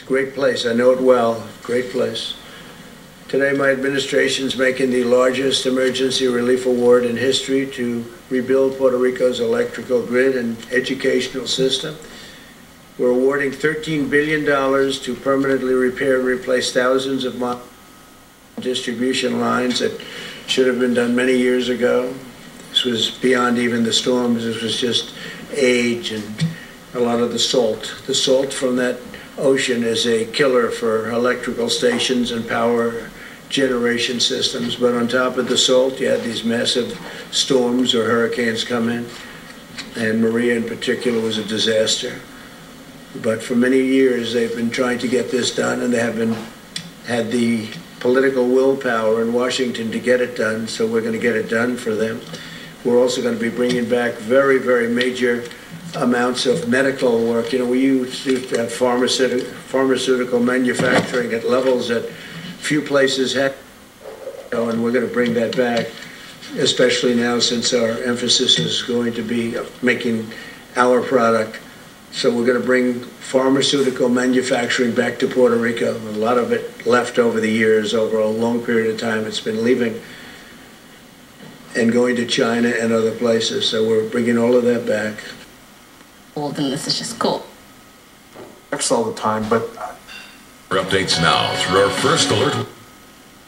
Great place. I know it well. Great place. Today, my administration is making the largest emergency relief award in history to rebuild Puerto Rico's electrical grid and educational system. We're awarding $13 billion to permanently repair and replace thousands of distribution lines that should have been done many years ago. This was beyond even the storms. This was just age and a lot of the salt. The salt from that ocean is a killer for electrical stations and power generation systems. But on top of the salt, you had these massive storms or hurricanes come in, and Maria in particular was a disaster. But for many years, they've been trying to get this done, and they haven't had the political willpower in Washington to get it done, so we're going to get it done for them. We're also going to be bringing back very, very major amounts of medical work. You know, we used to have pharmaceutical manufacturing at levels that few places had, and we're going to bring that back, especially now since our emphasis is going to be making our product. So we're going to bring pharmaceutical manufacturing back to Puerto Rico. A lot of it left over the years, over a long period of time. It's been leaving and going to China and other places. So we're bringing all of that back. Well, then this is just cool. All the time, but updates now through our first alert.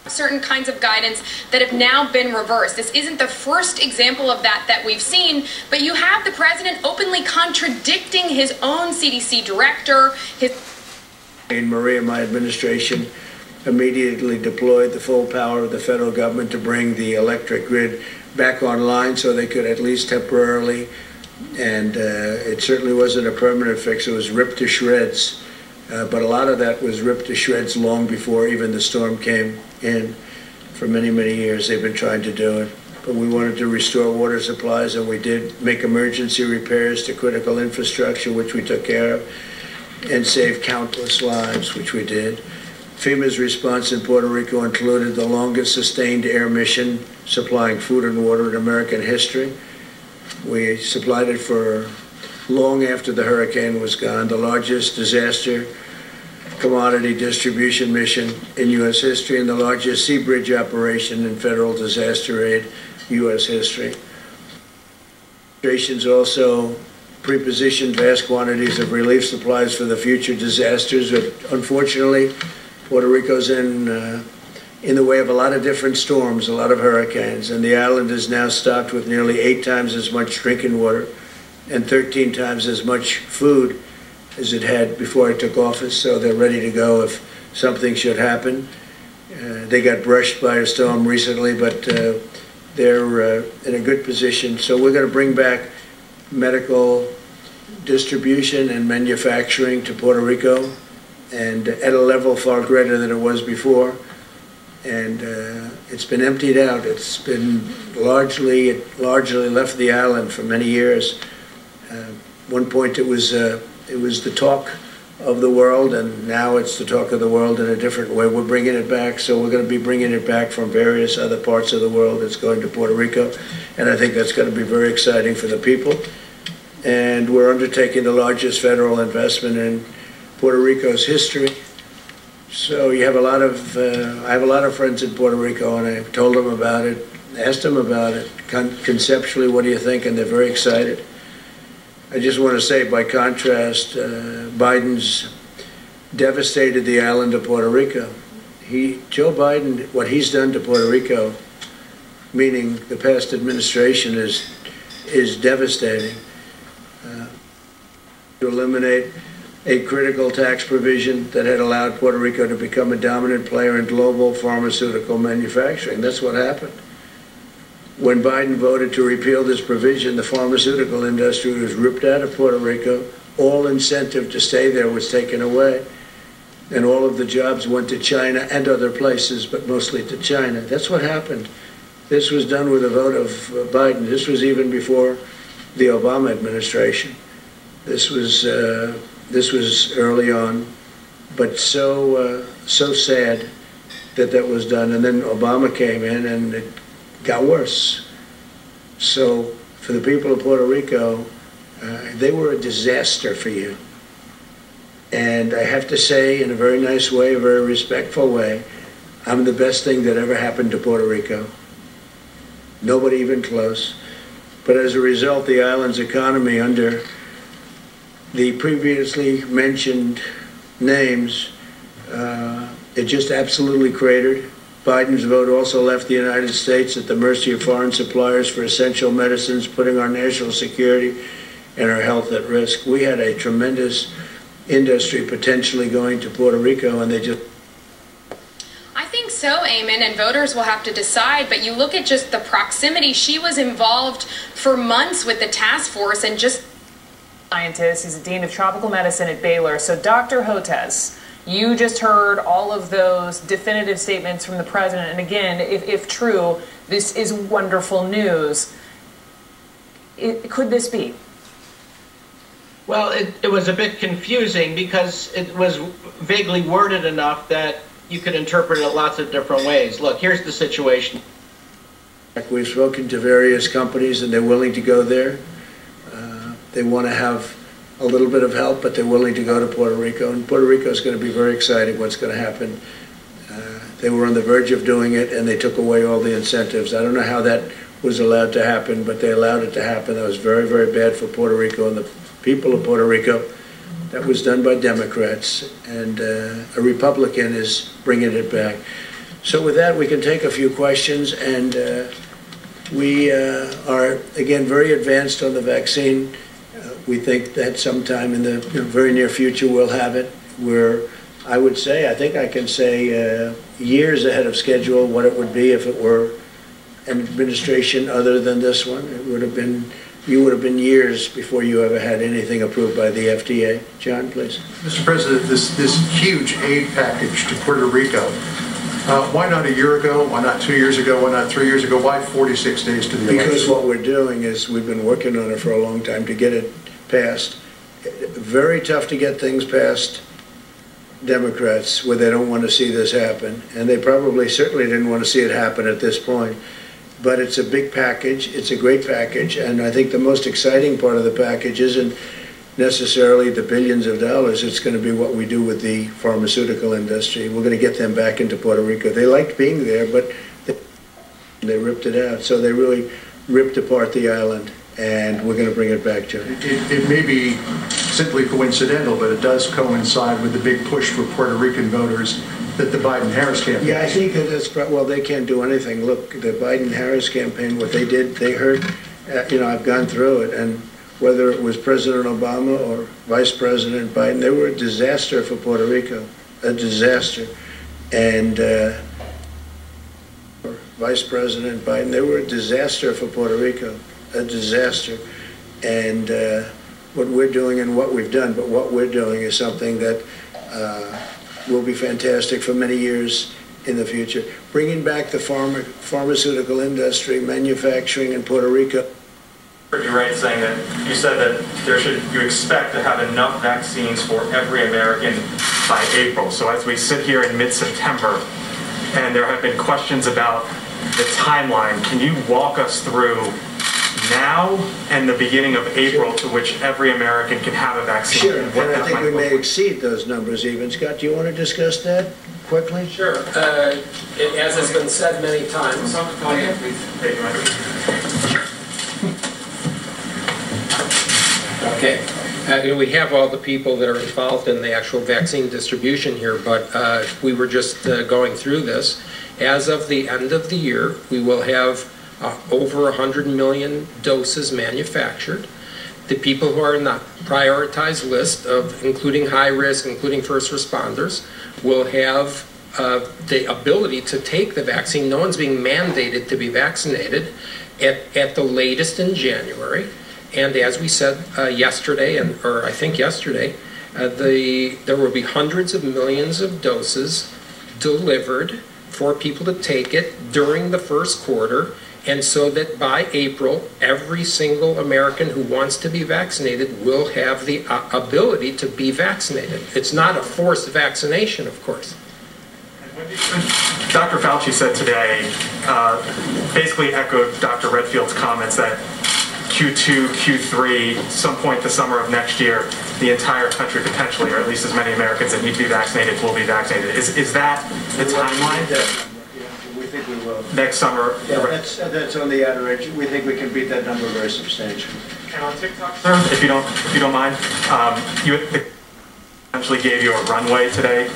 Certain kinds of guidance that have now been reversed. This isn't the first example of that we've seen, but you have the president openly contradicting his own CDC director. In Maria, my administration immediately deployed the full power of the federal government to bring the electric grid back online so they could at least temporarily, and it certainly wasn't a permanent fix. It was ripped to shreds. But a lot of that was ripped to shreds long before even the storm came in. For many, many years, they've been trying to do it. But we wanted to restore water supplies, and we did make emergency repairs to critical infrastructure, which we took care of, and saved countless lives, which we did. FEMA's response in Puerto Rico included the longest sustained air mission supplying food and water in American history. We supplied it for long after the hurricane was gone, the largest disaster commodity distribution mission in U.S. history, and the largest sea bridge operation in federal disaster aid U.S. history. Administrations also pre-positioned vast quantities of relief supplies for the future disasters, but unfortunately, Puerto Rico's in the way of a lot of different storms, a lot of hurricanes, and the island is now stocked with nearly 8 times as much drinking water and 13 times as much food as it had before I took office, so they're ready to go if something should happen. They got brushed by a storm recently, but they're in a good position. So we're going to bring back medical distribution and manufacturing to Puerto Rico, and at a level far greater than it was before. And it's been emptied out. It's been largely left the island for many years. One point it was the talk of the world, and now it's the talk of the world in a different way. We're bringing it back, so we're going to be bringing it back from various other parts of the world. It's going to Puerto Rico, and I think that's going to be very exciting for the people. And we're undertaking the largest federal investment in Puerto Rico's history. So you have a lot of, I have a lot of friends in Puerto Rico, and I've told them about it, asked them about it. Conceptually, what do you think? And they're very excited. I just want to say, by contrast, Biden's devastated the island of Puerto Rico. Joe Biden, what he's done to Puerto Rico, meaning the past administration, is devastating. To eliminate a critical tax provision that had allowed Puerto Rico to become a dominant player in global pharmaceutical manufacturing. That's what happened. When Biden voted to repeal this provision, the pharmaceutical industry was ripped out of Puerto Rico. All incentive to stay there was taken away. And all of the jobs went to China and other places, but mostly to China. That's what happened. This was done with a vote of Biden. This was even before the Obama administration. This was early on, but so sad that was done. And then Obama came in, and it got worse. So for the people of Puerto Rico, they were a disaster for you. And I have to say, in a very nice way, a very respectful way, I'm the best thing that ever happened to Puerto Rico. Nobody even close. But as a result, the island's economy, under the previously mentioned names, it just absolutely cratered. Biden's vote also left the United States at the mercy of foreign suppliers for essential medicines, putting our national security and our health at risk. We had a tremendous industry potentially going to Puerto Rico, and they just... I think so, Eamon, and voters will have to decide, but you look at just the proximity. She was involved for months with the task force and just... Scientist, he's a dean of tropical medicine at Baylor. So Dr. Hotez, you just heard all of those definitive statements from the president, and again, if true, this is wonderful news. Could this be? Well, it was a bit confusing because it was vaguely worded enough that you could interpret it lots of different ways. Look, here's the situation. We've spoken to various companies, and they're willing to go there. They want to have a little bit of help, but they're willing to go to Puerto Rico. And Puerto Rico is going to be very exciting what's going to happen. They were on the verge of doing it, and they took away all the incentives. I don't know how that was allowed to happen, but they allowed it to happen. That was very, very bad for Puerto Rico and the people of Puerto Rico. That was done by Democrats, and a Republican is bringing it back. So with that, we can take a few questions, and we are, again, very advanced on the vaccine. We think that sometime in the very near future we'll have it. We're, I would say, I think I can say years ahead of schedule what it would be if it were an administration other than this one. It would have been, you would have been years before you ever had anything approved by the FDA. John, please. Mr. President, this huge aid package to Puerto Rico, why not a year ago? Why not 2 years ago? Why not 3 years ago? Why 46 days to the election? Because what we're doing is we've been working on it for a long time to get it passed. Very tough to get things past Democrats where they don't want to see this happen, and they probably certainly didn't want to see it happen at this point. But it's a big package. It's a great package, and I think the most exciting part of the package isn't necessarily the billions of dollars. It's going to be what we do with the pharmaceutical industry. We're going to get them back into Puerto Rico. They liked being there, but they ripped it out. So they really ripped apart the island, and we're going to bring it back to it. It may be simply coincidental, but it does coincide with the big push for Puerto Rican voters that the Biden-Harris campaign. Yeah, I think that that's, well, they can't do anything. Look, the Biden-Harris campaign, what they did, they hurt, I've gone through it, and whether it was President Obama or Vice President Biden, they were a disaster for Puerto Rico, a disaster. And Vice President Biden, they were a disaster for Puerto Rico, a disaster. And what we're doing and what we've done, but what we're doing is something that will be fantastic for many years in the future. Bringing back the pharmaceutical industry, manufacturing in Puerto Rico. You're right saying that you said that you expect to have enough vaccines for every American by April. So as we sit here in mid-September, and there have been questions about the timeline, can you walk us through now and the beginning of April to which every American can have a vaccine? Sure, and I think we may exceed those numbers even. Scott, do you want to discuss that quickly? Sure. As has been said many times. Okay. We have all the people that are involved in the actual vaccine distribution here, but we were just going through this. As of the end of the year, we will have over 100 million doses manufactured. The people who are in the prioritized list of including high risk, including first responders, will have the ability to take the vaccine. No one's being mandated to be vaccinated at the latest in January. And as we said yesterday, or I think yesterday, there will be hundreds of millions of doses delivered for people to take it during the first quarter, and so that by April, every single American who wants to be vaccinated will have the ability to be vaccinated. It's not a forced vaccination, of course. Dr. Fauci said today, basically echoed Dr. Redfield's comments that Q2, Q3, some point the summer of next year, the entire country potentially, or at least as many Americans that need to be vaccinated, will be vaccinated. Is that the timeline? We think we will. Next summer? Yeah, that's on the outer edge. We think we can beat that number very substantially. And on TikTok, sir, if you don't mind, you essentially gave you a runway today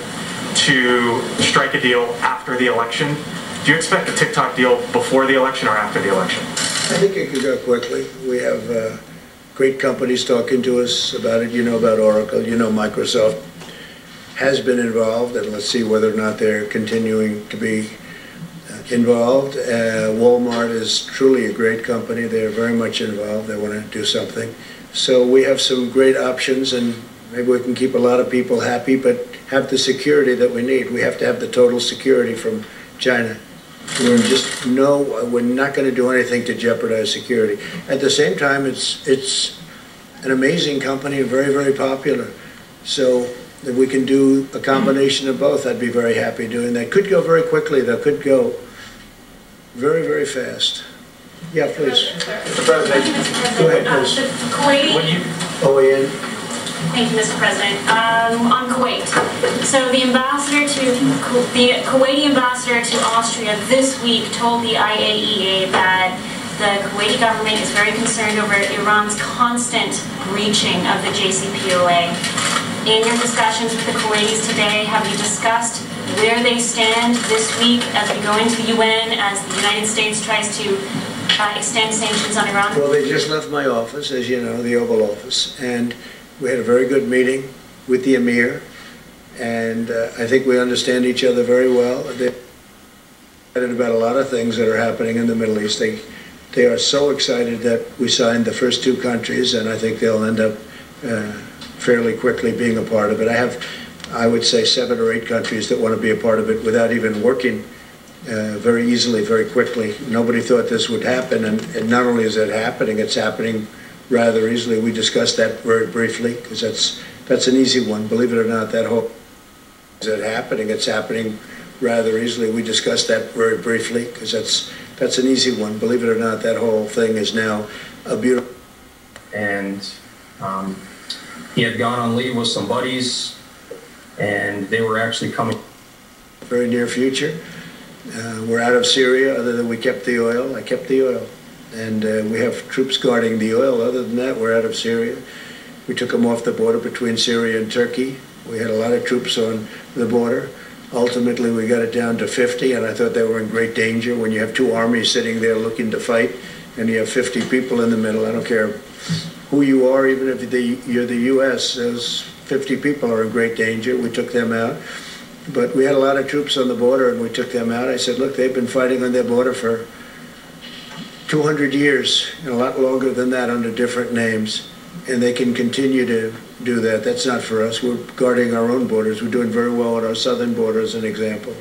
to strike a deal after the election. Do you expect a TikTok deal before the election or after the election? I think it could go quickly. We have great companies talking to us about it. You know about Oracle. You know Microsoft has been involved, and let's see whether or not they're continuing to be involved. Walmart is truly a great company. They're very much involved. They want to do something. So we have some great options, and maybe we can keep a lot of people happy, but have the security that we need. We have to have the total security from China. We're not going to do anything to jeopardize security. At the same time, it's an amazing company and very, very popular. So if we can do a combination of both, I'd be very happy doing that. Could go very quickly, though. Could go very, very fast. Yeah, please. Mr. President. Go ahead, please. Kuwaiti. Thank you, Mr. President. On Kuwait, so the Kuwaiti ambassador to Austria this week told the IAEA that the Kuwaiti government is very concerned over Iran's constant breaching of the JCPOA. In your discussions with the Kuwaitis today, have you discussed where they stand this week as we go into the UN, as the United States tries to extend sanctions on Iran? Well, they just left my office, as you know, the Oval Office, and we had a very good meeting with the Emir, and I think we understand each other very well. They're excited about a lot of things that are happening in the Middle East. They are so excited that we signed the first two countries, and I think they'll end up fairly quickly being a part of it. I would say 7 or 8 countries that want to be a part of it without even working very easily, very quickly. Nobody thought this would happen, and not only is it happening, it's happening rather easily. We discussed that very briefly because that's an easy one. Believe it or not, that whole is it happening. It's happening rather easily. We discussed that very briefly because that's an easy one. Believe it or not, that whole thing is now a beautiful. And he had gone on leave with some buddies, and they were actually coming. Very near future. We're out of Syria. Other than we kept the oil, I kept the oil. And we have troops guarding the oil. Other than that, we're out of Syria. We took them off the border between Syria and Turkey. We had a lot of troops on the border. Ultimately, we got it down to 50, and I thought they were in great danger. When you have 2 armies sitting there looking to fight, and you have 50 people in the middle, I don't care who you are, even if you're the U.S., those 50 people are in great danger. We took them out. But we had a lot of troops on the border, and we took them out. I said, look, they've been fighting on their border for 200 years, and a lot longer than that under different names, and they can continue to do that. That's not for us. We're guarding our own borders. We're doing very well on our southern border, as an example.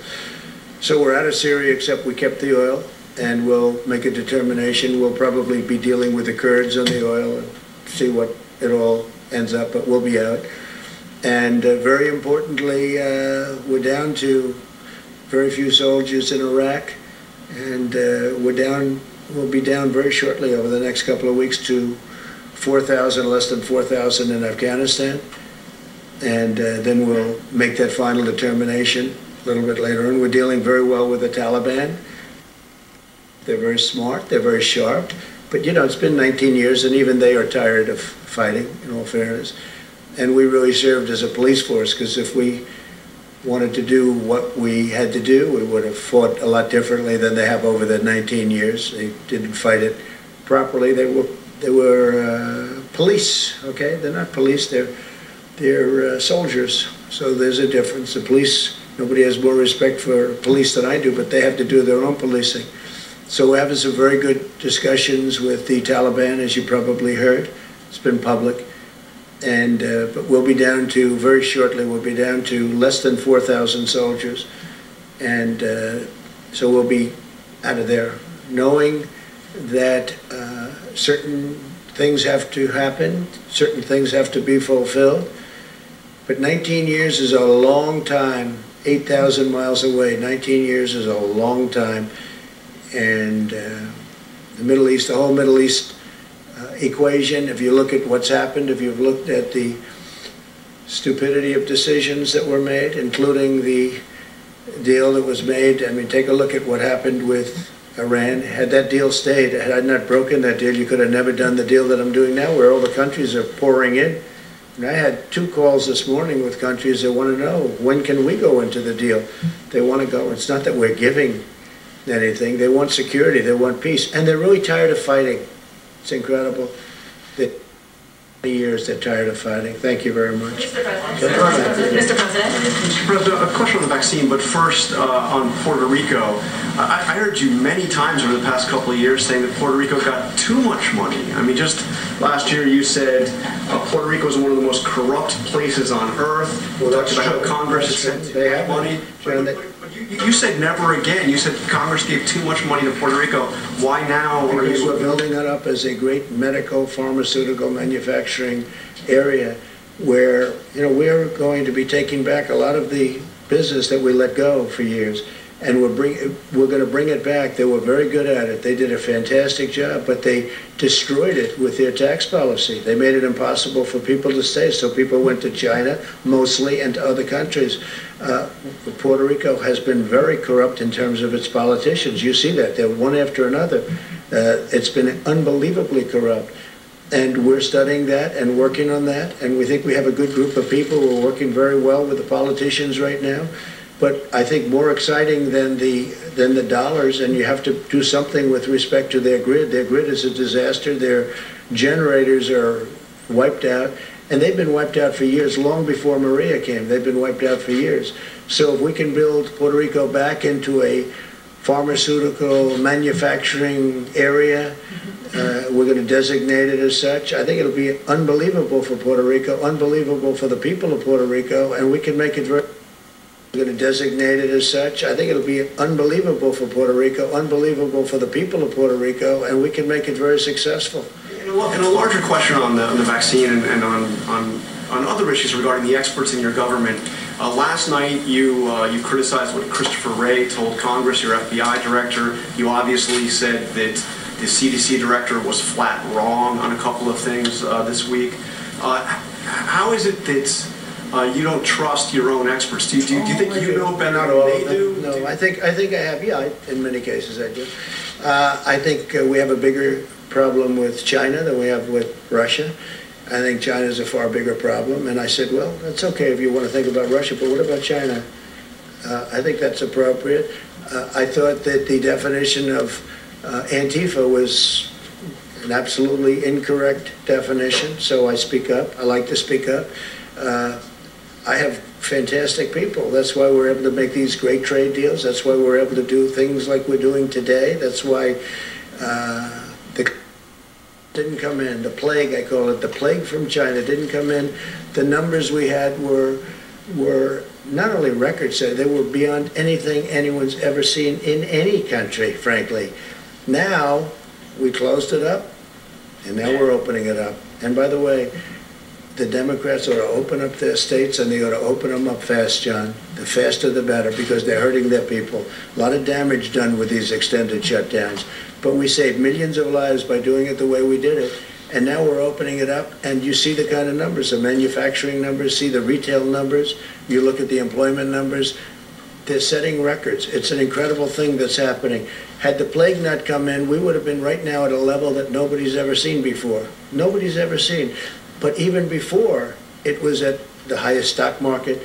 So we're out of Syria, except we kept the oil, and we'll make a determination. We'll probably be dealing with the Kurds on the oil and see what it all ends up, but we'll be out. And very importantly, we're down to very few soldiers in Iraq, and we'll be down very shortly over the next couple of weeks to 4,000, less than 4,000 in Afghanistan. And then we'll make that final determination a little bit later on. We're dealing very well with the Taliban. They're very smart, they're very sharp. But, you know, it's been 19 years, and even they are tired of fighting, in all fairness. And we really served as a police force, because if we wanted to do what we had to do, we would have fought a lot differently than they have over the 19 years. They didn't fight it properly. They were police, okay? They're not police, they're soldiers. So there's a difference. The police, nobody has more respect for police than I do, but they have to do their own policing. So we're having some very good discussions with the Taliban, as you probably heard. It's been public. And but we'll be down to, very shortly, we'll be down to less than 4,000 soldiers. And so we'll be out of there, knowing that certain things have to happen, certain things have to be fulfilled. But 19 years is a long time, 8,000 miles away. 19 years is a long time. And the Middle East, the whole Middle East equation. If you look at what's happened, if you've looked at the stupidity of decisions that were made, including the deal that was made. I mean, take a look at what happened with Iran. Had that deal stayed, had I not broken that deal, you could have never done the deal that I'm doing now, where all the countries are pouring in. And I had 2 calls this morning with countries that want to know, when can we go into the deal? They want to go. It's not that we're giving anything. They want security. They want peace. And they're really tired of fighting. It's incredible that years they're tired of fighting. Thank you very much. Mr. President. Mr. President, a question on the vaccine, but first on Puerto Rico. I heard you many times over the past couple of years saying that Puerto Rico got too much money. I mean, just last year you said Puerto Rico is one of the most corrupt places on earth. Well, talked about how Congress has sent they have money. You said never again. You said Congress gave too much money to Puerto Rico. Why now? Because we're building that up as a great medical, pharmaceutical manufacturing area where, you know, we're going to be taking back a lot of the business that we let go for years. And we're going to bring it back. They were very good at it. They did a fantastic job, but they destroyed it with their tax policy. They made it impossible for people to stay, so people went to China mostly and to other countries. Puerto Rico has been very corrupt in terms of its politicians. You see that. They're one after another. It's been unbelievably corrupt. And we're studying that and working on that, and we think we have a good group of people. We're working very well with the politicians right now. But I think more exciting than the dollars, and you have to do something with respect to their grid. Their grid is a disaster. Their generators are wiped out, and they've been wiped out for years, long before Maria came. They've been wiped out for years. So if we can build Puerto Rico back into a pharmaceutical manufacturing area, we're going to designate it as such. I think it'll be unbelievable for Puerto Rico, unbelievable for the people of Puerto Rico, and we can make it very... We're going to designate it as such. I think it'll be unbelievable for Puerto Rico, unbelievable for the people of Puerto Rico, and we can make it very successful. In a larger question on the vaccine and on other issues regarding the experts in your government, last night you criticized what Christopher Wray told Congress, your FBI director. You obviously said that the CDC director was flat wrong on a couple of things this week. How is it that you don't trust your own experts? Do you think you know better than they do? No, I think I have. Yeah, in many cases I do. I think we have a bigger problem with China than we have with Russia. I think China is a far bigger problem. And I said, well, that's okay if you want to think about Russia, but what about China? I think that's appropriate. I thought that the definition of Antifa was an absolutely incorrect definition, so I speak up. I like to speak up. I have fantastic people. That's why we're able to make these great trade deals. That's why we're able to do things like we're doing today. That's why the didn't come in. The plague, I call it, the plague from China didn't come in. The numbers we had were not only record-setting, they were beyond anything anyone's ever seen in any country, frankly. Now, we closed it up, and now we're opening it up. And by the way, the Democrats ought to open up their states, and they ought to open them up fast, John. The faster the better, because they're hurting their people. A lot of damage done with these extended shutdowns. But we saved millions of lives by doing it the way we did it. And now we're opening it up, and you see the kind of numbers, the manufacturing numbers, see the retail numbers, you look at the employment numbers. They're setting records. It's an incredible thing that's happening. Had the plague not come in, we would have been right now at a level that nobody's ever seen before. Nobody's ever seen. But even before, it was at the highest stock market,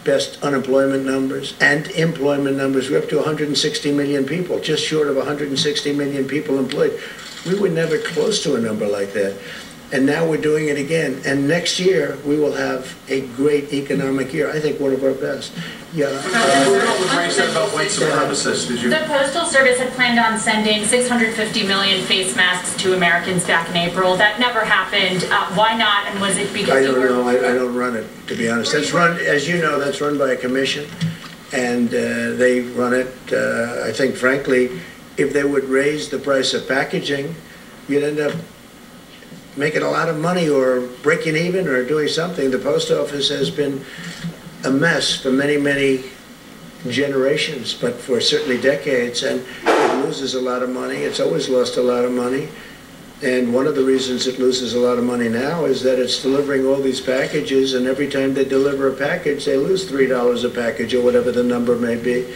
best unemployment numbers and employment numbers. We're up to 160 million people, just short of 160 million people employed. We were never close to a number like that. And now we're doing it again. And next year, we will have a great economic year. I think one of our best. Yeah. About white supremacists, did you? The Postal Service had planned on sending 650 million face masks to Americans back in April. That never happened. Why not? And was it because I don't know. I don't run it, to be honest. That's run, as you know, that's run by a commission. And they run it. I think, frankly, if they would raise the price of packaging, you'd end up making a lot of money or breaking even or doing something. The post office has been a mess for many, many generations, but for certainly decades, and it loses a lot of money. It's always lost a lot of money. And one of the reasons it loses a lot of money now is that it's delivering all these packages, and every time they deliver a package, they lose $3 a package or whatever the number may be.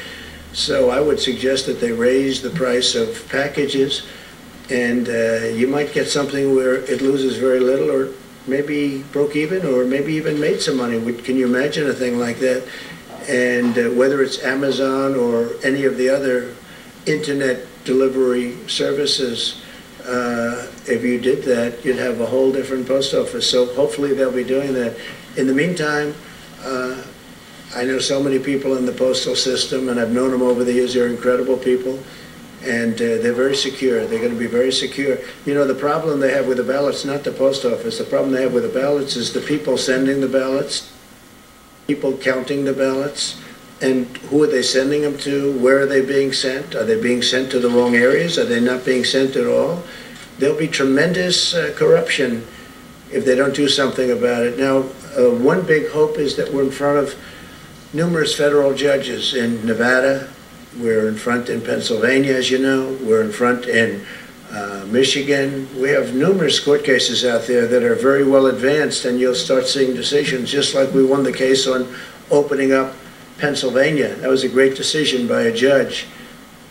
So I would suggest that they raise the price of packages, and you might get something where it loses very little, or maybe broke even, or maybe even made some money. Can you imagine a thing like that? And whether it's Amazon or any of the other internet delivery services, if you did that, you'd have a whole different post office. So hopefully they'll be doing that. In the meantime, I know so many people in the postal system, and I've known them over the years. They're incredible people, and they're very secure. They're going to be very secure. You know, the problem they have with the ballots, not the post office. The problem they have with the ballots is the people sending the ballots, people counting the ballots, and who are they sending them to? Where are they being sent? Are they being sent to the wrong areas? Are they not being sent at all? There'll be tremendous corruption if they don't do something about it. Now, one big hope is that we're in front of numerous federal judges in Nevada. We're in front in Pennsylvania, as you know. We're in front in Michigan. We have numerous court cases out there that are very well advanced, and you'll start seeing decisions, just like we won the case on opening up Pennsylvania. That was a great decision by a judge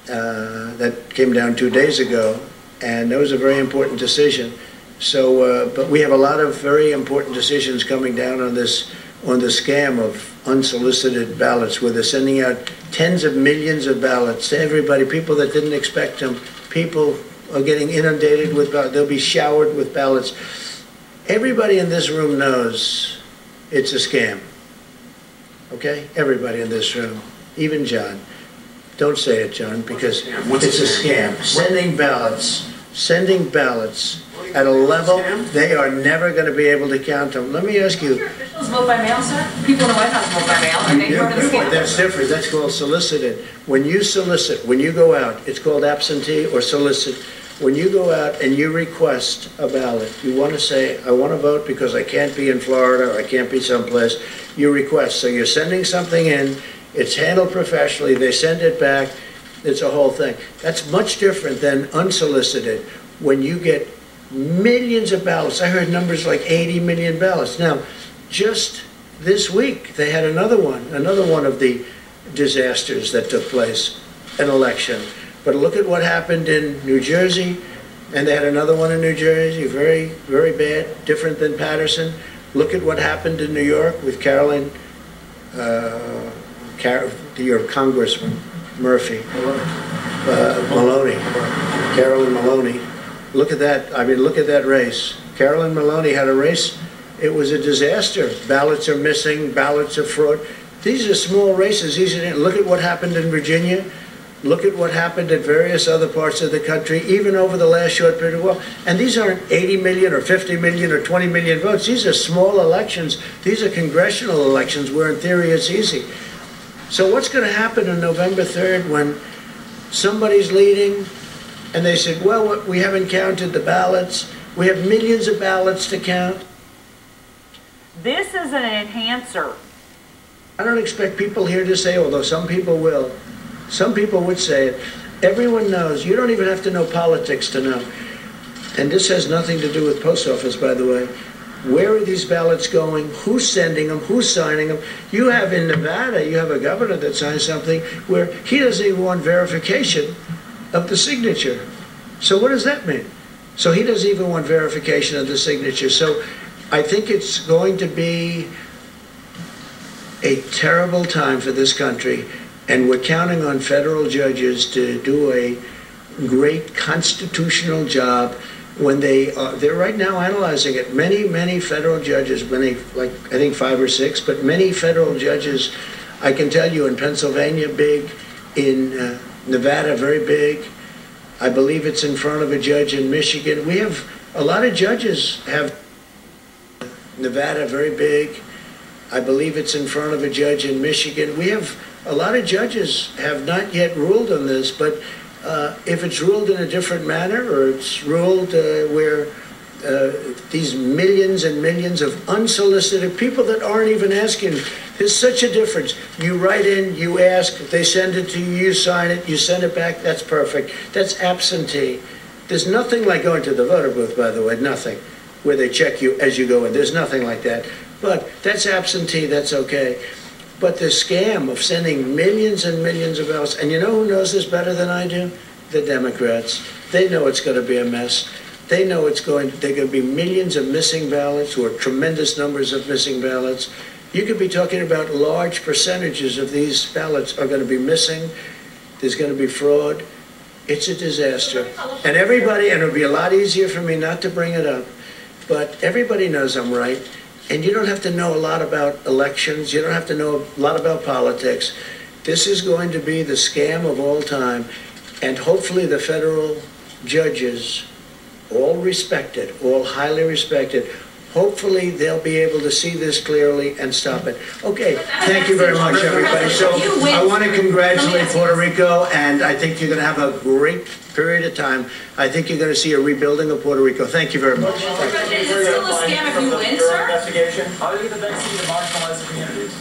that came down 2 days ago, and that was a very important decision. So, but we have a lot of very important decisions coming down on this, on the scam of unsolicited ballots, where they're sending out tens of millions of ballots to everybody, people that didn't expect them. People are getting inundated with ballots. They'll be showered with ballots. Everybody in this room knows it's a scam. Okay? Everybody in this room. Even John. Don't say it, John, because it's a scam. Sending ballots at a level they are never going to be able to count them. Let me ask you. Officials vote by mail, sir? People in the White House vote by mail, and they part of the scam. That's different. That's called solicited. When you solicit, when you go out, it's called absentee or solicit. When you go out and you request a ballot, you want to say, I want to vote because I can't be in Florida or I can't be someplace. You request. So you're sending something in. It's handled professionally. They send it back. It's a whole thing. That's much different than unsolicited. When you get millions of ballots, I heard numbers like 80 million ballots. Now, just this week, they had another one of the disasters that took place, an election. But look at what happened in New Jersey, and they had another one in New Jersey, very, very bad, different than Patterson. Look at what happened in New York with Carolyn, your Congressman, Murphy, Maloney, Carolyn Maloney. Look at that. I mean, look at that race. Carolyn Maloney had a race. It was a disaster. Ballots are missing. Ballots are fraud. These are small races. Look at what happened in Virginia. Look at what happened in various other parts of the country, even over the last short period of time. And these aren't 80 million or 50 million or 20 million votes. These are small elections. These are congressional elections where, in theory, it's easy. So what's going to happen on November 3rd when somebody's leading and they said, well, we haven't counted the ballots. We have millions of ballots to count. This is an enhancer. I don't expect people here to say, although some people will. Some people would say it. Everyone knows. You don't even have to know politics to know. And this has nothing to do with post office, by the way. Where are these ballots going? Who's sending them? Who's signing them? You have in Nevada, you have a governor that signs something where he doesn't even want verification of the signature. So what does that mean? So he doesn't even want verification of the signature. So I think it's going to be a terrible time for this country, and we're counting on federal judges to do a great constitutional job when they're right now analyzing it. Many federal judges, like I think 5 or 6, but many federal judges, I can tell you, in Pennsylvania, big, in Nevada, very big. I believe it's in front of a judge in Michigan. We have a lot of judges have Nevada, very big. I believe it's in front of a judge in Michigan. We have a lot of judges have not yet ruled on this, but if it's ruled in a different manner, or it's ruled where these millions and millions of unsolicited people that aren't even asking, there's such a difference. You write in, you ask, they send it to you, you sign it, you send it back, that's perfect. That's absentee. There's nothing like going to the voter booth, by the way, nothing, where they check you as you go in. There's nothing like that. But that's absentee, that's okay. But the scam of sending millions and millions of ballots, and you know who knows this better than I do? The Democrats. They know it's going to be a mess. They know there are going to be millions of missing ballots or tremendous numbers of missing ballots. You could be talking about large percentages of these ballots are going to be missing. There's going to be fraud. It's a disaster. And everybody, and it would be a lot easier for me not to bring it up, but everybody knows I'm right. And you don't have to know a lot about elections. You don't have to know a lot about politics. This is going to be the scam of all time. And hopefully the federal judges, all respected, all highly respected, hopefully they'll be able to see this clearly and stop it. Okay, thank you very much, everybody. So I want to congratulate Puerto Rico, and I think you're going to have a great period of time. I think you're going to see a rebuilding of Puerto Rico. Thank you very much. Is it still a scam if you win, sir? How do you get the vaccine to marginalized communities?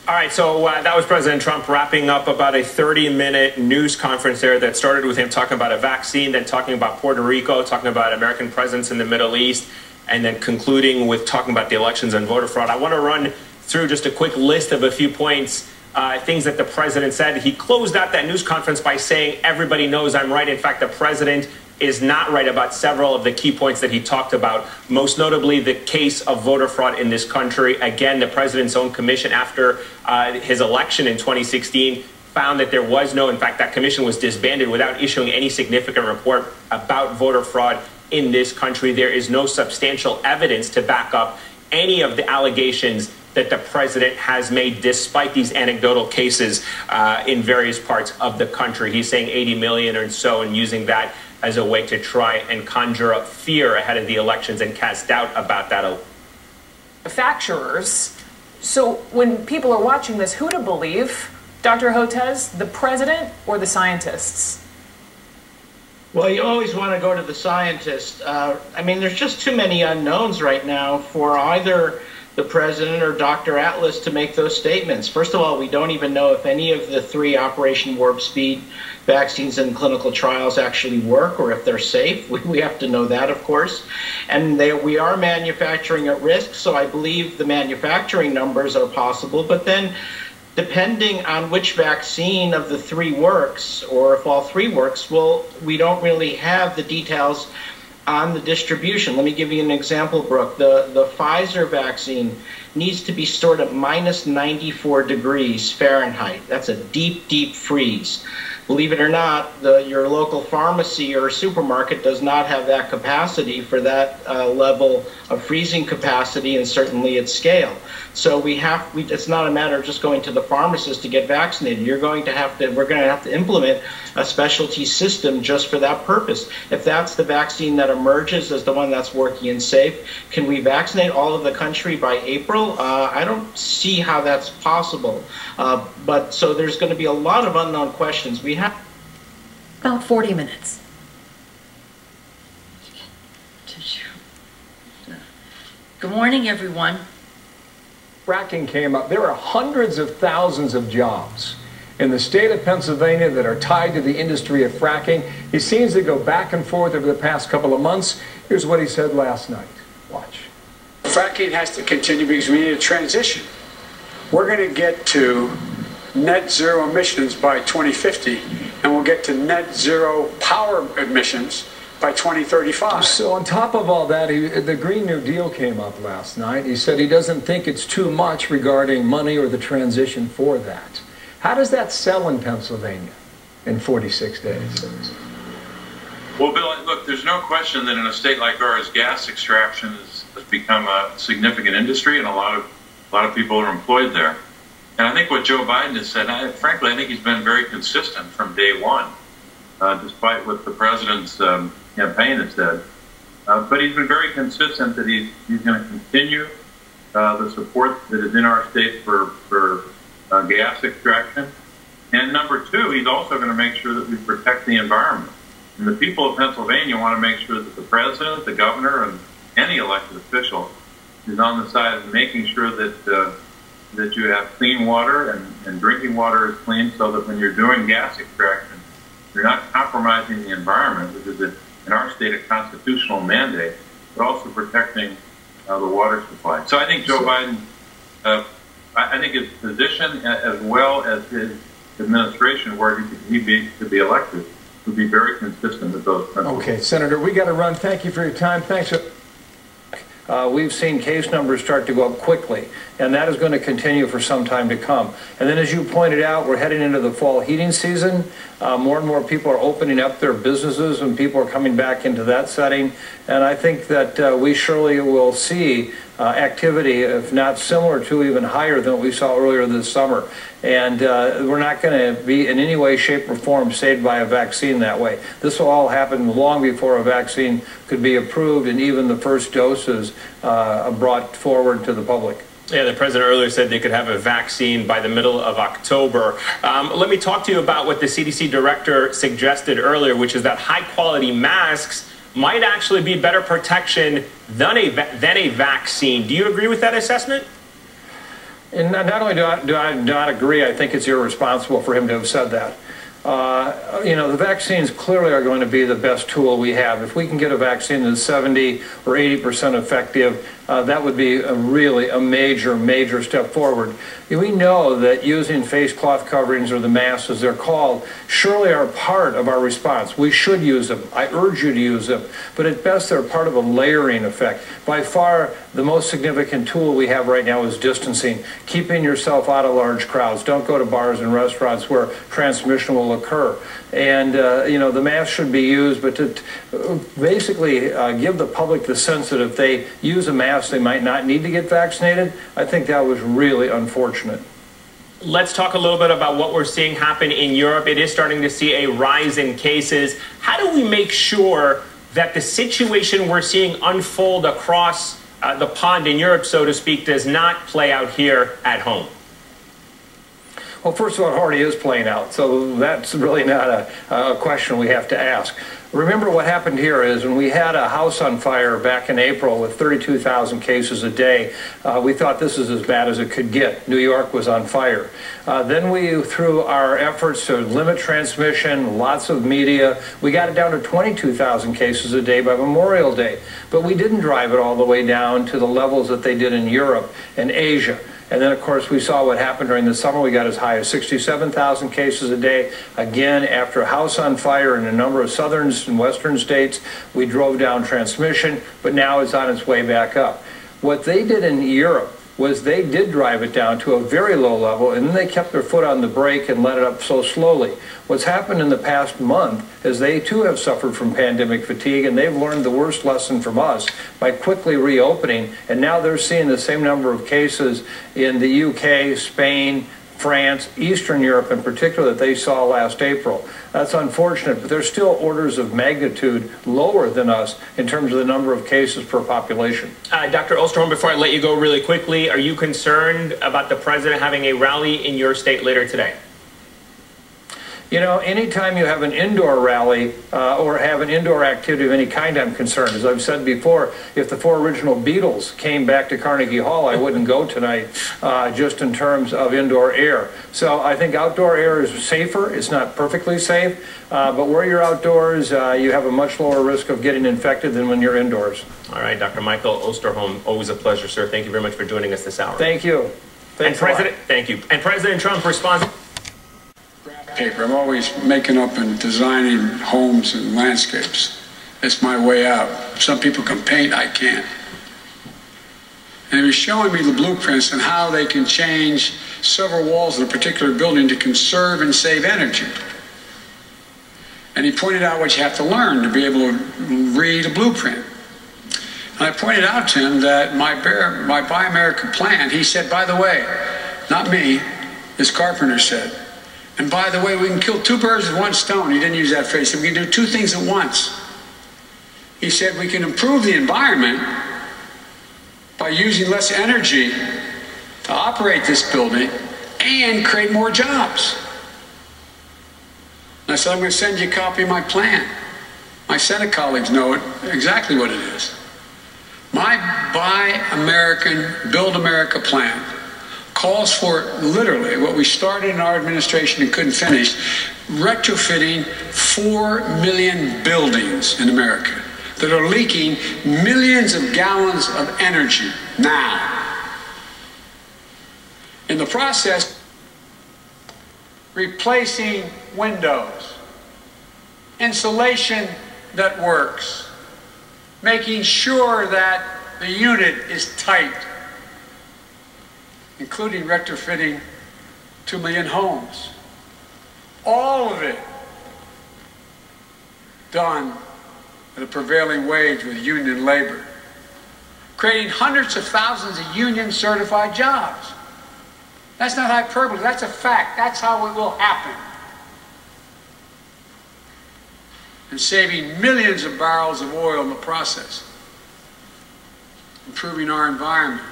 All right, so that was President Trump wrapping up about a 30-minute news conference there that started with him talking about a vaccine, then talking about Puerto Rico, talking about American presence in the Middle East, and then concluding with talking about the elections and voter fraud. I want to run through just a quick list of a few points, things that the president said. He closed out that news conference by saying, everybody knows I'm right. In fact, the president is not right about several of the key points that he talked about, most notably the case of voter fraud in this country. Again, the president's own commission after his election in 2016 found that there was no, in fact, that commission was disbanded without issuing any significant report about voter fraud in this country. There is no substantial evidence to back up any of the allegations that the president has made, despite these anecdotal cases in various parts of the country. He's saying 80 million or so, and using that as a way to try and conjure up fear ahead of the elections and cast doubt about that. Manufacturers. So when people are watching this, who to believe? Dr. Hotez, the president or the scientists? Well, you always want to go to the scientists. I mean, there's just too many unknowns right now for either the president or Dr. Atlas to make those statements. First of all, we don't even know if any of the 3 Operation Warp Speed vaccines in clinical trials actually work or if they're safe. We have to know that, of course. And we are manufacturing at risk, so I believe the manufacturing numbers are possible. But then, depending on which vaccine of the 3 works, or if all 3 works, well, we don't really have the details on the distribution. Let me give you an example, Brooke. The Pfizer vaccine needs to be stored at minus 94 degrees Fahrenheit. That's a deep, deep freeze. Believe it or not, your local pharmacy or supermarket does not have that capacity for that level of freezing capacity and certainly its scale. So it's not a matter of just going to the pharmacist to get vaccinated. We're going to have to implement a specialty system just for that purpose. If that's the vaccine that emerges as the one that's working and safe, can we vaccinate all of the country by April? I don't see how that's possible. But so there's going to be a lot of unknown questions. We have about 40 minutes. Good morning, everyone. Fracking came up. There are hundreds of thousands of jobs in the state of Pennsylvania that are tied to the industry of fracking. He seems to go back and forth over the past couple of months. Here's what he said last night. Watch. Fracking has to continue because we need a transition. We're going to get to net zero emissions by 2050, and we'll get to net zero power emissions by 2035. So on top of all that, the Green New Deal came up last night. He said he doesn't think it's too much regarding money or the transition for that. How does that sell in Pennsylvania in 46 days? Well, Bill, look, there's no question that in a state like ours, gas extraction has become a significant industry, and a lot of people are employed there. And I think what Joe Biden has said, frankly, I think he's been very consistent from day one, despite what the president's campaign has said. But he's been very consistent that he's going to continue the support that is in our state for gas extraction. And number 2, he's also going to make sure that we protect the environment. And the people of Pennsylvania want to make sure that the president, the governor, and any elected official is on the side of making sure that that you have clean water and drinking water is clean, so that when you're doing gas extraction, You're not compromising the environment, which is, in our state, a constitutional mandate, but also protecting the water supply. So I think Joe Biden, I think his position as well as his administration, where he to be elected, would be very consistent with those principles. Okay, Senator, we got to run. Thank you for your time. Thanks. We've seen case numbers start to go up quickly, and that is going to continue for some time to come. And then, as you pointed out, we're heading into the fall heating season. More and more people are opening up their businesses, and people are coming back into that setting. And I think that we surely will see activity, if not similar to, even higher than what we saw earlier this summer. And we're not going to be in any way, shape, or form saved by a vaccine that way. This will all happen long before a vaccine could be approved and even the first doses brought forward to the public. Yeah, the president earlier said they could have a vaccine by the middle of October. Let me talk to you about what the CDC director suggested earlier, which is that high-quality masks might actually be better protection than a vaccine. Do you agree with that assessment? And not only do I not agree, I think it's irresponsible for him to have said that. You know, the vaccines clearly are going to be the best tool we have. If we can get a vaccine that's 70 or 80% effective, that would be really a major step forward. We know that using face cloth coverings, or the masks as they're called, surely are part of our response. We should use them. I urge you to use them. But at best, they're part of a layering effect. By far, the most significant tool we have right now is distancing, keeping yourself out of large crowds. Don't go to bars and restaurants where transmission will occur. And, you know, the mask should be used, but to basically give the public the sense that if they use a mask, they might not need to get vaccinated, I think that was really unfortunate. Let's talk a little bit about what we're seeing happen in Europe. It is starting to see a rise in cases. How do we make sure that the situation we're seeing unfold across the pond in Europe, so to speak, does not play out here at home? Well, first of all, it already is playing out, so that's really not a question we have to ask. Remember, what happened here is when we had a house on fire back in April with 32,000 cases a day, we thought this is as bad as it could get. New York was on fire. Then we, through our efforts to limit transmission, lots of media, we got it down to 22,000 cases a day by Memorial Day. But we didn't drive it all the way down to the levels that they did in Europe and Asia. And then, of course, we saw what happened during the summer. We got as high as 67,000 cases a day. Again, after a house on fire in a number of southern and western states, we drove down transmission, but now it's on its way back up. What they did in Europe was they did drive it down to a very low level, and then they kept their foot on the brake and let it up so slowly. What's happened in the past month is they too have suffered from pandemic fatigue, and they've learned the worst lesson from us by quickly reopening, and now they're seeing the same number of cases in the UK, Spain, France, Eastern Europe in particular, that they saw last April. That's unfortunate, but they're still orders of magnitude lower than us in terms of the number of cases per population. Dr. Osterholm, before I let you go really quickly, are you concerned about the president having a rally in your state later today? You know, anytime you have an indoor rally or have an indoor activity of any kind, I'm concerned. As I've said before, if the four original Beatles came back to Carnegie Hall, I wouldn't go tonight just in terms of indoor air. So I think outdoor air is safer. It's not perfectly safe, but where you're outdoors, you have a much lower risk of getting infected than when you're indoors. All right, Dr. Michael Osterholm, always a pleasure, sir. Thank you very much for joining us this hour. Thank you. Thanks, President. Thank you. And President Trump responds. Paper. I'm always making up and designing homes and landscapes. It's my way out. Some people can paint, I can't. And he was showing me the blueprints and how they can change several walls in a particular building to conserve and save energy. And he pointed out what you have to learn to be able to read a blueprint. And I pointed out to him that my Buy America plan, he said, by the way, not me, this carpenter said, and by the way, we can kill two birds with one stone. He didn't use that phrase. He said, we can do two things at once. He said, we can improve the environment by using less energy to operate this building and create more jobs. And I said, I'm going to send you a copy of my plan. My Senate colleagues know exactly what it is. My Buy American, Build America plan calls for literally what we started in our administration and couldn't finish, retrofitting 4 million buildings in America that are leaking millions of gallons of energy now. In the process, replacing windows, insulation that works, making sure that the unit is tight, including retrofitting 2 million homes. All of it done at a prevailing wage with union labor, creating hundreds of thousands of union-certified jobs. That's not hyperbole, that's a fact. That's how it will happen. And saving millions of barrels of oil in the process, improving our environment.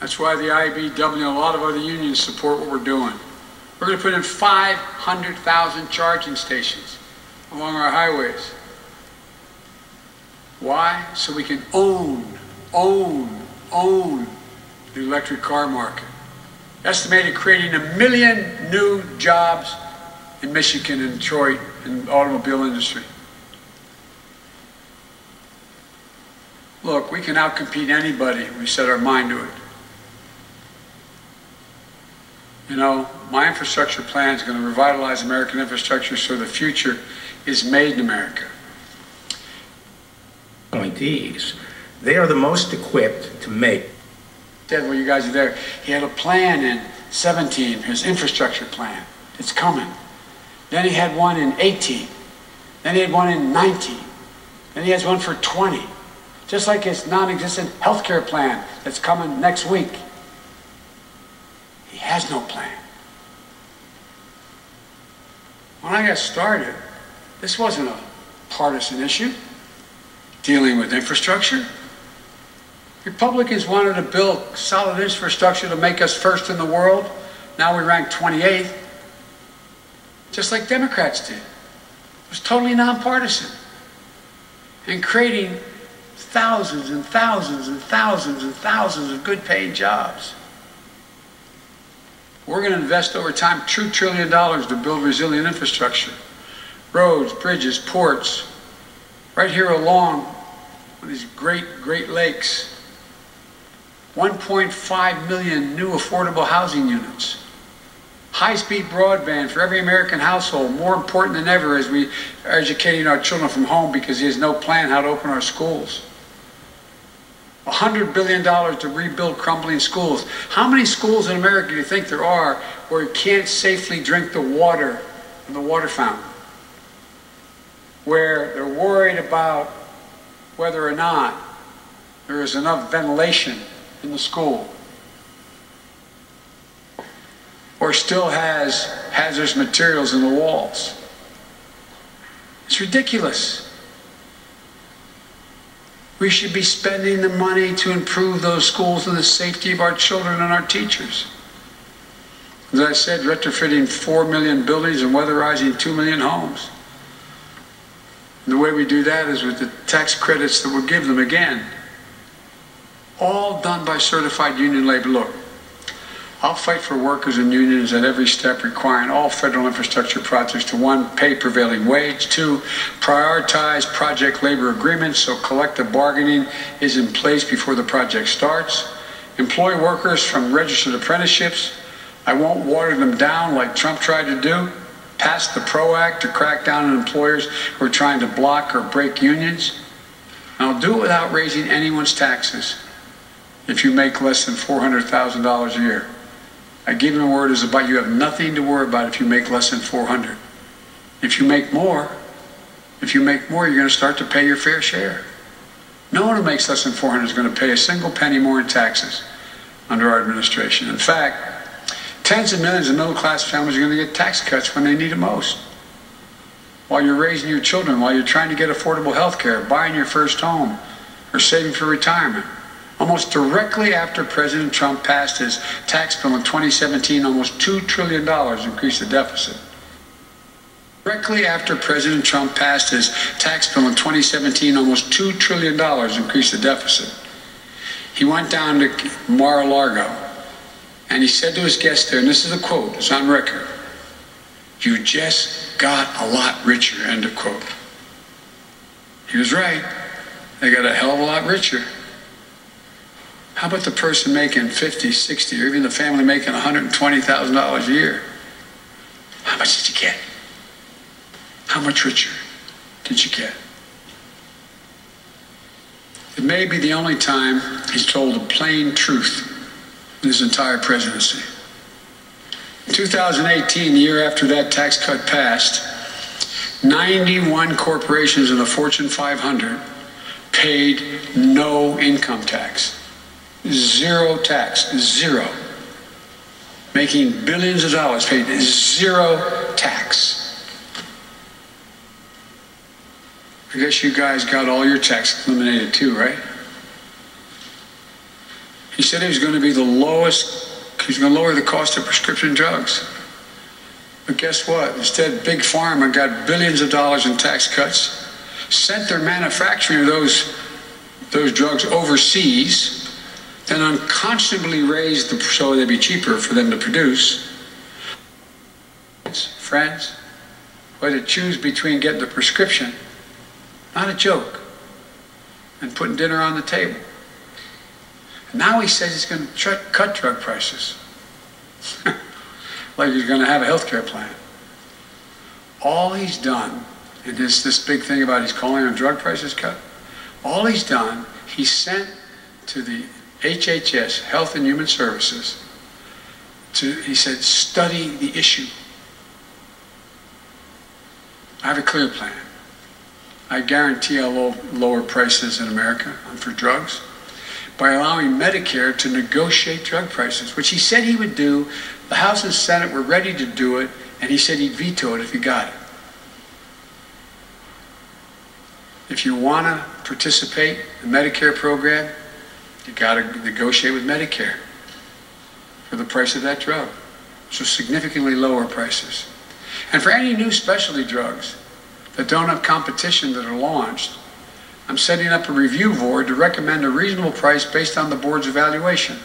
That's why the IBEW and a lot of other unions support what we're doing. We're going to put in 500,000 charging stations along our highways. Why? So we can own the electric car market. Estimated creating 1 million new jobs in Michigan and Detroit in the automobile industry. Look, we can outcompete anybody if we set our mind to it. You know, my infrastructure plan is going to revitalize American infrastructure so the future is made in America. Appointees, they are the most equipped to make. Said, well, you guys are there. He had a plan in 17, his infrastructure plan. It's coming. Then he had one in 18. Then he had one in 19. Then he has one for 20. Just like his non-existent healthcare plan that's coming next week. He has no plan. When I got started, this wasn't a partisan issue, dealing with infrastructure. Republicans wanted to build solid infrastructure to make us first in the world. Now we rank 28th, just like Democrats did. It was totally nonpartisan. And creating thousands and thousands and thousands and thousands of good-paying jobs. We're going to invest over time $2 trillion to build resilient infrastructure. Roads, bridges, ports, right here along these Great Lakes. 1.5 million new affordable housing units. High-speed broadband for every American household, more important than ever as we are educating our children from home because he has no plan how to open our schools. $100 billion to rebuild crumbling schools. How many schools in America do you think there are where you can't safely drink the water from the water fountain? Where they're worried about whether or not there is enough ventilation in the school, or still has hazardous materials in the walls. It's ridiculous. We should be spending the money to improve those schools and the safety of our children and our teachers. As I said, retrofitting 4 million buildings and weatherizing 2 million homes. And the way we do that is with the tax credits that we'll give them again. All done by certified union labor. Look, I'll fight for workers and unions at every step, requiring all federal infrastructure projects to 1, pay prevailing wage, 2, prioritize project labor agreements so collective bargaining is in place before the project starts, employ workers from registered apprenticeships. I won't water them down like Trump tried to do, pass the PRO Act to crack down on employers who are trying to block or break unions. And I'll do it without raising anyone's taxes. If you make less than $400,000 a year, I give you a word is about you have nothing to worry about if you make less than 400. If you make more, you're going to start to pay your fair share. No one who makes less than 400 is going to pay a single penny more in taxes under our administration. In fact, tens of millions of middle-class families are going to get tax cuts when they need it most. While you're raising your children, while you're trying to get affordable health care, buying your first home, or saving for retirement. Almost directly after President Trump passed his tax bill in 2017, almost $2 trillion increased the deficit. Directly after President Trump passed his tax bill in 2017, almost $2 trillion increased the deficit. He went down to Mar-a-Lago, and he said to his guest there, and this is a quote, it's on record, "You just got a lot richer," end of quote. He was right. They got a hell of a lot richer. How about the person making 50, 60, or even the family making $120,000 a year? How much did you get? How much richer did you get? It may be the only time he's told the plain truth in his entire presidency. In 2018, the year after that tax cut passed, 91 corporations in the Fortune 500 paid no income tax. Zero tax, zero. Making billions of dollars, paid zero tax. I guess you guys got all your tax eliminated too, right? He said he was going to be the lowest, he's going to lower the cost of prescription drugs. But guess what? Instead, Big Pharma got billions of dollars in tax cuts, sent their manufacturing of those drugs overseas, then unconscionably raised them so they'd be cheaper for them to produce. Friends, whether to choose between getting the prescription, not a joke, and putting dinner on the table. And now he says he's going to cut drug prices. Like he's going to have a health care plan. All he's done, and this big thing about he's calling on drug prices cut, all he's done, he sent to the HHS, Health and Human Services, he said, study the issue. I have a clear plan. I guarantee I'll lower prices in America for drugs by allowing Medicare to negotiate drug prices, which he said he would do. The House and Senate were ready to do it, and he said he'd veto it if he got it. If you want to participate in the Medicare program, you got to negotiate with Medicare for the price of that drug. So significantly lower prices. And for any new specialty drugs that don't have competition that are launched, I'm setting up a review board to recommend a reasonable price based on the board's evaluation.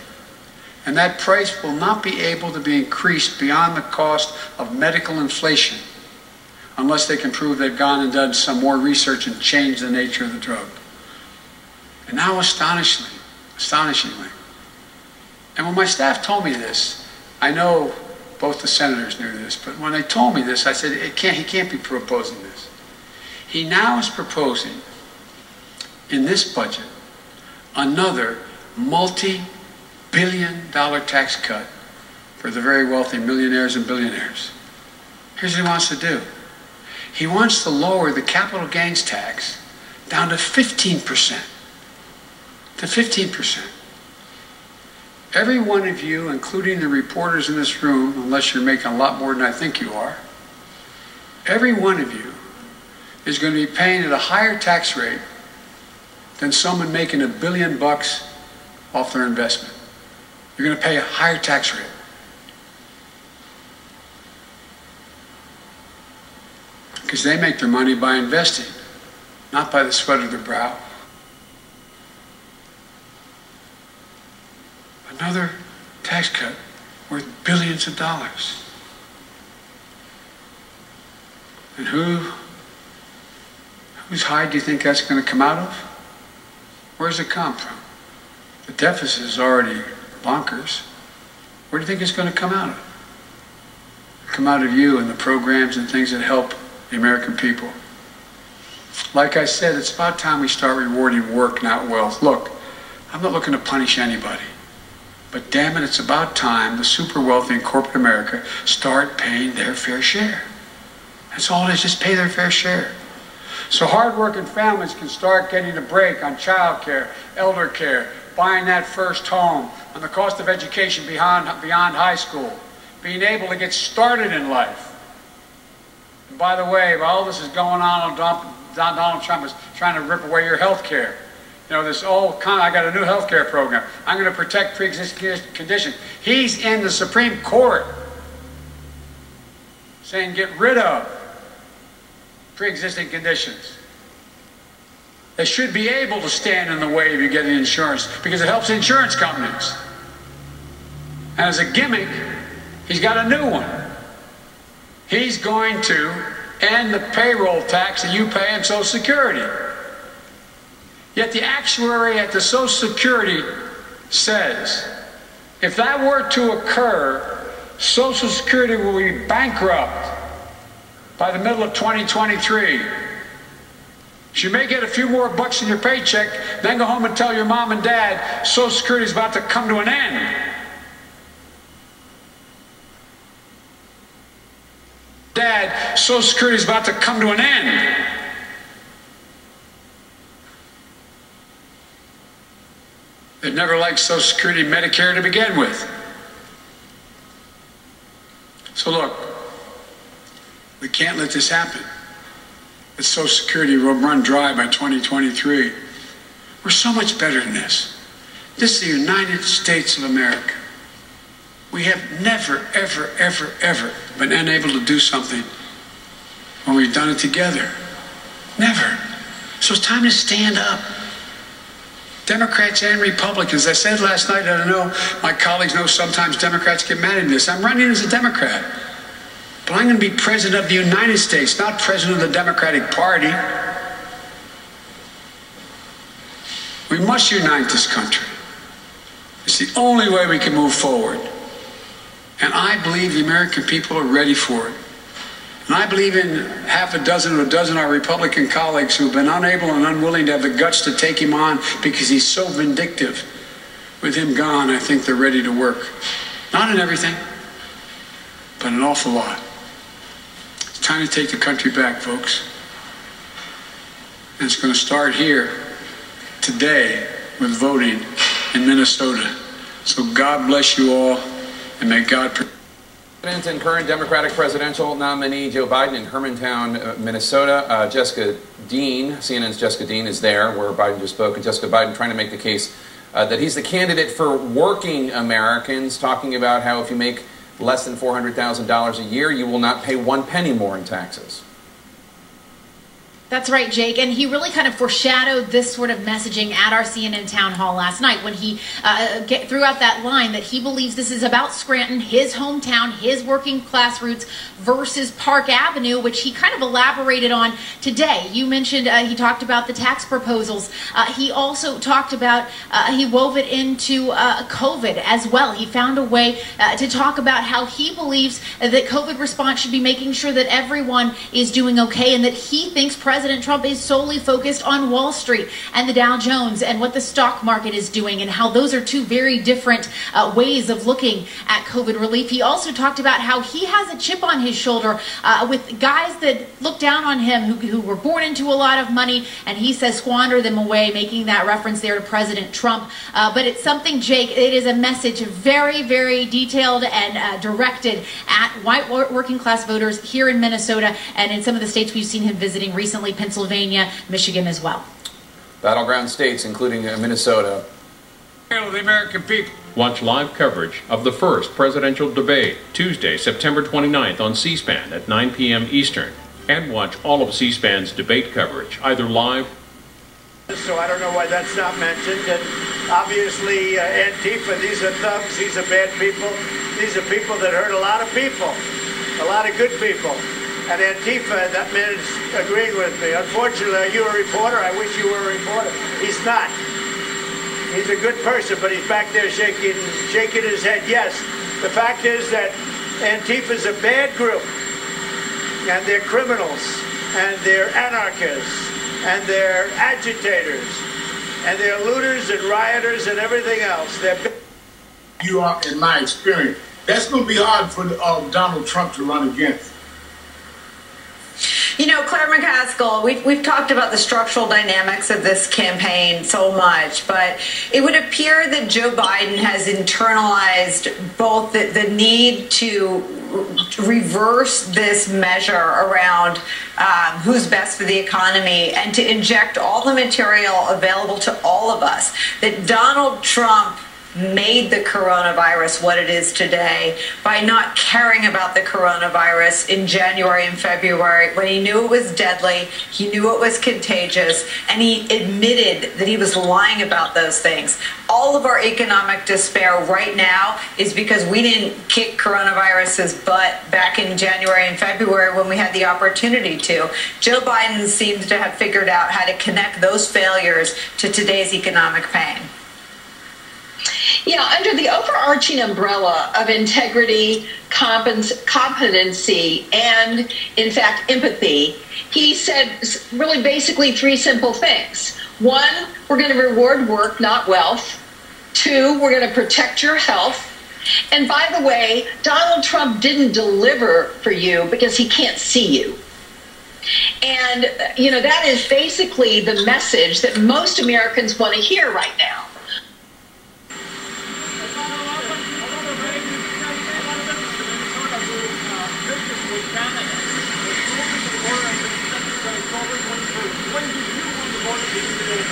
And that price will not be able to be increased beyond the cost of medical inflation unless they can prove they've gone and done some more research and changed the nature of the drug. And now astonishingly, and when my staff told me this, I know both the senators knew this, but when they told me this, I said, he can't be proposing this. He now is proposing in this budget another multi-billion-dollar tax cut for the very wealthy millionaires and billionaires. Here's what he wants to do. He wants to lower the capital gains tax down to 15%. To 15%. Every one of you, including the reporters in this room, unless you're making a lot more than I think you are, every one of you is going to be paying at a higher tax rate than someone making $1 billion off their investment. You're going to pay a higher tax rate. Because they make their money by investing, not by the sweat of their brow. Another tax cut worth billions of dollars. And whose hide do you think that's going to come out of? Where does it come from? The deficit is already bonkers. Where do you think it's going to come out of? Come out of you and the programs and things that help the American people. Like I said, it's about time we start rewarding work, not wealth. Look, I'm not looking to punish anybody. But damn it, it's about time the super wealthy in corporate America start paying their fair share. That's all it is, just pay their fair share. So hardworking families can start getting a break on child care, elder care, buying that first home, on the cost of education beyond high school, being able to get started in life. And by the way, while all this is going on, Donald Trump is trying to rip away your health care. You know, I got a new health care program. I'm going to protect pre-existing conditions. He's in the Supreme Court saying get rid of pre-existing conditions. that should be able to stand in the way of you getting insurance because it helps insurance companies. And as a gimmick, he's got a new one. He's going to end the payroll tax that you pay in Social Security. Yet the actuary at the Social Security says, if that were to occur, Social Security will be bankrupt by the middle of 2023. You may get a few more bucks in your paycheck, then go home and tell your mom and dad Social Security is about to come to an end. Dad, Social Security is about to come to an end. They've never liked Social Security and Medicare to begin with. So look, we can't let this happen. That Social Security will run dry by 2023. We're so much better than this. This is the United States of America. We have never, ever, ever, ever been unable to do something when we've done it together. Never. So it's time to stand up. Democrats and Republicans. I said last night, I don't know, my colleagues know sometimes Democrats get mad at this. I'm running as a Democrat. But I'm going to be president of the United States, not president of the Democratic Party. We must unite this country. It's the only way we can move forward. And I believe the American people are ready for it. And I believe in half a dozen or a dozen of our Republican colleagues who have been unable and unwilling to have the guts to take him on because he's so vindictive. With him gone, I think they're ready to work. Not in everything, but an awful lot. It's time to take the country back, folks. And it's going to start here today with voting in Minnesota. So God bless you all, and may God protect. President and current Democratic presidential nominee Joe Biden in Hermantown, Minnesota. Jessica Dean, CNN's Jessica Dean, is there where Biden just spoke. And Jessica Biden trying to make the case that he's the candidate for working Americans, talking about how if you make less than $400,000 a year, you will not pay 1 penny more in taxes. That's right, Jake. And he really kind of foreshadowed this sort of messaging at our CNN town hall last night when he threw out that line that he believes this is about Scranton, his hometown, his working class roots versus Park Avenue, which he kind of elaborated on today. You mentioned he talked about the tax proposals. He also talked about, he wove it into COVID as well. He found a way to talk about how he believes that COVID response should be making sure that everyone is doing okay and that he thinks President Trump is solely focused on Wall Street and the Dow Jones and what the stock market is doing and how those are two very different ways of looking at COVID relief. He also talked about how he has a chip on his shoulder with guys that look down on him who were born into a lot of money, and he says squander them away, making that reference there to President Trump. But it's something, Jake, it is a message very, very detailed and directed at white working class voters here in Minnesota and in some of the states we've seen him visiting recently, Pennsylvania, Michigan as well. Battleground states, including Minnesota. Hail the American people. Watch live coverage of the first presidential debate Tuesday, September 29th on C-SPAN at 9 p.m. Eastern. And watch all of C-SPAN's debate coverage, either live. So I don't know why that's not mentioned. And obviously, Antifa, these are thugs, these are bad people. These are people that hurt a lot of people, a lot of good people. And Antifa, that man is agreeing with me. Unfortunately, are you a reporter? I wish you were a reporter. He's not. He's a good person, but he's back there shaking his head. Yes, the fact is that Antifa's a bad group, and they're criminals, and they're anarchists, and they're agitators, and they're looters and rioters and everything else. You are, in my experience, that's going to be hard for Donald Trump to run against. You know, Claire McCaskill, we've talked about the structural dynamics of this campaign so much, but it would appear that Joe Biden has internalized both the need to reverse this measure around who's best for the economy and to inject all the material available to all of us. That Donald Trump made the coronavirus what it is today by not caring about the coronavirus in January and February when he knew it was deadly, he knew it was contagious, and he admitted that he was lying about those things. All of our economic despair right now is because we didn't kick coronavirus's butt back in January and February when we had the opportunity to. Joe Biden seems to have figured out how to connect those failures to today's economic pain. Yeah, under the overarching umbrella of integrity, competency, and, in fact, empathy, he said really basically three simple things. One, we're going to reward work, not wealth. Two, we're going to protect your health. And by the way, Donald Trump didn't deliver for you because he can't see you. And, you know, that is basically the message that most Americans want to hear right now.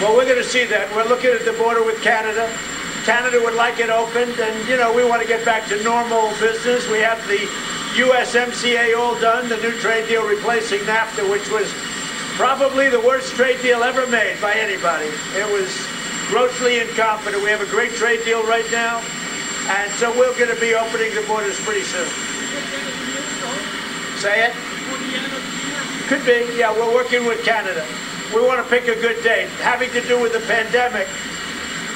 Well, we're going to see that. We're looking at the border with Canada. Canada would like it opened, and, you know, we want to get back to normal business. We have the USMCA all done, the new trade deal replacing NAFTA, which was probably the worst trade deal ever made by anybody. It was grossly incompetent. We have a great trade deal right now, and so we're going to be opening the borders pretty soon. Say it? Could be. Yeah, we're working with Canada. We want to pick a good date, having to do with the pandemic.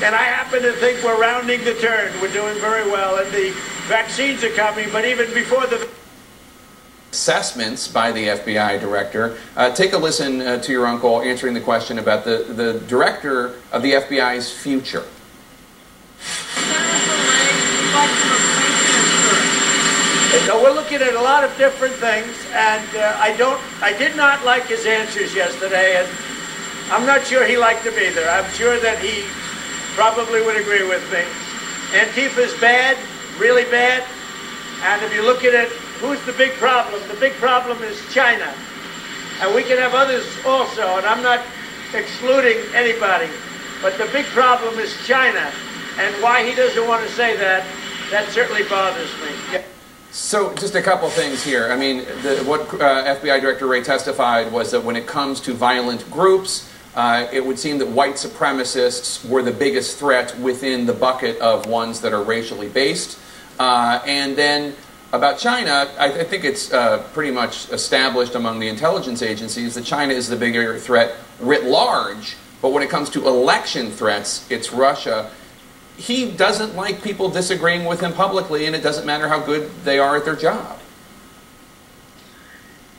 And I happen to think we're rounding the turn. We're doing very well, and the vaccines are coming, but even before the assessments by the FBI director. Take a listen to your uncle answering the question about the director of the FBI's future. So we're looking at a lot of different things, and I did not like his answers yesterday, and I'm not sure he liked them either. I'm sure that he probably would agree with me. Antifa's bad, really bad, and if you look at it, who's the big problem? The big problem is China, and we can have others also, and I'm not excluding anybody, but the big problem is China, and why he doesn't want to say that, that certainly bothers me. Yeah. So just a couple things here. I mean, what FBI Director Wray testified was that when it comes to violent groups, it would seem that white supremacists were the biggest threat within the bucket of ones that are racially based. And then about China, I think it's pretty much established among the intelligence agencies that China is the bigger threat writ large. But when it comes to election threats, it's Russia. He doesn't like people disagreeing with him publicly, and it doesn't matter how good they are at their job.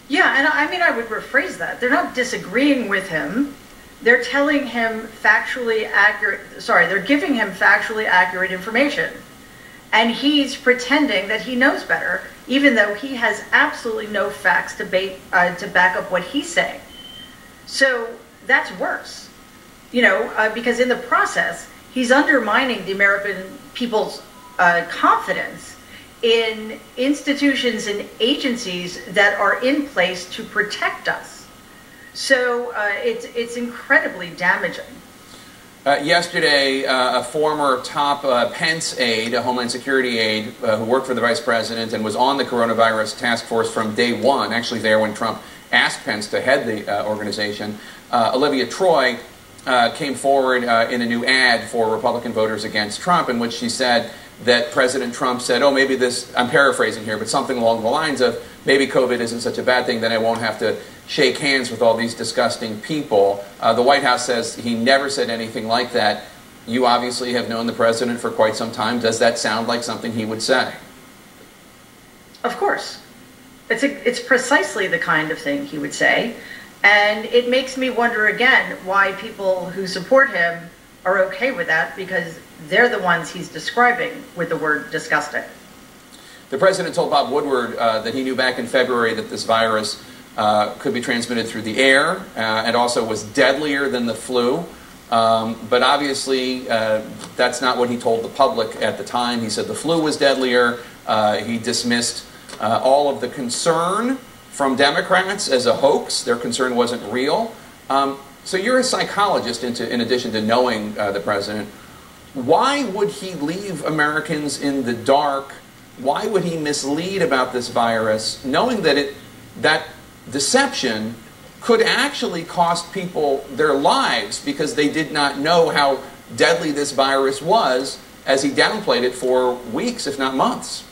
Yeah, and I mean, I would rephrase that. They're not disagreeing with him. They're telling him factually accurate, they're giving him factually accurate information. And he's pretending that he knows better, even though he has absolutely no facts to back up what he's saying. So that's worse, you know, because in the process, he's undermining the American people's confidence in institutions and agencies that are in place to protect us. So it's incredibly damaging. Yesterday, a former top Pence aide, a Homeland Security aide, who worked for the Vice President and was on the coronavirus task force from day one, actually there when Trump asked Pence to head the organization, Olivia Troy, came forward in a new ad for Republican voters against Trump, in which she said that President Trump said, oh, maybe this, I'm paraphrasing here, but something along the lines of, maybe COVID isn't such a bad thing, then I won't have to shake hands with all these disgusting people. The White House says he never said anything like that. You obviously have known the president for quite some time. Does that sound like something he would say? Of course. It's precisely the kind of thing he would say. And it makes me wonder again why people who support him are okay with that, because they're the ones he's describing with the word disgusting. The president told Bob Woodward that he knew back in February that this virus could be transmitted through the air and also was deadlier than the flu. But obviously, that's not what he told the public at the time. He said the flu was deadlier. He dismissed all of the concern from Democrats as a hoax. Their concern wasn't real. So you're a psychologist, in addition to knowing the president. why would he leave Americans in the dark? Why would he mislead about this virus, knowing that that deception could actually cost people their lives because they did not know how deadly this virus was, as he downplayed it for weeks, if not months?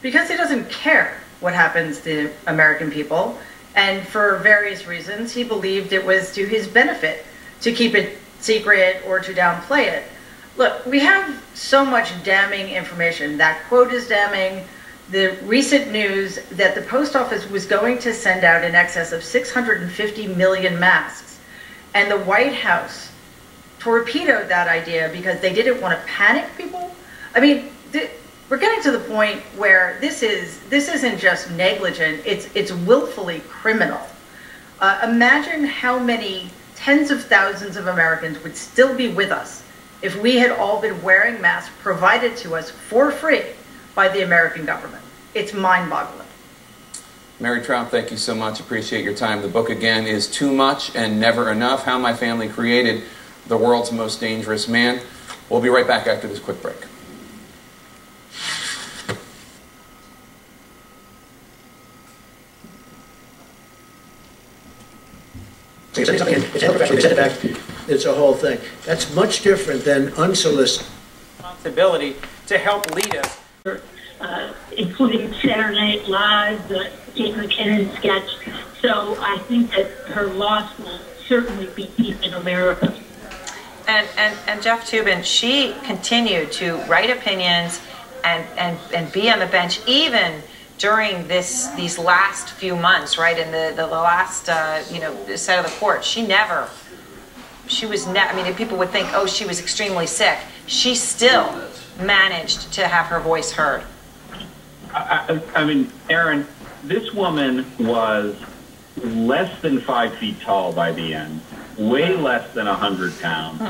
Because he doesn't care what happens to American people, and for various reasons, he believed it was to his benefit to keep it secret or to downplay it. Look, we have so much damning information. That quote is damning. The recent news that the post office was going to send out in excess of 650 million masks, and the White House torpedoed that idea because they didn't want to panic people. I mean, we're getting to the point where this isn't just negligent, it's willfully criminal. Imagine how many tens of thousands of Americans would still be with us if we had all been wearing masks provided to us for free by the American government. It's mind-boggling. Mary Trout, thank you so much. Appreciate your time. The book, again, is Too Much and Never Enough: How My Family Created the World's Most Dangerous Man. We'll be right back after this quick break. It's a whole thing. That's much different than unsolicited responsibility to help lead us. Including Saturday Night Live, the Kate McKinnon sketch. So I think that her loss will certainly be deep in America. And Jeff Toobin, she continued to write opinions and be on the bench even during these last few months, right? In the last set of the court, I mean, people would think, oh, she was extremely sick. She still managed to have her voice heard. I mean, Aaron, this woman was less than 5 feet tall by the end, way less than 100 pounds,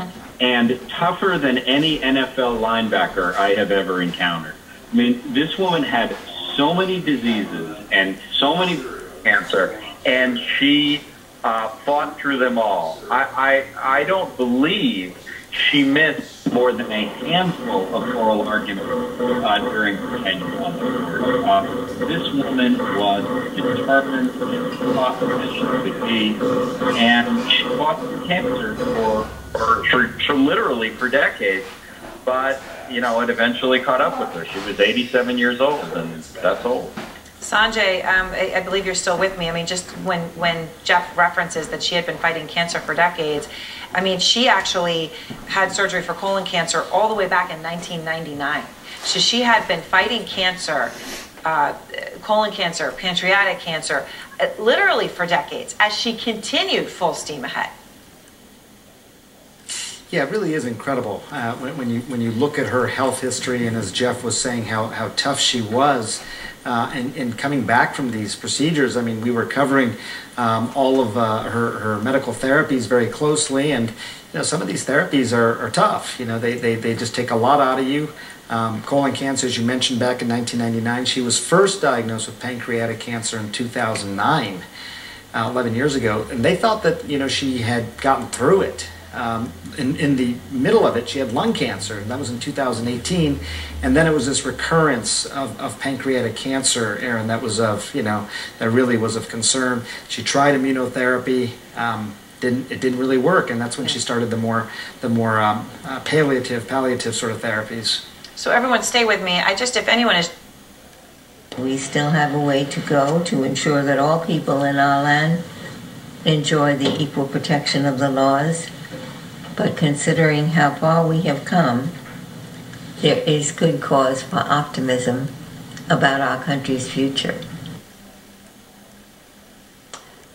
and tougher than any NFL linebacker I have ever encountered. I mean, this woman had so many diseases and so many cancer, and she fought through them all. I don't believe she missed more than a handful of oral arguments during her tenure on the court. This woman was determined and fought as she could be, and she fought through cancer for literally for decades. But, you know, it eventually caught up with her. She was 87 years old, and that's old. Sanjay, I believe you're still with me. I mean, just when Jeff references that she had been fighting cancer for decades, I mean, she actually had surgery for colon cancer all the way back in 1999. So she had been fighting cancer, colon cancer, pancreatic cancer, literally for decades, as she continued full steam ahead. Yeah, it really is incredible when you look at her health history, and as Jeff was saying, how tough she was. And coming back from these procedures, I mean, we were covering all of her medical therapies very closely, and you know, some of these therapies are tough. You know, they just take a lot out of you. Colon cancer, as you mentioned, back in 1999, she was first diagnosed with pancreatic cancer in 2009, 11 years ago, and they thought that she had gotten through it. In the middle of it, she had lung cancer, and that was in 2018. And then it was this recurrence of pancreatic cancer, Aaron, that was that really was of concern. She tried immunotherapy, it didn't really work, and that's when she started the more palliative sort of therapies. So everyone stay with me. If anyone is... We still have a way to go to ensure that all people in our land enjoy the equal protection of the laws. But considering how far we have come, there is good cause for optimism about our country's future.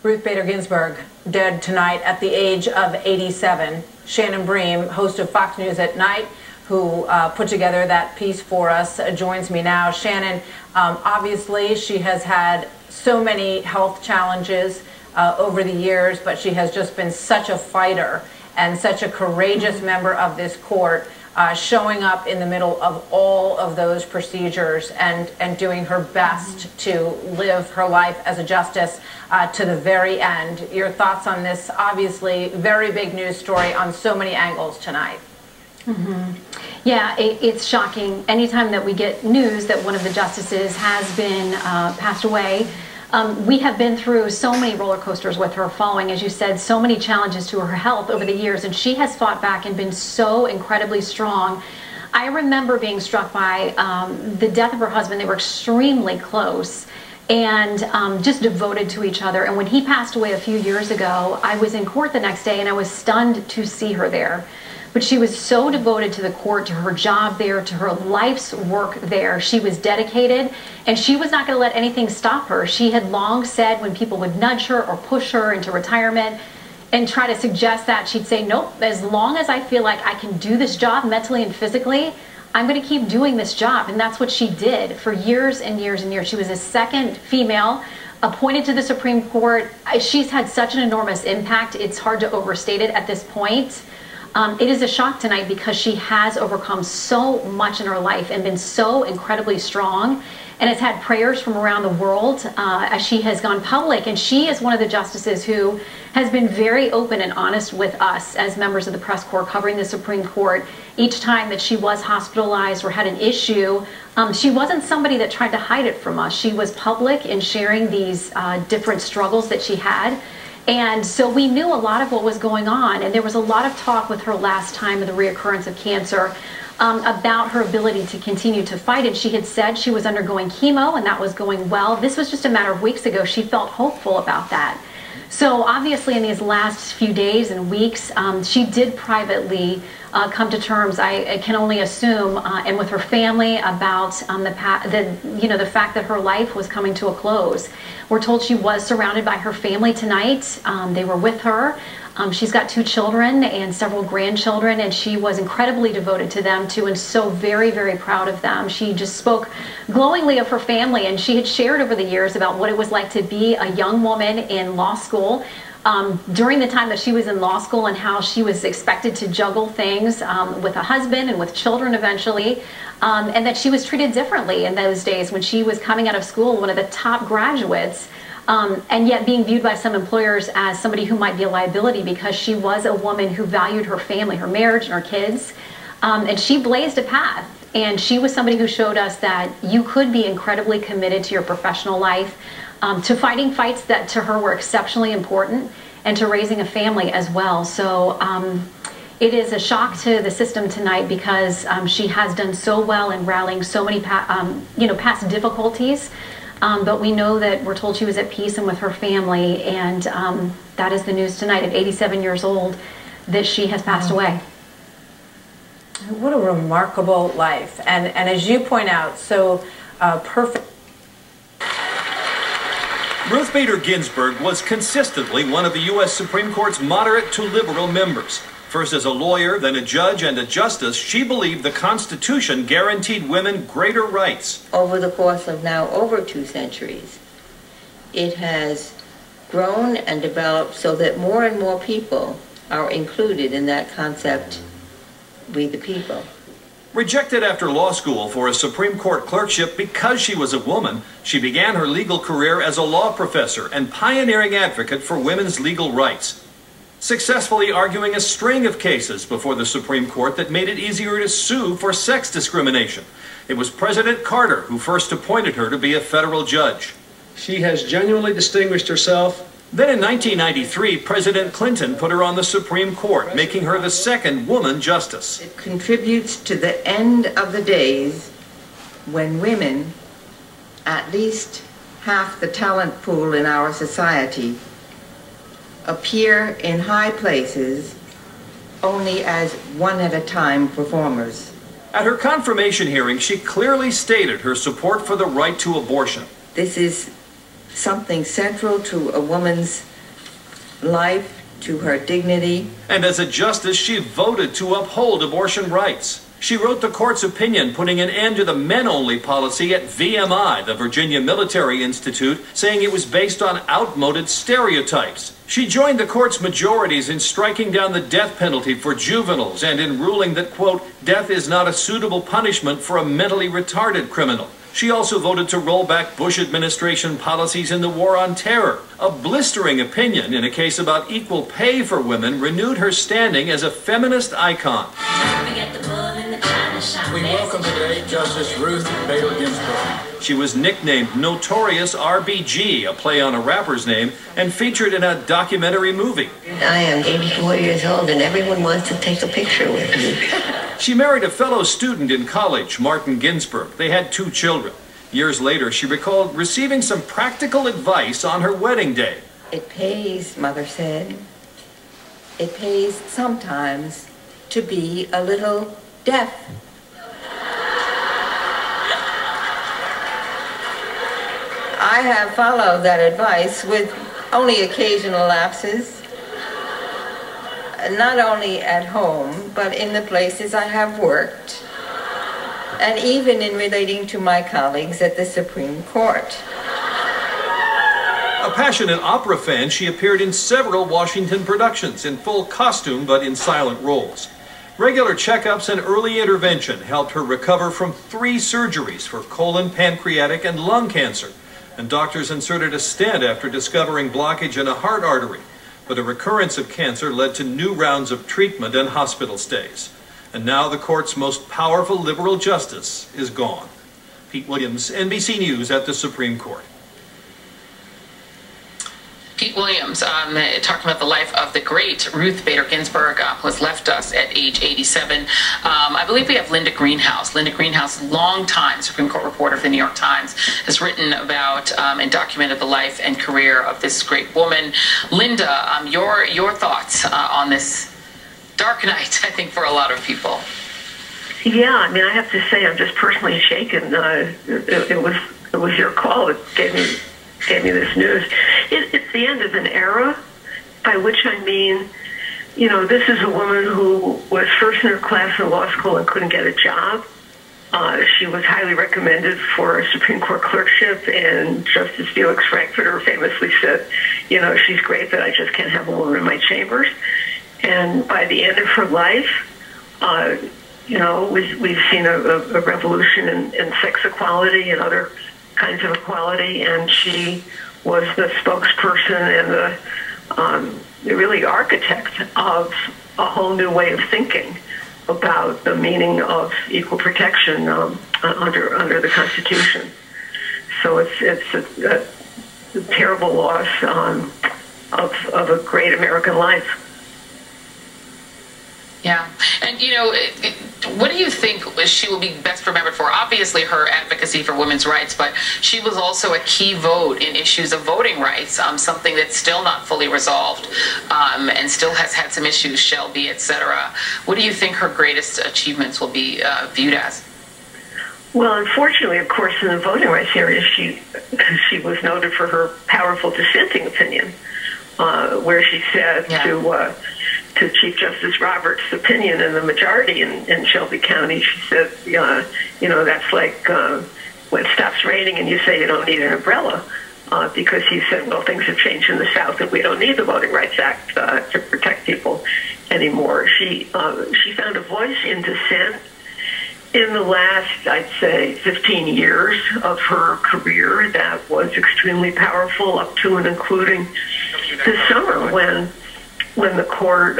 Ruth Bader Ginsburg, dead tonight at the age of 87. Shannon Bream, host of Fox News at Night, who put together that piece for us, joins me now. Shannon, obviously she has had so many health challenges over the years, but she has just been such a fighter and such a courageous member of this court, showing up in the middle of all of those procedures and doing her best to live her life as a justice to the very end. Your thoughts on this obviously very big news story on so many angles tonight? Yeah, it's shocking. Anytime that we get news that one of the justices has been passed away, we have been through so many roller coasters with her following, as you said, so many challenges to her health over the years, and she has fought back and been so incredibly strong. I remember being struck by the death of her husband. They were extremely close and just devoted to each other. And when he passed away a few years ago, I was in court the next day and I was stunned to see her there. But she was so devoted to the court, to her job there, to her life's work there. She was dedicated, and she was not going to let anything stop her. She had long said when people would nudge her or push her into retirement and try to suggest that, she'd say, nope, as long as I feel like I can do this job mentally and physically, I'm going to keep doing this job. And that's what she did for years and years and years. She was the second female appointed to the Supreme Court. She's had such an enormous impact. It's hard to overstate it at this point. It is a shock tonight because she has overcome so much in her life and been so incredibly strong, and has had prayers from around the world as she has gone public. And she is one of the justices who has been very open and honest with us as members of the press corps covering the Supreme Court. Each time that she was hospitalized or had an issue, she wasn't somebody that tried to hide it from us. She was public in sharing these different struggles that she had. And so we knew a lot of what was going on, and there was a lot of talk with her last time of the reoccurrence of cancer about her ability to continue to fight. And she had said she was undergoing chemo and that was going well. This was just a matter of weeks ago. She felt hopeful about that. So obviously in these last few days and weeks, she did privately come to terms, I can only assume, and with her family about the fact that her life was coming to a close. We're told she was surrounded by her family tonight. They were with her. She's got 2 children and several grandchildren, and she was incredibly devoted to them too, and so very, very proud of them. She just spoke glowingly of her family, and she had shared over the years about what it was like to be a young woman in law school during the time that she was in law school, and how she was expected to juggle things with a husband and with children eventually, and that she was treated differently in those days when she was coming out of school, one of the top graduates. And yet being viewed by some employers as somebody who might be a liability because she was a woman who valued her family, her marriage, and her kids. And she blazed a path. And she was somebody who showed us that you could be incredibly committed to your professional life, to fighting fights that to her were exceptionally important, and to raising a family as well. So it is a shock to the system tonight because she has done so well in rallying so many past difficulties. But we know that we're told she was at peace and with her family, and that is the news tonight at 87 years old that she has passed away. What a remarkable life, and as you point out, so perfect. Ruth Bader Ginsburg was consistently one of the U.S. Supreme Court's moderate to liberal members. First as a lawyer, then a judge and a justice, she believed the Constitution guaranteed women greater rights. Over the course of now over 2 centuries, it has grown and developed so that more and more people are included in that concept, we the people. Rejected after law school for a Supreme Court clerkship because she was a woman, she began her legal career as a law professor and pioneering advocate for women's legal rights, successfully arguing a string of cases before the Supreme Court that made it easier to sue for sex discrimination. It was President Carter who first appointed her to be a federal judge. She has genuinely distinguished herself. Then in 1993, President Clinton put her on the Supreme Court, making her the 2nd woman justice. It contributes to the end of the days when women, at least half the talent pool in our society, appear in high places only as one-at-a-time performers. At her confirmation hearing, she clearly stated her support for the right to abortion. This is something central to a woman's life, to her dignity. And as a justice, she voted to uphold abortion rights. She wrote the court's opinion putting an end to the men-only policy at VMI, the Virginia Military Institute, saying it was based on outmoded stereotypes. She joined the court's majorities in striking down the death penalty for juveniles and in ruling that, quote, death is not a suitable punishment for a mentally retarded criminal. She also voted to roll back Bush administration policies in the war on terror. A blistering opinion in a case about equal pay for women renewed her standing as a feminist icon. We welcome today Justice Ruth Bader Ginsburg. She was nicknamed Notorious RBG, a play on a rapper's name, and featured in a documentary movie. I am 84 years old and everyone wants to take a picture with me. She married a fellow student in college, Martin Ginsburg. They had 2 children. Years later, she recalled receiving some practical advice on her wedding day. It pays, Mother said. It pays sometimes to be a little deaf. I have followed that advice with only occasional lapses, not only at home, but in the places I have worked, and even in relating to my colleagues at the Supreme Court. A passionate opera fan, she appeared in several Washington productions in full costume but in silent roles. Regular checkups and early intervention helped her recover from 3 surgeries for colon, pancreatic, and lung cancer. And doctors inserted a stent after discovering blockage in a heart artery. But a recurrence of cancer led to new rounds of treatment and hospital stays. And now the court's most powerful liberal justice is gone. Pete Williams, NBC News at the Supreme Court. Pete Williams, talking about the life of the great Ruth Bader Ginsburg, who has left us at age 87. I believe we have Linda Greenhouse. Linda Greenhouse, longtime Supreme Court reporter for the New York Times, has written about and documented the life and career of this great woman. Linda, your thoughts on this dark night, I think, for a lot of people. Yeah, I mean, I have to say, I'm just personally shaken. It was your call that gave me this news. It's the end of an era, by which I mean, you know, this is a woman who was first in her class in law school and couldn't get a job. She was highly recommended for a Supreme Court clerkship, and Justice Felix Frankfurter famously said, you know, she's great, but I just can't have a woman in my chambers. And by the end of her life, you know, we've seen a revolution in sex equality and other kinds of equality, and she was the spokesperson and the really architect of a whole new way of thinking about the meaning of equal protection under the Constitution. So it's a terrible loss of a great American life. Yeah. And, you know, what do you think she will be best remembered for? Obviously, her advocacy for women's rights, but she was also a key vote in issues of voting rights, something that's still not fully resolved and still has had some issues, Shelby, etc. What do you think her greatest achievements will be viewed as? Well, unfortunately, of course, in the voting rights area, she was noted for her powerful dissenting opinion, where she said to Chief Justice Roberts' opinion in the majority in Shelby County, she said, you know, that's like when it stops raining and you say you don't need an umbrella, because he said, well, things have changed in the South and we don't need the Voting Rights Act to protect people anymore. She found a voice in dissent in the last, I'd say, 15 years of her career that was extremely powerful, up to and including this summer when the court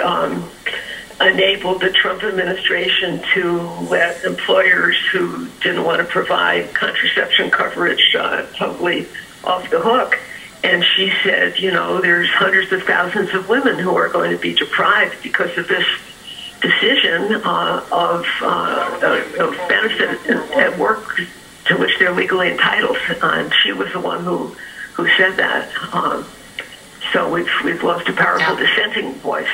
enabled the Trump administration to let employers who didn't want to provide contraception coverage totally off the hook. And she said, you know, there's hundreds of thousands of women who are going to be deprived because of this decision of benefit at work to which they're legally entitled. And she was the one who said that. So we've lost a powerful dissenting voice.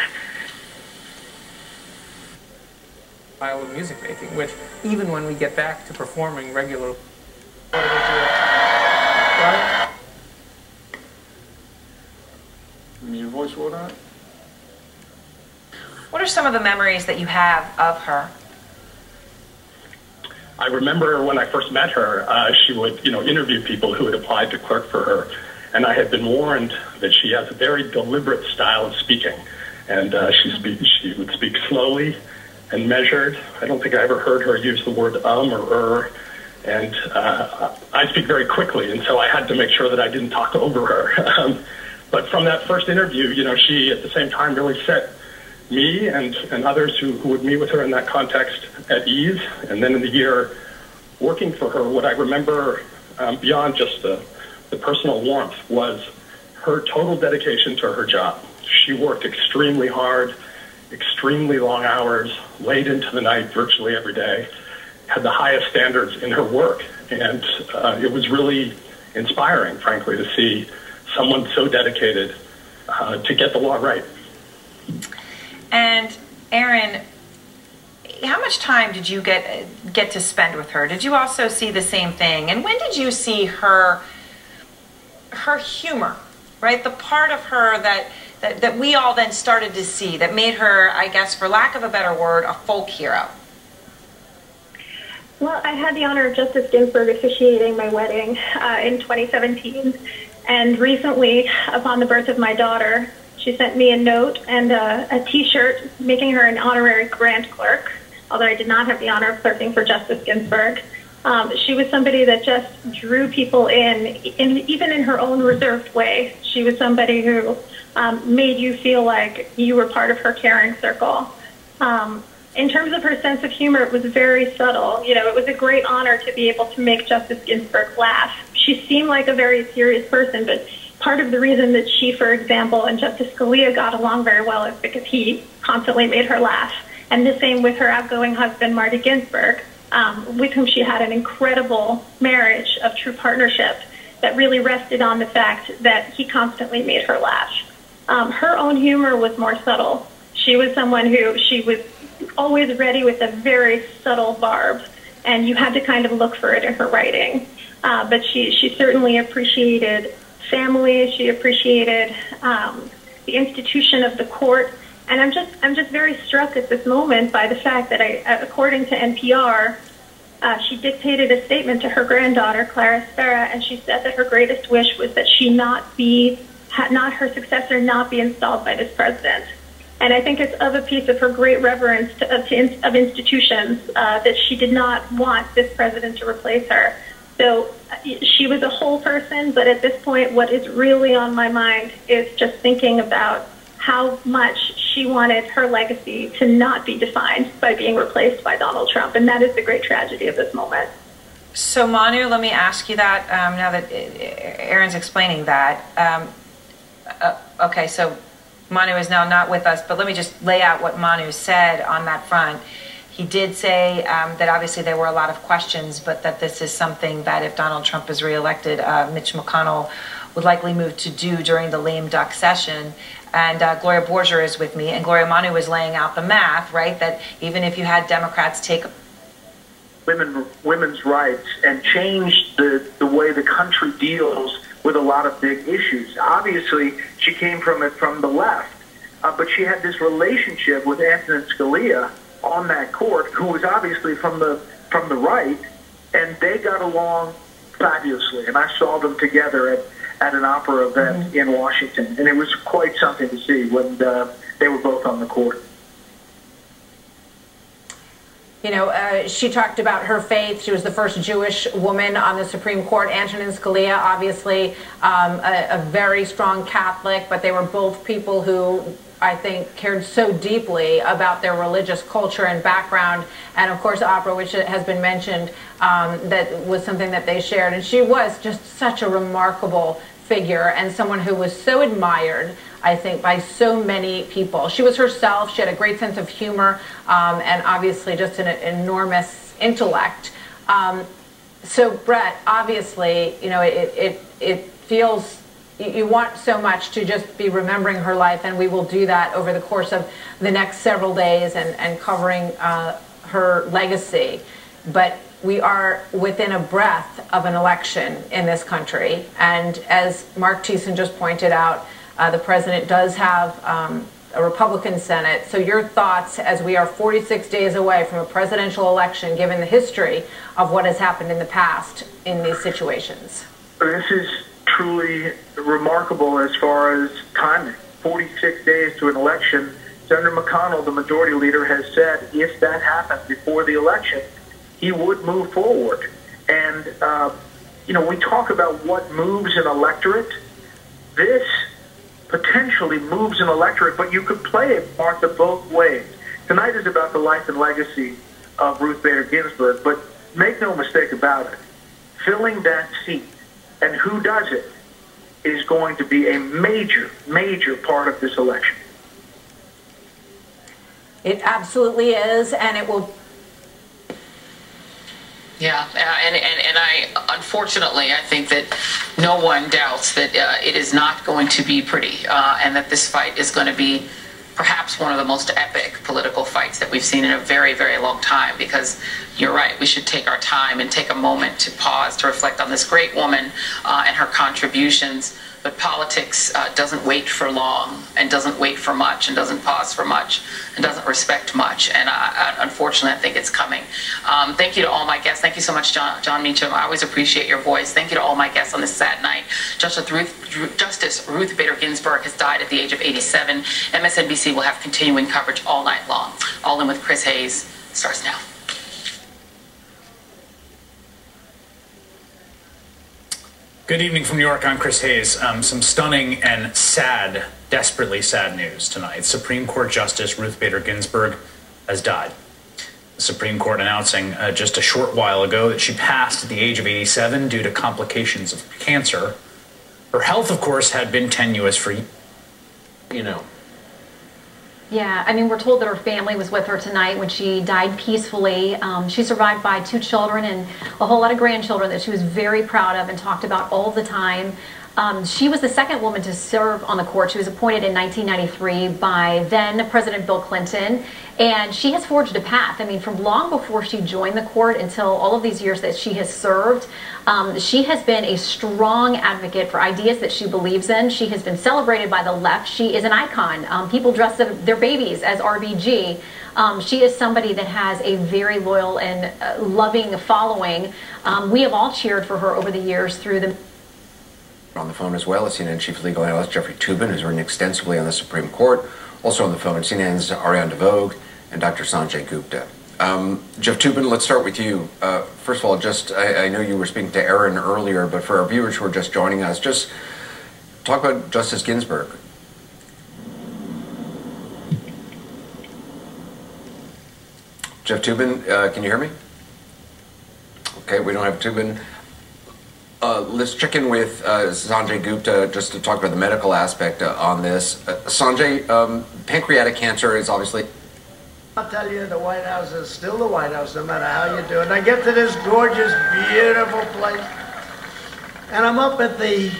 Style of music making, which even when we get back to performing regular, right? Your voice will not. What are some of the memories that you have of her? I remember when I first met her, she would, interview people who had applied to clerk for her. And I had been warned that she has a very deliberate style of speaking. And she would speak slowly and measured. I don't think I ever heard her use the word or And I speak very quickly, and so I had to make sure that I didn't talk over her. But from that first interview, she, at the same time, really set me and others who would meet with her in that context at ease. And then in the year working for her, what I remember beyond just the personal warmth was her total dedication to her job. She worked extremely hard, extremely long hours, late into the night virtually every day, had the highest standards in her work. And it was really inspiring, frankly, to see someone so dedicated to get the law right. And Aaron, how much time did you get to spend with her? Did you also see the same thing? And when did you see her humor, right? The part of her that we all then started to see that made her, I guess, for lack of a better word, a folk hero. Well, I had the honor of Justice Ginsburg officiating my wedding in 2017. And recently, upon the birth of my daughter, she sent me a note and a T-shirt making her an honorary grant clerk, although I did not have the honor of clerking for Justice Ginsburg. She was somebody that just drew people in, even in her own reserved way. She was somebody who made you feel like you were part of her caring circle. In terms of her sense of humor, it was very subtle. You know, it was a great honor to be able to make Justice Ginsburg laugh. She seemed like a very serious person, but part of the reason that she, for example, and Justice Scalia got along very well is because he constantly made her laugh. And the same with her outgoing husband, Marty Ginsburg, with whom she had an incredible marriage of true partnership that really rested on the fact that he constantly made her laugh. Her own humor was more subtle. She was someone who she was always ready with a very subtle barb, and you had to kind of look for it in her writing. But she certainly appreciated family. She appreciated the institution of the court. And I'm just very struck at this moment by the fact that according to NPR, she dictated a statement to her granddaughter, Clara Sparra, and she said that her greatest wish was that she her successor not be installed by this president. And I think it's of a piece of her great reverence of institutions that she did not want this president to replace her. So she was a whole person, but at this point, what is really on my mind is just thinking about how much she wanted her legacy to not be defined by being replaced by Donald Trump. And that is the great tragedy of this moment. So Manu, let me ask you that now that Aaron's explaining that. Okay, so Manu is now not with us, but let me just lay out what Manu said on that front. He did say that obviously there were a lot of questions, but that this is something that if Donald Trump is reelected, Mitch McConnell would likely move to do during the lame duck session. And Gloria Borger is with me, and Gloria, Manu was laying out the math, right, that even if you had Democrats take women's rights and change the way the country deals with a lot of big issues. Obviously, she came from the left, but she had this relationship with Antonin Scalia on that court, who was obviously from the right, and they got along fabulously. And I saw them together at an opera event in Washington, and it was quite something to see when they were both on the court. You know, she talked about her faith. She was the first Jewish woman on the Supreme Court. Antonin Scalia, obviously, a very strong Catholic, but they were both people who I think cared so deeply about their religious culture and background. And of course, opera, which has been mentioned, that was something that they shared. And she was just such a remarkable figure and someone who was so admired, I think, by so many people. She was herself. She had a great sense of humor and obviously just an enormous intellect. So Brett, obviously, you know, it feels, you want so much to just be remembering her life, and we will do that over the course of the next several days and covering her legacy. But we are within a breath of an election in this country. And as Mark Thiessen just pointed out, the president does have a Republican Senate. So your thoughts as we are 46 days away from a presidential election, given the history of what has happened in the past in these situations? This is truly remarkable as far as timing. 46 days to an election. Senator McConnell, the majority leader, has said if that happened before the election, he would move forward. And, you know, we talk about what moves an electorate. This potentially moves an electorate, but you could play it, Martha, both ways. Tonight is about the life and legacy of Ruth Bader Ginsburg, but make no mistake about it, filling that seat and who does it is going to be a major, major part of this election. It absolutely is, and it will. Yeah, and I, unfortunately, I think that no one doubts that it is not going to be pretty, and that this fight is going to be perhaps one of the most epic political fights that we've seen in a very, very long time, because you're right, we should take our time and take a moment to pause, to reflect on this great woman and her contributions. But politics doesn't wait for long, and doesn't wait for much, and doesn't pause for much, and doesn't respect much. And unfortunately, I think it's coming. Thank you to all my guests. Thank you so much, John Meacham. I always appreciate your voice. Thank you to all my guests on this sad night. Justice Ruth Bader Ginsburg has died at the age of 87. MSNBC will have continuing coverage all night long. All In with Chris Hayes starts now. Good evening from New York. I'm Chris Hayes. Some stunning and sad, desperately sad news tonight. Supreme Court Justice Ruth Bader Ginsburg has died. The Supreme Court announcing just a short while ago that she passed at the age of 87 due to complications of cancer. Her health, of course, had been tenuous for, Yeah, I mean, we're told that her family was with her tonight when she died peacefully. She survived by 2 children and a whole lot of grandchildren that she was very proud of and talked about all the time. She was the second woman to serve on the court. She was appointed in 1993 by then President Bill Clinton, and she has forged a path. I mean, from long before she joined the court until all of these years that she has served, she has been a strong advocate for ideas that she believes in. She has been celebrated by the left. She is an icon. People dress their babies as RBG. She is somebody that has a very loyal and loving following. We have all cheered for her over the years through the... On the phone as well is CNN Chief Legal Analyst Jeffrey Toobin, who's written extensively on the Supreme Court. Also on the phone is CNN's Ariane DeVogue and Dr. Sanjay Gupta. Jeff Toobin, let's start with you. First of all, I know you were speaking to Aaron earlier, but for our viewers who are just joining us, just talk about Justice Ginsburg. Jeff Toobin, can you hear me? Okay, we don't have Toobin. Let's check in with Sanjay Gupta just to talk about the medical aspect on this. Sanjay, pancreatic cancer is obviously... I'll tell you, the White House is still the White House, no matter how you do it. And I get to this gorgeous, beautiful place, and I'm up at the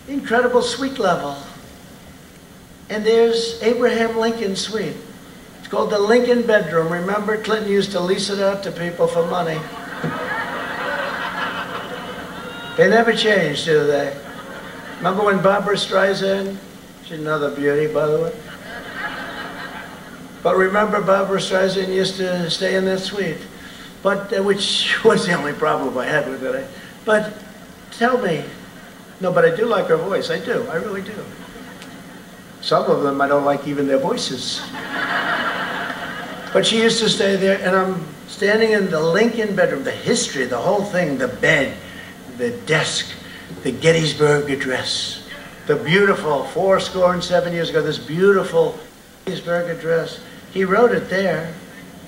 incredible suite level, and there's Abraham Lincoln's suite. It's called the Lincoln bedroom. Remember, Clinton used to lease it out to people for money. They never changed, do they? Remember when Barbara Streisand, she's another beauty, by the way. But remember, Barbara Streisand used to stay in that suite, but which was the only problem I had with it. But tell me, no, but I do like her voice. I do, I really do. Some of them I don't like even their voices. But she used to stay there, and I'm standing in the Lincoln bedroom, the history, the whole thing, the bed, the desk, the Gettysburg Address, the beautiful 7 years ago, this beautiful Gettysburg Address. He wrote it there,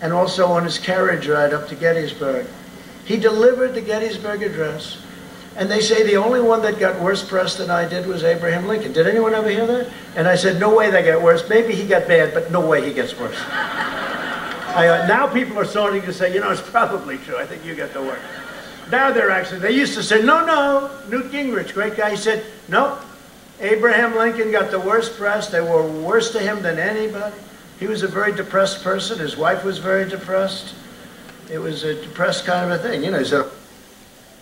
and also on his carriage ride up to Gettysburg. He delivered the Gettysburg Address, and they say the only one that got worse press than I did was Abraham Lincoln. Did anyone ever hear that? And I said, no way they got worse. Maybe he got bad, but no way he gets worse. Now people are starting to say, it's probably true. I think you get the worst. Now they used to say, no, Newt Gingrich, great guy. He said, no, Abraham Lincoln got the worst press. They were worse to him than anybody. He was a very depressed person. His wife was very depressed. It was a depressed kind of a thing. He said,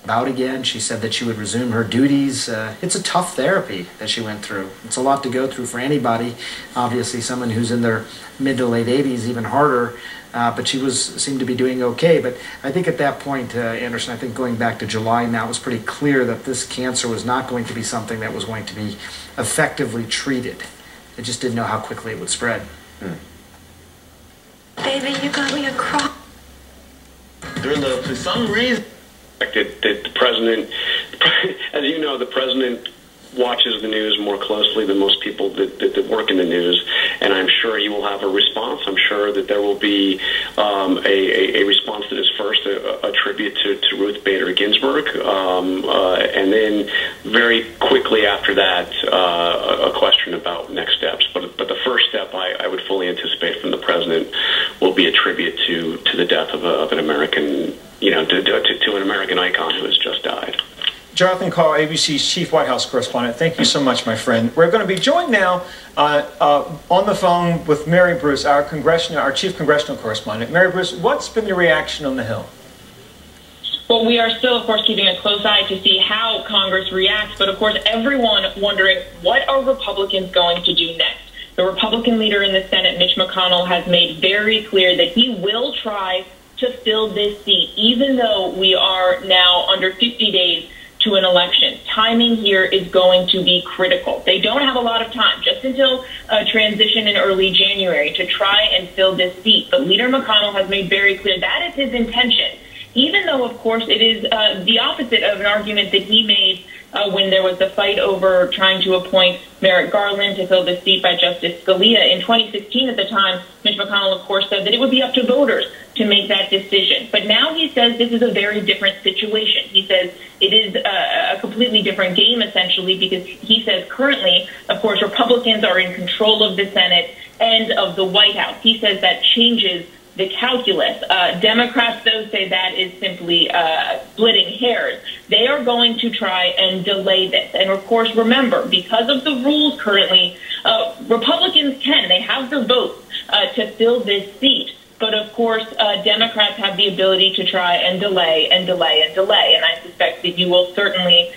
about again. She said that she would resume her duties. It's a tough therapy that she went through. It's a lot to go through for anybody. Obviously, someone who's in their mid to late 80s, even harder. But she seemed to be doing okay. But I think at that point, Anderson, I think going back to July now, it was pretty clear that this cancer was not going to be something that was going to be effectively treated. They just didn't know how quickly it would spread. Baby, you got me a cross. For some reason, that the president, as you know, the president watches the news more closely than most people that work in the news, and I'm sure he will have a response. I'm sure that there will be a response that is first a tribute to Ruth Bader Ginsburg, and then very quickly after that a question about next steps. But the first step I would fully anticipate from the president will be a tribute to the death of an American, to an American icon who has just died. Jonathan Carr, ABC's chief White House correspondent, thank you so much, my friend. We're going to be joined now on the phone with Mary Bruce, our chief congressional correspondent. Mary Bruce, what's been the reaction on the Hill? Well, we are still, of course, keeping a close eye to see how Congress reacts, but of course, everyone wondering, what are Republicans going to do next? The Republican leader in the Senate, Mitch McConnell, has made very clear that he will try to fill this seat, even though we are now under 50 days to an election. Timing here is going to be critical. They don't have a lot of time, just until transition in early January, to try and fill this seat. But Leader McConnell has made very clear that is his intention, even though, of course, it is the opposite of an argument that he made when there was the fight over trying to appoint Merrick Garland to fill the seat by Justice Scalia. In 2016, at the time, Mitch McConnell, of course, said that it would be up to voters to make that decision. But now he says this is a very different situation. He says it is a completely different game, essentially, because he says currently, of course, Republicans are in control of the Senate and of the White House. He says that changes the calculus. Democrats, though, say that is simply splitting hairs. They are going to try and delay this. And, of course, remember, because of the rules currently, Republicans they have the votes to fill this seat. But, of course, Democrats have the ability to try and delay and delay and delay. And I suspect that you will certainly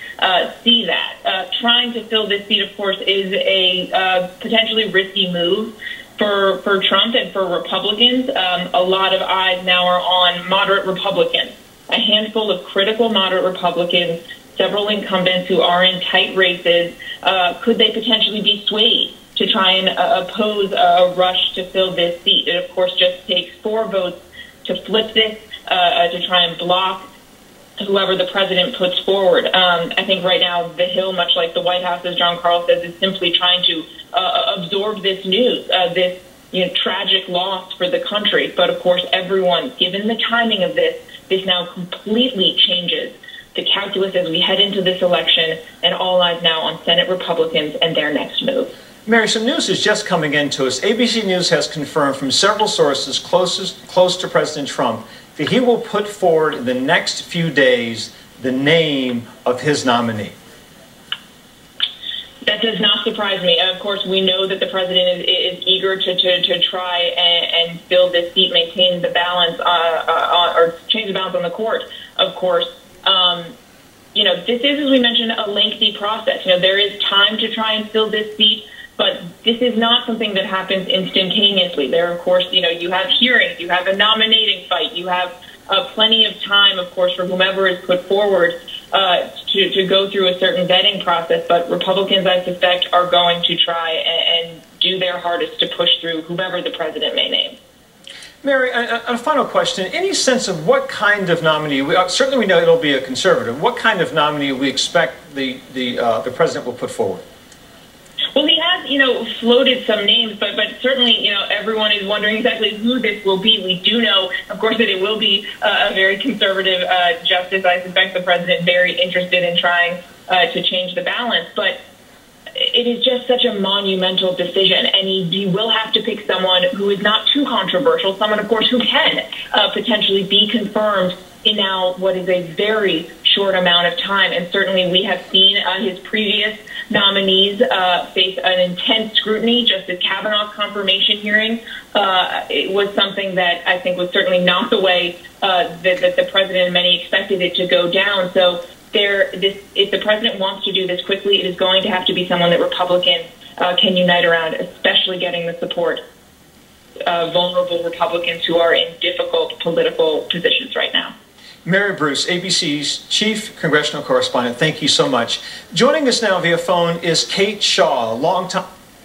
see that. Trying to fill this seat, of course, is a potentially risky move for Trump and for Republicans. A lot of eyes now are on moderate Republicans. A handful of critical moderate Republicans, several incumbents who are in tight races, could they potentially be swayed to try and oppose a rush to fill this seat? It, of course, just takes 4 votes to flip this, to try and block whoever the president puts forward. I think right now the Hill, much like the White House, as John Carl says, is simply trying to absorb this news, this tragic loss for the country. But of course, everyone, given the timing of this now completely changes the calculus as we head into this election, and all eyes now on Senate Republicans and their next move. Mary, some news is just coming into us. ABC News has confirmed from several sources close to President Trump that he will put forward in the next few days the name of his nominee. That does not surprise me. Of course, we know that the president is eager to try and fill this seat, maintain the balance, or change the balance on the court, of course. This is, as we mentioned, a lengthy process. There is time to try and fill this seat, but this is not something that happens instantaneously. There, of course, you have hearings, you have a nominating fight, you have plenty of time, of course, for whomever is put forward to go through a certain vetting process. But Republicans, I suspect, are going to try and do their hardest to push through whomever the president may name. Mary, a final question. Any sense of what kind of nominee, certainly we know it'll be a conservative, what kind of nominee we expect the president will put forward? Well, he has, floated some names, but certainly, everyone is wondering exactly who this will be. We do know, of course, that it will be a very conservative justice. I suspect the president very interested in trying to change the balance, but it is just such a monumental decision, and he will have to pick someone who is not too controversial, someone, of course, who can potentially be confirmed in now what is a very short amount of time. And certainly we have seen his previous nominees face an intense scrutiny. Justice Kavanaugh's confirmation hearing it was something that I think was certainly not the way that the president and many expected it to go down. So if the president wants to do this quickly, it is going to have to be someone that Republicans can unite around, especially getting the support of vulnerable Republicans who are in difficult political positions right now. Mary Bruce, ABC's chief congressional correspondent, thank you so much. Joining us now via phone is Kate Shaw,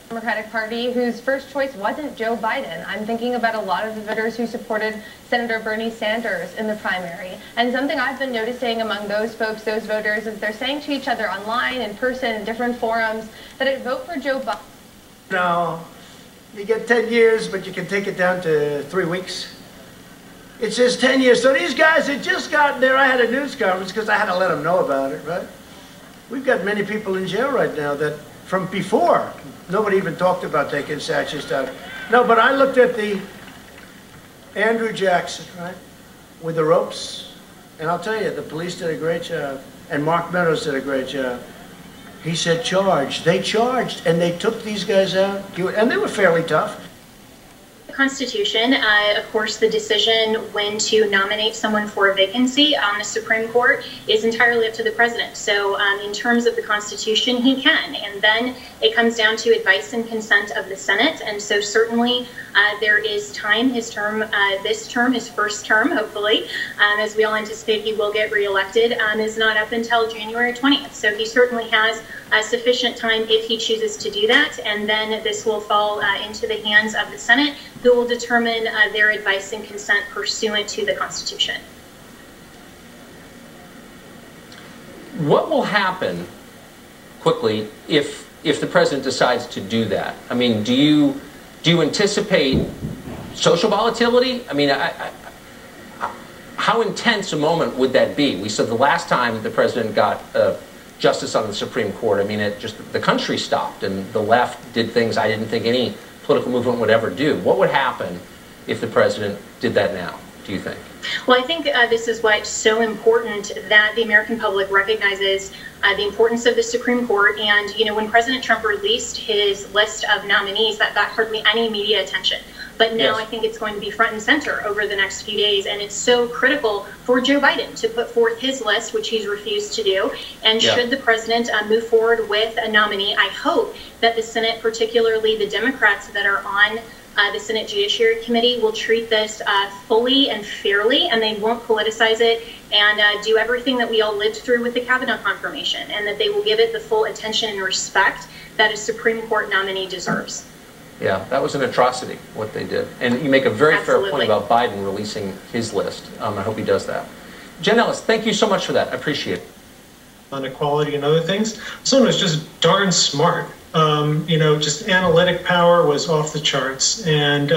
Democratic Party, whose first choice wasn't Joe Biden. I'm thinking about a lot of the voters who supported Senator Bernie Sanders in the primary. And something I've been noticing among those folks, those voters, is they're saying to each other online, in person, in different forums, that I'd vote for Joe Biden. No, you get 10 years, but you can take it down to 3 weeks. It says 10 years. So these guys had just gotten there. I had a news conference because I had to let them know about it, right? We've got many people in jail right now that from before, nobody even talked about taking statues down. No, but I looked at the Andrew Jackson, right, with the ropes, and I'll tell you, the police did a great job, and Mark Meadows did a great job. He said charge. They charged, and they took these guys out, and they were fairly tough. Constitution, of course, the decision when to nominate someone for a vacancy on the Supreme Court is entirely up to the president. So in terms of the Constitution, he can. And then it comes down to advice and consent of the Senate. And so certainly there is time. His term, this term, his first term, hopefully, as we all anticipate he will get reelected, is not up until January 20th. So he certainly has sufficient time if he chooses to do that. And then this will fall into the hands of the Senate, who will determine their advice and consent pursuant to the Constitution. What will happen quickly if the president decides to do that? I mean, do you anticipate social volatility? I mean, how intense a moment would that be? We said the last time the president got justice on the Supreme Court, I mean, the country stopped and the left did things I didn't think any political movement would ever do. What would happen if the president did that now, do you think? Well, I think this is why it's so important that the American public recognizes the importance of the Supreme Court. And, you know, when President Trump released his list of nominees, that got hardly any media attention. But now I think it's going to be front and center over the next few days. And it's so critical for Joe Biden to put forth his list, which he's refused to do. And should the president move forward with a nominee, I hope that the Senate, particularly the Democrats that are on the Senate Judiciary Committee, will treat this fully and fairly, and they won't politicize it, and do everything that we all lived through with the Kavanaugh confirmation, and that they will give it the full attention and respect that a Supreme Court nominee deserves. Yeah, that was an atrocity, what they did. And you make a very fair point about Biden releasing his list. I hope he does that. Jen Ellis, thank you so much for that. I appreciate it. On equality and other things, someone was just darn smart. You know, just analytic power was off the charts. And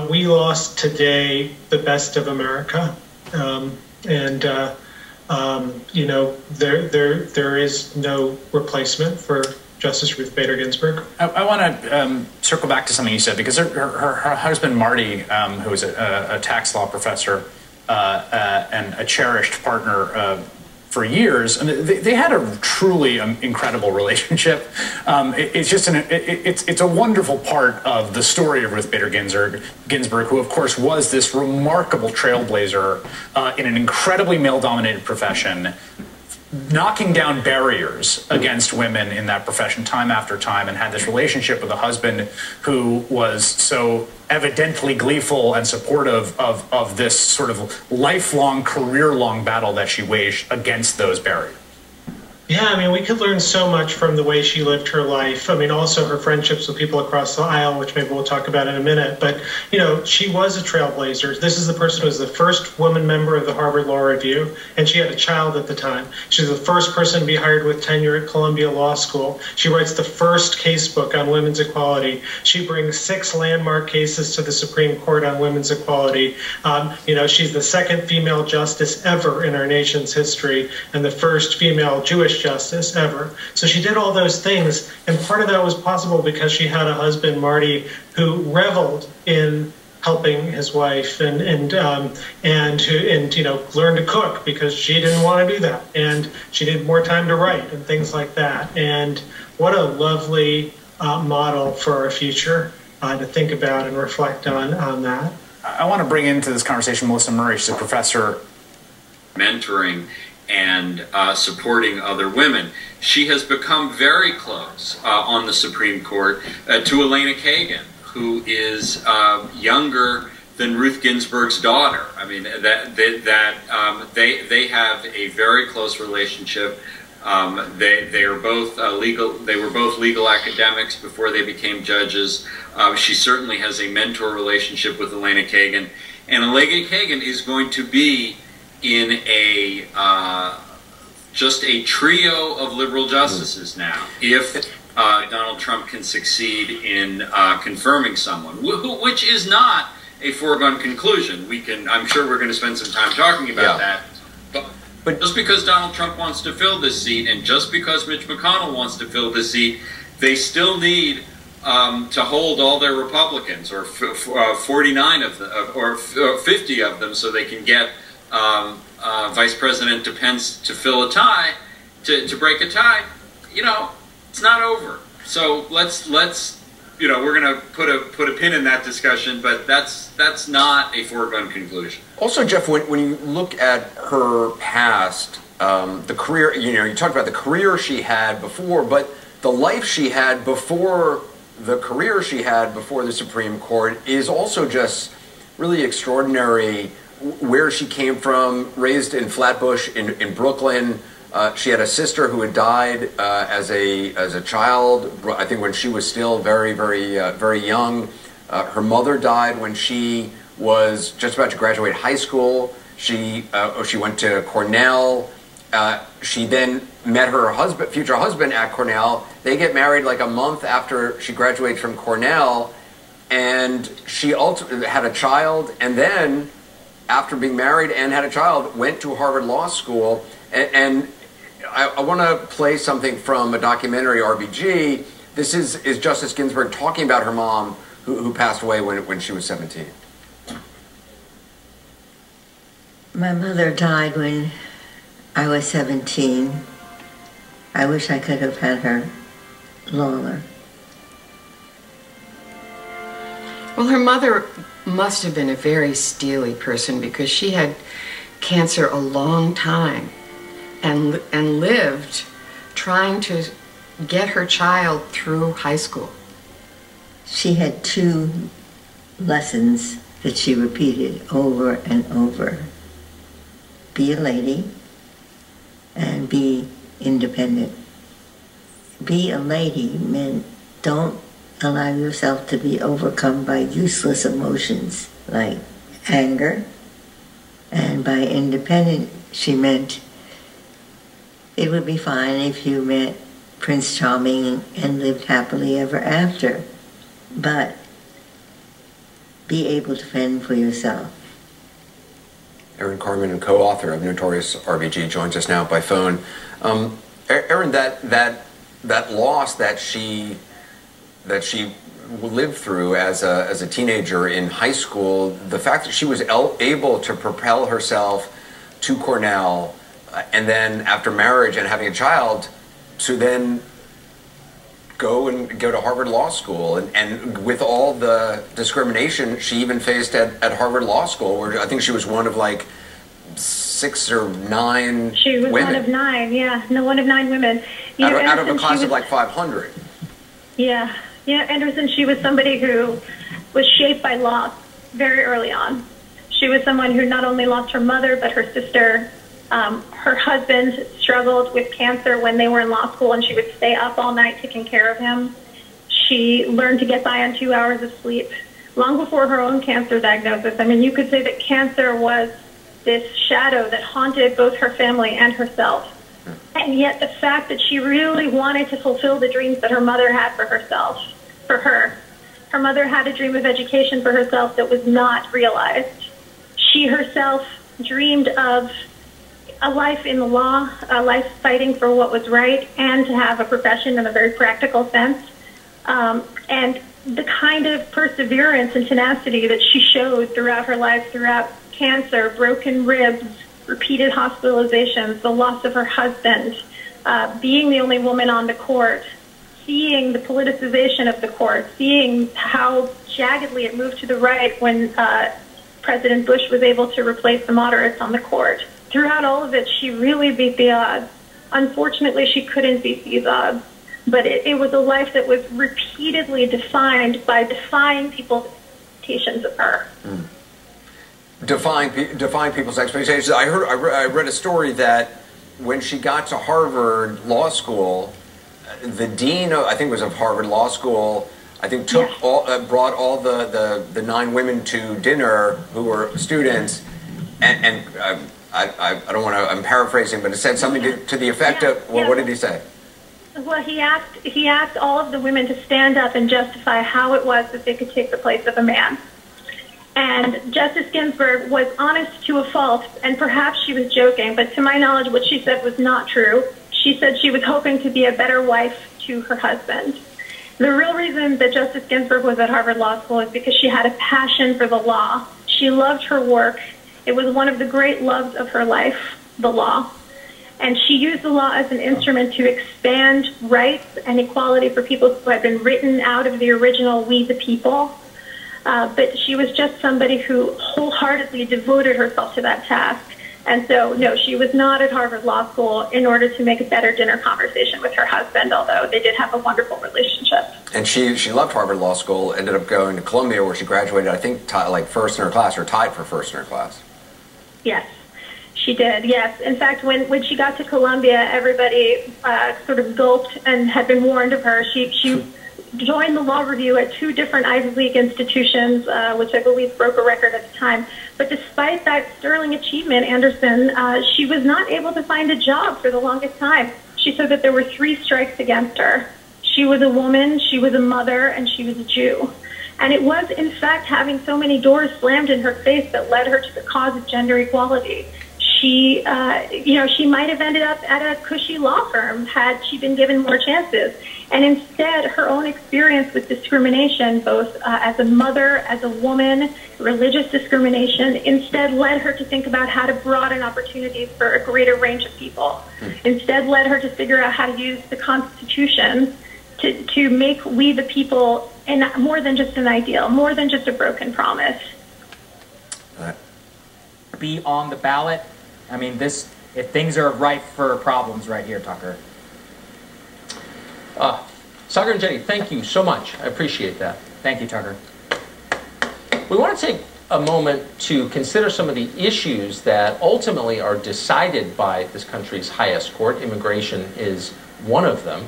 we lost today the best of America. You know, there is no replacement for Justice Ruth Bader Ginsburg. I want to circle back to something you said, because her husband, Marty, who is a tax law professor and a cherished partner for years, and they had a truly incredible relationship. It's just it's a wonderful part of the story of Ruth Bader Ginsburg, who of course was this remarkable trailblazer in an incredibly male-dominated profession, knocking down barriers against women in that profession time after time, and had this relationship with a husband who was so evidently gleeful and supportive of this sort of lifelong, career-long battle that she waged against those barriers. Yeah, I mean, we could learn so much from the way she lived her life. I mean, also her friendships with people across the aisle, which maybe we'll talk about in a minute. But, you know, she was a trailblazer. This is the person who was the first woman member of the Harvard Law Review, and she had a child at the time. She was the first person to be hired with tenure at Columbia Law School. She writes the first case book on women's equality. She brings 6 landmark cases to the Supreme Court on women's equality. You know, she's the second female justice ever in our nation's history, and the first female Jewish justice ever. So she did all those things, and part of that was possible because she had a husband, Marty, who reveled in helping his wife and you know, learned to cook because she didn't want to do that, and she needed more time to write and things like that. And what a lovely model for our future to think about and reflect on that. I want to bring into this conversation Melissa Murray. She's a professor. Mentoring and supporting other women. She has become very close on the Supreme Court to Elena Kagan, who is younger than Ruth Ginsburg's daughter. I mean, they have a very close relationship. They are both legal. They were both legal academics before they became judges. She certainly has a mentor relationship with Elena Kagan, and Elena Kagan is going to be in a just a trio of liberal justices now, if Donald Trump can succeed in confirming someone, which is not a foregone conclusion. I'm sure we're going to spend some time talking about that. But just because Donald Trump wants to fill this seat, and just because Mitch McConnell wants to fill this seat, they still need to hold all their Republicans, or 49 of them, or 50 of them, so they can get Vice President Pence to fill a tie, to break a tie. You know, it's not over. So let's we're going to put a pin in that discussion, but that's not a foregone conclusion. Also, Jeff, when you look at her past, the career, you talked about the career she had before, but the life she had before the career she had before the Supreme Court is also just really extraordinary. Where she came from, raised in Flatbush in Brooklyn. She had a sister who had died as a child, I think when she was still very young. Her mother died when she was just about to graduate high school. She went to Cornell. She then met her future husband at Cornell. They get married like a month after she graduates from Cornell, and she ultimately had a child, and then after being married and had a child, went to Harvard Law School. And I want to play something from a documentary, RBG. This is Justice Ginsburg talking about her mom, who passed away when she was 17. My mother died when I was 17. I wish I could have had her longer. Well, her mother must have been a very steely person, because she had cancer a long time and lived trying to get her child through high school. She had 2 lessons that she repeated over and over. Be a lady and be independent. Be a lady meant don't allow yourself to be overcome by useless emotions like anger. And by independent, she meant it would be fine if you met Prince Charming and lived happily ever after, but be able to fend for yourself. Erin Carmen, and co-author of Notorious RBG, joins us now by phone. Erin, that loss that she lived through as a teenager in high school, the fact that she was able to propel herself to Cornell, and then after marriage and having a child, to then go to Harvard Law School, and with all the discrimination she even faced at Harvard Law School, where I think she was one of like 6 or 9 She was women. one of 9, yeah. No, one of 9 women. Out of a class of like 500. Yeah. Yeah, Anderson, she was somebody who was shaped by loss very early on. She was someone who not only lost her mother, but her sister. Her husband struggled with cancer when they were in law school, and she would stay up all night taking care of him. She learned to get by on 2 hours of sleep long before her own cancer diagnosis. I mean, you could say that cancer was this shadow that haunted both her family and herself. And yet the fact that she really wanted to fulfill the dreams that her mother had for herself, for her. Her mother had a dream of education for herself that was not realized. She herself dreamed of a life in the law, a life fighting for what was right, and to have a profession in a very practical sense. And the kind of perseverance and tenacity that she showed throughout her life, throughout cancer, broken ribs, repeated hospitalizations, the loss of her husband, being the only woman on the court, seeing the politicization of the court, seeing how jaggedly it moved to the right when President Bush was able to replace the moderates on the court. Throughout all of it, she really beat the odds. Unfortunately, she couldn't beat these odds. But it was a life that was repeatedly defined by defying people's expectations of her. Defying people's expectations. I read a story that when she got to Harvard Law School, the dean, I think it was of Harvard Law School, I think brought all the 9 women to dinner who were students, and I don't want to, I'm paraphrasing, but it said something to the effect of, well, what did he say? Well, he asked all of the women to stand up and justify how it was that they could take the place of a man. And Justice Ginsburg was honest to a fault, and perhaps she was joking, but to my knowledge, what she said was not true. She said she was hoping to be a better wife to her husband. The real reason that Justice Ginsburg was at Harvard Law School is because she had a passion for the law. She loved her work. It was one of the great loves of her life, the law. And she used the law as an instrument to expand rights and equality for people who had been written out of the original We the People. But she was just somebody who wholeheartedly devoted herself to that task. And so, no, she was not at Harvard Law School in order to make a better dinner conversation with her husband, although they did have a wonderful relationship. And she loved Harvard Law School, ended up going to Columbia, where she graduated, I think, like first in her class, or tied for first in her class. Yes, she did, yes. In fact, when she got to Columbia, everybody sort of gulped and had been warned of her. She joined the law review at 2 different Ivy League institutions, which I believe broke a record at the time. But despite that sterling achievement, Anderson, she was not able to find a job for the longest time. She said that there were 3 strikes against her. She was a woman, she was a mother, and she was a Jew. And it was, in fact, having so many doors slammed in her face that led her to the cause of gender equality. She, she might have ended up at a cushy law firm had she been given more chances. And instead, her own experience with discrimination, both as a mother, as a woman, religious discrimination, instead led her to think about how to broaden opportunities for a greater range of people. Instead led her to figure out how to use the Constitution to make We the People more than just an ideal, more than just a broken promise. Be on the ballot. I mean, if things are ripe for problems right here, Tucker. Sagar and Jenny, thank you so much. I appreciate that. Thank you, Tucker. We want to take a moment to consider some of the issues that ultimately are decided by this country's highest court. Immigration is one of them.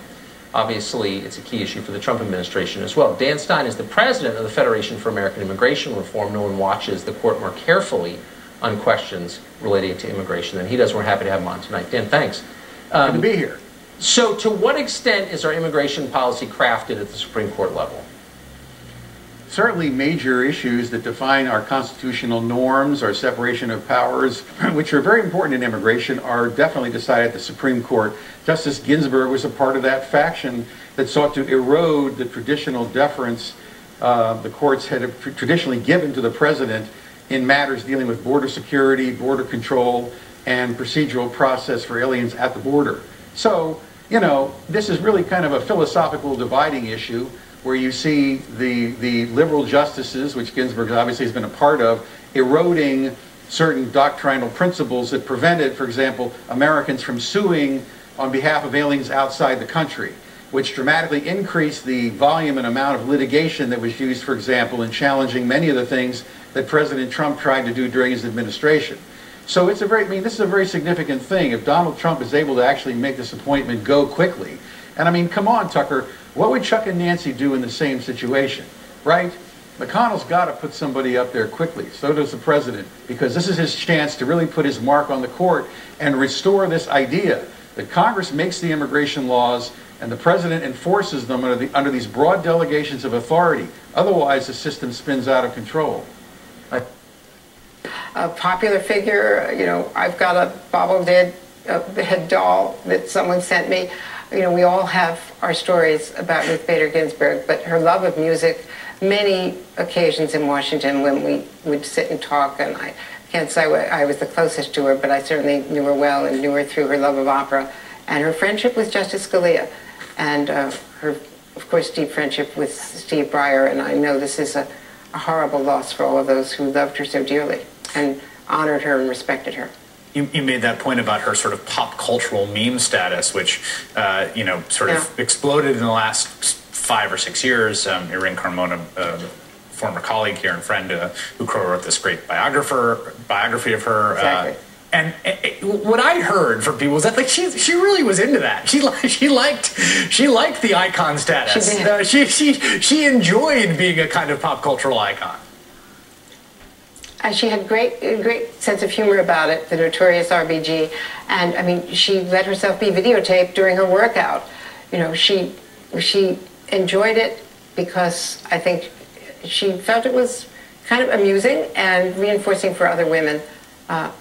Obviously, it's a key issue for the Trump administration as well. Dan Stein is the president of the Federation for American Immigration Reform. No one watches the court more carefully on questions relating to immigration than he does. We're happy to have him on tonight. Dan, thanks. Good to be here. So to what extent is our immigration policy crafted at the Supreme Court level? Certainly major issues that define our constitutional norms, our separation of powers, which are very important in immigration, are definitely decided at the Supreme Court. Justice Ginsburg was a part of that faction that sought to erode the traditional deference the courts had traditionally given to the president in matters dealing with border security, border control, and procedural process for aliens at the border. So, you know, this is really kind of a philosophical dividing issue where you see the liberal justices, which Ginsburg obviously has been a part of, eroding certain doctrinal principles that prevented, for example, Americans from suing on behalf of aliens outside the country, which dramatically increased the volume and amount of litigation that was used, for example, in challenging many of the things that President Trump tried to do during his administration. So it's this is a very significant thing. If Donald Trump is able to actually make this appointment go quickly, and I mean, come on, Tucker, what would Chuck and Nancy do in the same situation, right? McConnell's got to put somebody up there quickly. So does the president, because this is his chance to really put his mark on the court and restore this idea that Congress makes the immigration laws and the president enforces them under these broad delegations of authority. Otherwise, the system spins out of control. A popular figure, you know, I've got a bobblehead doll that someone sent me. You know, we all have our stories about Ruth Bader Ginsburg, but her love of music, many occasions in Washington when we would sit and talk, and I can't say I was the closest to her, but I certainly knew her well and knew her through her love of opera, and her friendship with Justice Scalia, and her, of course, deep friendship with Steve Breyer, and I know this is a horrible loss for all of those who loved her so dearly and honored her and respected her. You made that point about her sort of pop cultural meme status, which, you know, sort of exploded in the last 5 or 6 years. Irene Carmona, former colleague here and friend, who co-wrote this great biography of her. Exactly. And what I heard from people was that like she really was into that. She liked the icon status. She enjoyed being a kind of pop cultural icon. She had great sense of humor about it, the notorious RBG, and I mean, she let herself be videotaped during her workout. You know, she enjoyed it because I think she felt it was kind of amusing and reinforcing for other women that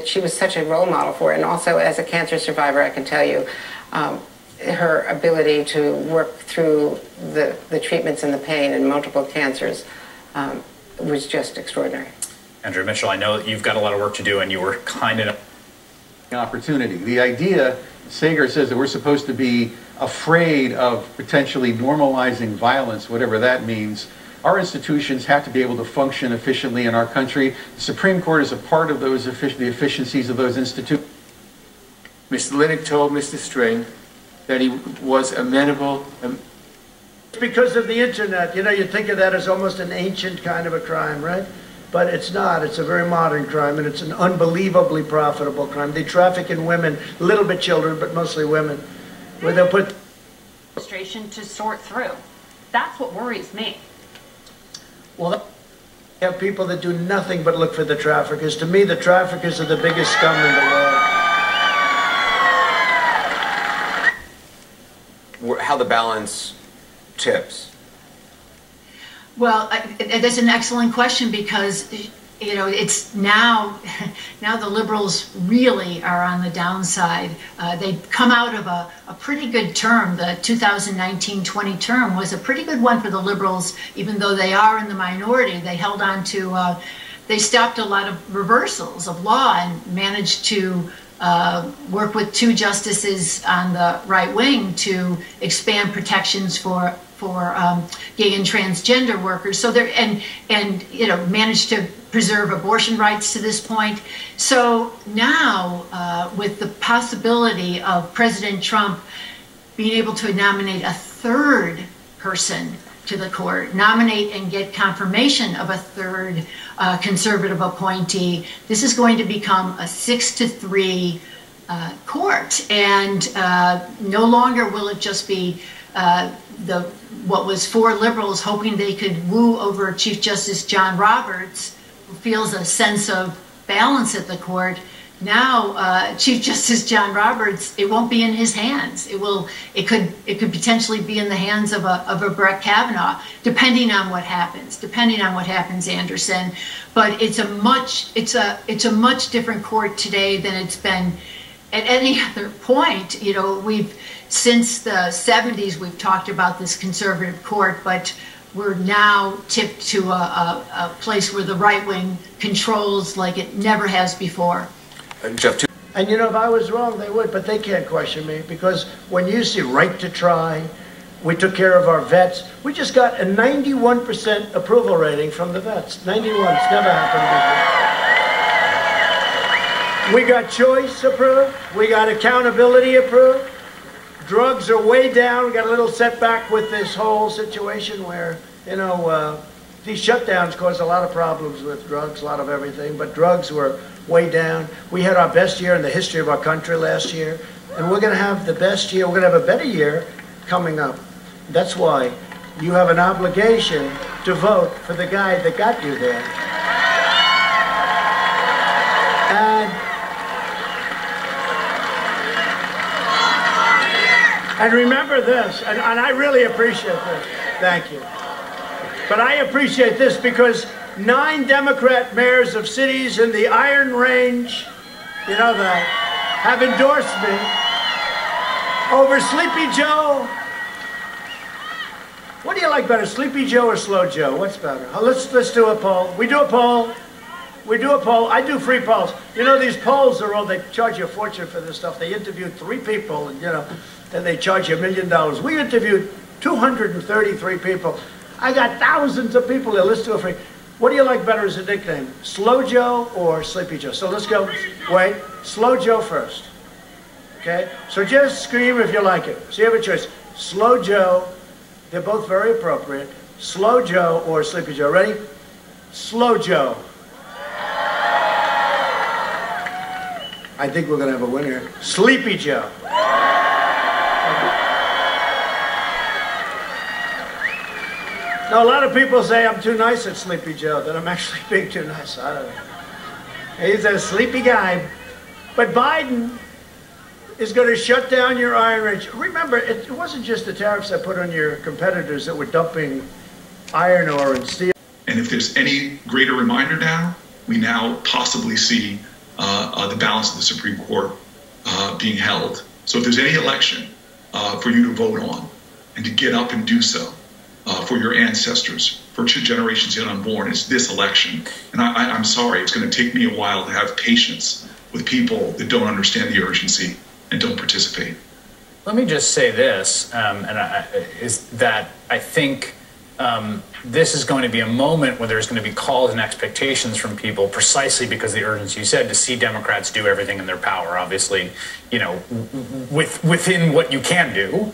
she was such a role model for. And also, as a cancer survivor, I can tell you, her ability to work through the treatments and the pain and multiple cancers was just extraordinary. Andrew Mitchell, I know that you've got a lot of work to do, and you were kind enough. An opportunity. The idea, Sager says that we're supposed to be afraid of potentially normalizing violence, whatever that means. Our institutions have to be able to function efficiently in our country. The Supreme Court is a part of those the efficiencies of those institutions. Mr. Linnick told Mr. String that he was amenable. It's because of the internet. You know, you think of that as almost an ancient kind of a crime, right? But it's not. It's a very modern crime, and it's an unbelievably profitable crime. They traffic in women, a little bit children, but mostly women, where they'll put administration to sort through. That's what worries me. Well, you have people that do nothing but look for the traffickers. To me, the traffickers are the biggest scum in the world. How the balance tips? Well, that's an excellent question because, you know, it's now the liberals really are on the downside. They've come out of a pretty good term. The 2019-20 term was a pretty good one for the liberals, even though they are in the minority. They held on to, they stopped a lot of reversals of law and managed to work with 2 justices on the right wing to expand protections for gay and transgender workers. So they're and you know, managed to preserve abortion rights to this point. So now with the possibility of President Trump being able to nominate a 3rd person to the court, nominate and get confirmation of a 3rd conservative appointee, this is going to become a 6-3 court, and no longer will it just be what was 4 liberals hoping they could woo over Chief Justice John Roberts, who feels a sense of balance at the court. Now, Chief Justice John Roberts, it won't be in his hands. It could potentially be in the hands of a Brett Kavanaugh, depending on what happens. Anderson. But it's a much different court today than it's been at any other point. You know, since the 70s we've talked about this conservative court, but we're now tipped to a place where the right wing controls like it never has before. Jeff, and you know, if I was wrong, they would, but they can't question me, because when you see right to try, we took care of our vets. We just got a 91% approval rating from the vets. 91, it's never happened before. We got choice approved. We got accountability approved. Drugs are way down. We got a little setback with this whole situation where, you know, these shutdowns caused a lot of problems with drugs, a lot of everything, but drugs were way down. We had our best year in the history of our country last year, and we're going to have the best year, we're going to have a better year coming up. That's why you have an obligation to vote for the guy that got you there. And remember this, and I really appreciate this. Thank you. But I appreciate this because 9 Democrat mayors of cities in the Iron Range, you know that, have endorsed me over Sleepy Joe. What do you like better, Sleepy Joe or Slow Joe? What's better? Let's do a poll. We do a poll. I do free polls. You know, these polls are all, they charge you a fortune for this stuff. They interviewed 3 people, and you know, then they charge you $1 million. We interviewed 233 people. I got thousands of people that listen to it free. What do you like better as a nickname, Slow Joe or Sleepy Joe? So let's go. Wait, Slow Joe first. Okay? So just scream if you like it. So you have a choice. Slow Joe, they're both very appropriate. Slow Joe or Sleepy Joe. Ready? Slow Joe. I think we're going to have a winner. Sleepy Joe. Now, a lot of people say I'm too nice at Sleepy Joe, that I'm actually being too nice. I don't know. He's a sleepy guy. But Biden is going to shut down your iron. Remember, it wasn't just the tariffs that put on your competitors that were dumping iron ore and steel. And if there's any greater reminder now, we now possibly see the balance of the Supreme Court being held. So if there's any election for you to vote on and to get up and do so for your ancestors, for 2 generations yet unborn, it's this election. And I'm sorry, it's going to take me a while to have patience with people that don't understand the urgency and don't participate. Let me just say this, is that I think this is going to be a moment where there's going to be calls and expectations from people precisely because of the urgency you said, to see Democrats do everything in their power, obviously, you know, within what you can do,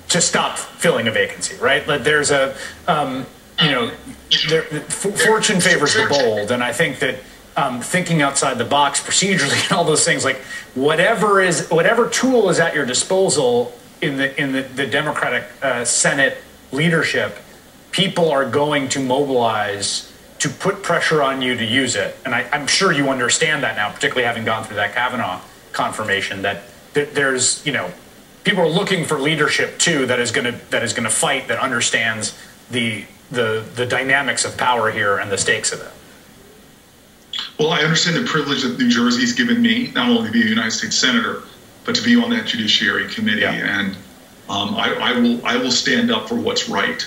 to stop filling a vacancy, right? Like there's a, you know, fortune favors the bold, and I think that thinking outside the box procedurally and all those things, like whatever tool is at your disposal in the Democratic Senate leadership, people are going to mobilize to put pressure on you to use it. And I'm sure you understand that now, particularly having gone through that Kavanaugh confirmation, that there's, you know, people are looking for leadership too that is going to fight, that understands the dynamics of power here and the stakes of it. Well, I understand the privilege that New Jersey's given me, not only to be a United States Senator, but to be on that Judiciary Committee. Yeah. And I will stand up for what's right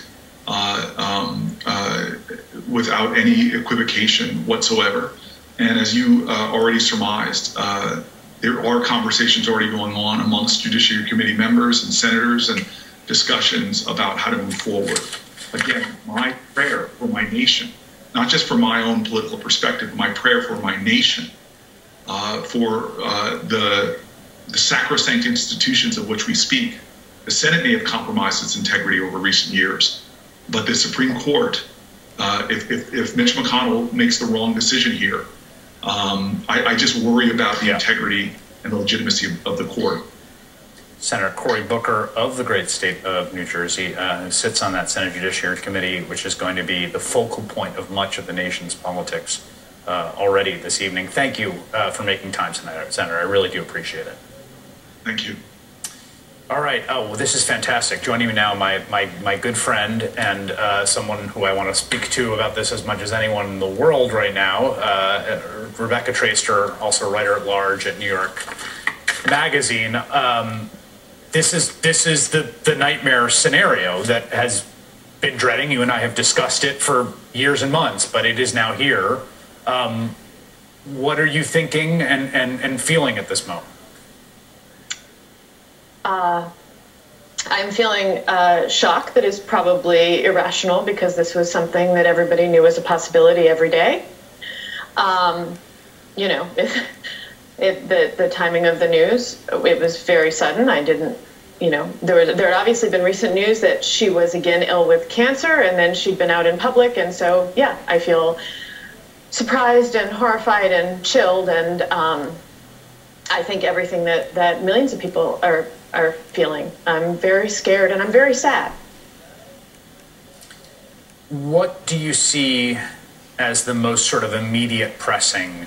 without any equivocation whatsoever. And as you already surmised, there are conversations already going on amongst Judiciary Committee members and senators and discussions about how to move forward. Again, my prayer for my nation, not just for my own political perspective, but my prayer for my nation, for the sacrosanct institutions of which we speak. The Senate may have compromised its integrity over recent years, but the Supreme Court, if Mitch McConnell makes the wrong decision here, I just worry about the integrity and the legitimacy of the court. Senator Cory Booker of the great state of New Jersey, who sits on that Senate Judiciary Committee, which is going to be the focal point of much of the nation's politics already this evening. Thank you for making time tonight, Senator. I really do appreciate it. Thank you. All right. Oh, well, this is fantastic. Joining me now, my good friend and someone who I want to speak to about this as much as anyone in the world right now, Rebecca Traister, also writer-at-large at New York Magazine. This is the nightmare scenario that has been dreading. You and I have discussed it for years and months, but it is now here. What are you thinking and feeling at this moment? I'm feeling shock that is probably irrational, because this was something that everybody knew was a possibility every day. You know, the timing of the news, it was very sudden. I didn't, you know, there had obviously been recent news that she was again ill with cancer, and then she'd been out in public, and so yeah, I feel surprised and horrified and chilled, and I think everything that millions of people are feeling. I'm very scared and I'm very sad. What do you see as the most sort of immediate pressing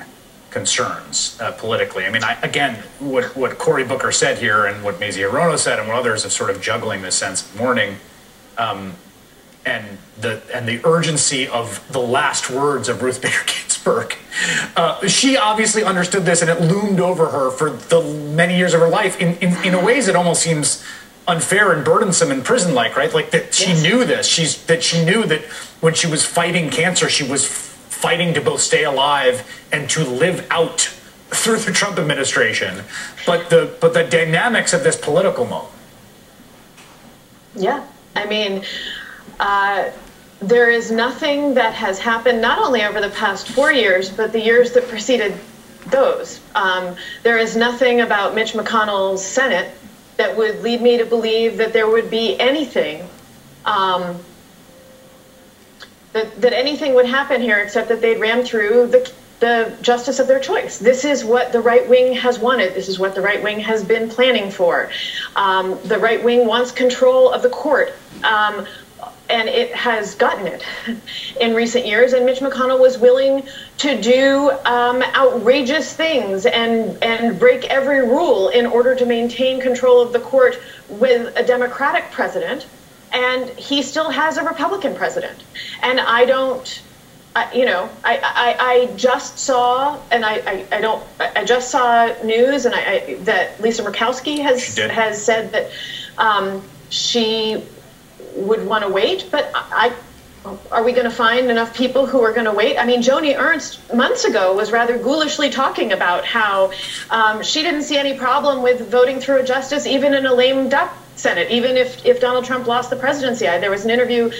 concerns politically? I mean, again, what Cory Booker said here and what Mazie Hirono said and what others have sort of juggling this sense of mourning, and the urgency of the last words of Ruth Bader Ginsburg. She obviously understood this, and it loomed over her for the many years of her life in a ways that almost seems unfair and burdensome and prison-like, right? Like that she knew this. She knew that when she was fighting cancer, she was fighting to both stay alive and to live out through the Trump administration. But the dynamics of this political moment. Yeah, I mean, there is nothing that has happened not only over the past 4 years, but the years that preceded those. There is nothing about Mitch McConnell's Senate that would lead me to believe that there would be anything, that anything would happen here except that they'd ram through the the justice of their choice. This is what the right wing has wanted. This is what the right wing has been planning for. The right wing wants control of the court. And it has gotten it in recent years. And Mitch McConnell was willing to do outrageous things and break every rule in order to maintain control of the court with a Democratic president. And he still has a Republican president. And I don't, I just saw, and I just saw news, and that Lisa Murkowski has said that she would want to wait, but are we going to find enough people who are going to wait? I mean, Joni Ernst months ago was rather ghoulishly talking about how she didn't see any problem with voting through a justice even in a lame duck Senate, even if Donald Trump lost the presidency. There was an interview,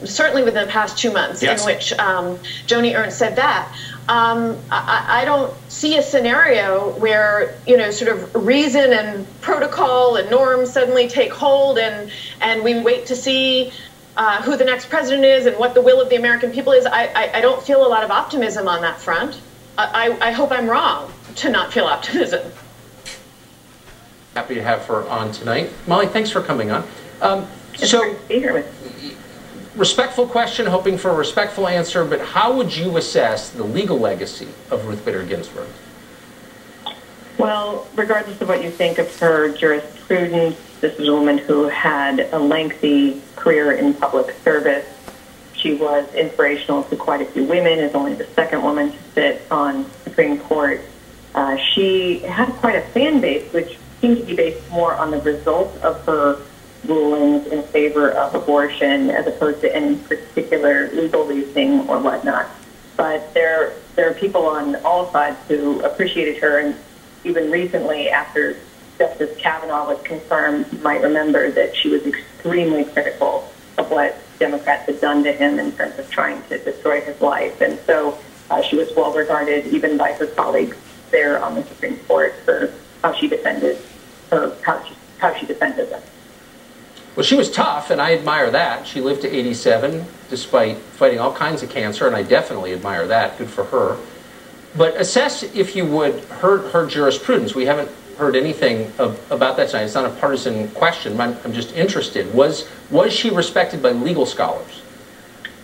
certainly within the past 2 months, in which Joni Ernst said that. I don't see a scenario where, sort of reason and protocol and norms suddenly take hold and we wait to see who the next president is and what the will of the American people is. I don't feel a lot of optimism on that front. I hope I'm wrong to not feel optimism. Happy to have her on tonight. Molly, thanks for coming on. Respectful question, hoping for a respectful answer, but how would you assess the legal legacy of Ruth Bader Ginsburg? Well, regardless of what you think of her jurisprudence, this is a woman who had a lengthy career in public service. She was inspirational to quite a few women, is only the second woman to sit on the Supreme Court. She had quite a fan base, which seemed to be based more on the results of her rulings in favor of abortion as opposed to any particular legal reasoning or whatnot. But there are people on all sides who appreciated her, and even recently after Justice Kavanaugh was confirmed, you might remember that she was extremely critical of what Democrats had done to him in terms of trying to destroy his life. And so she was well regarded even by her colleagues there on the Supreme Court for how she defended them. Well, she was tough, and I admire that. She lived to 87 despite fighting all kinds of cancer, and I definitely admire that. Good for her. But assess, if you would, her jurisprudence. We haven't heard anything about that tonight. It's not a partisan question. I'm just interested. Was she respected by legal scholars?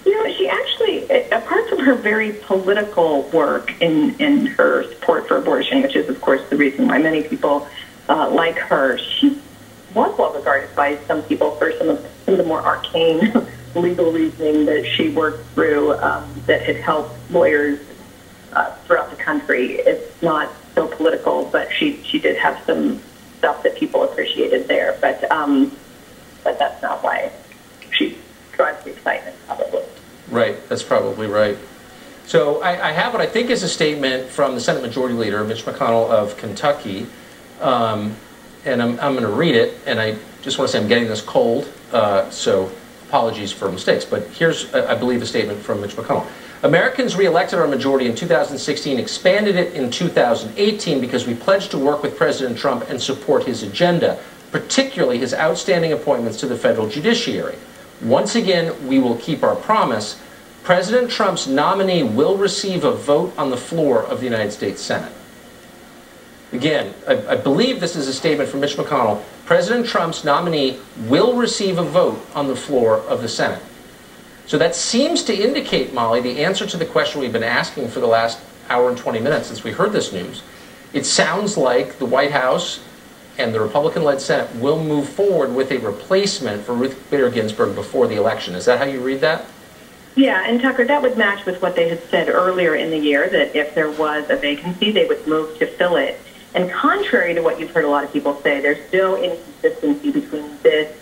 She actually, apart from her very political work in her support for abortion, which is, of course, the reason why many people like her, she was well regarded by some people for some of the more arcane legal reasoning that she worked through that had helped lawyers throughout the country. It's not so political, but she did have some stuff that people appreciated there. But that's not why she drives the excitement, probably. Right, that's probably right. So I have what I think is a statement from the Senate Majority Leader, Mitch McConnell of Kentucky, and I'm going to read it, and I just want to say I'm getting this cold, so apologies for mistakes. But here's, I believe, a statement from Mitch McConnell. Americans re-elected our majority in 2016, expanded it in 2018 because we pledged to work with President Trump and support his agenda, particularly his outstanding appointments to the federal judiciary. Once again, we will keep our promise. President Trump's nominee will receive a vote on the floor of the United States Senate. Again, I believe this is a statement from Mitch McConnell. President Trump's nominee will receive a vote on the floor of the Senate. So that seems to indicate, Molly, the answer to the question we've been asking for the last hour and 20 minutes since we heard this news. It sounds like the White House and the Republican-led Senate will move forward with a replacement for Ruth Bader Ginsburg before the election. Is that how you read that? Yeah, and Tucker, that would match with what they had said earlier in the year, that if there was a vacancy, they would move to fill it. And contrary to what you've heard a lot of people say, there's no inconsistency between this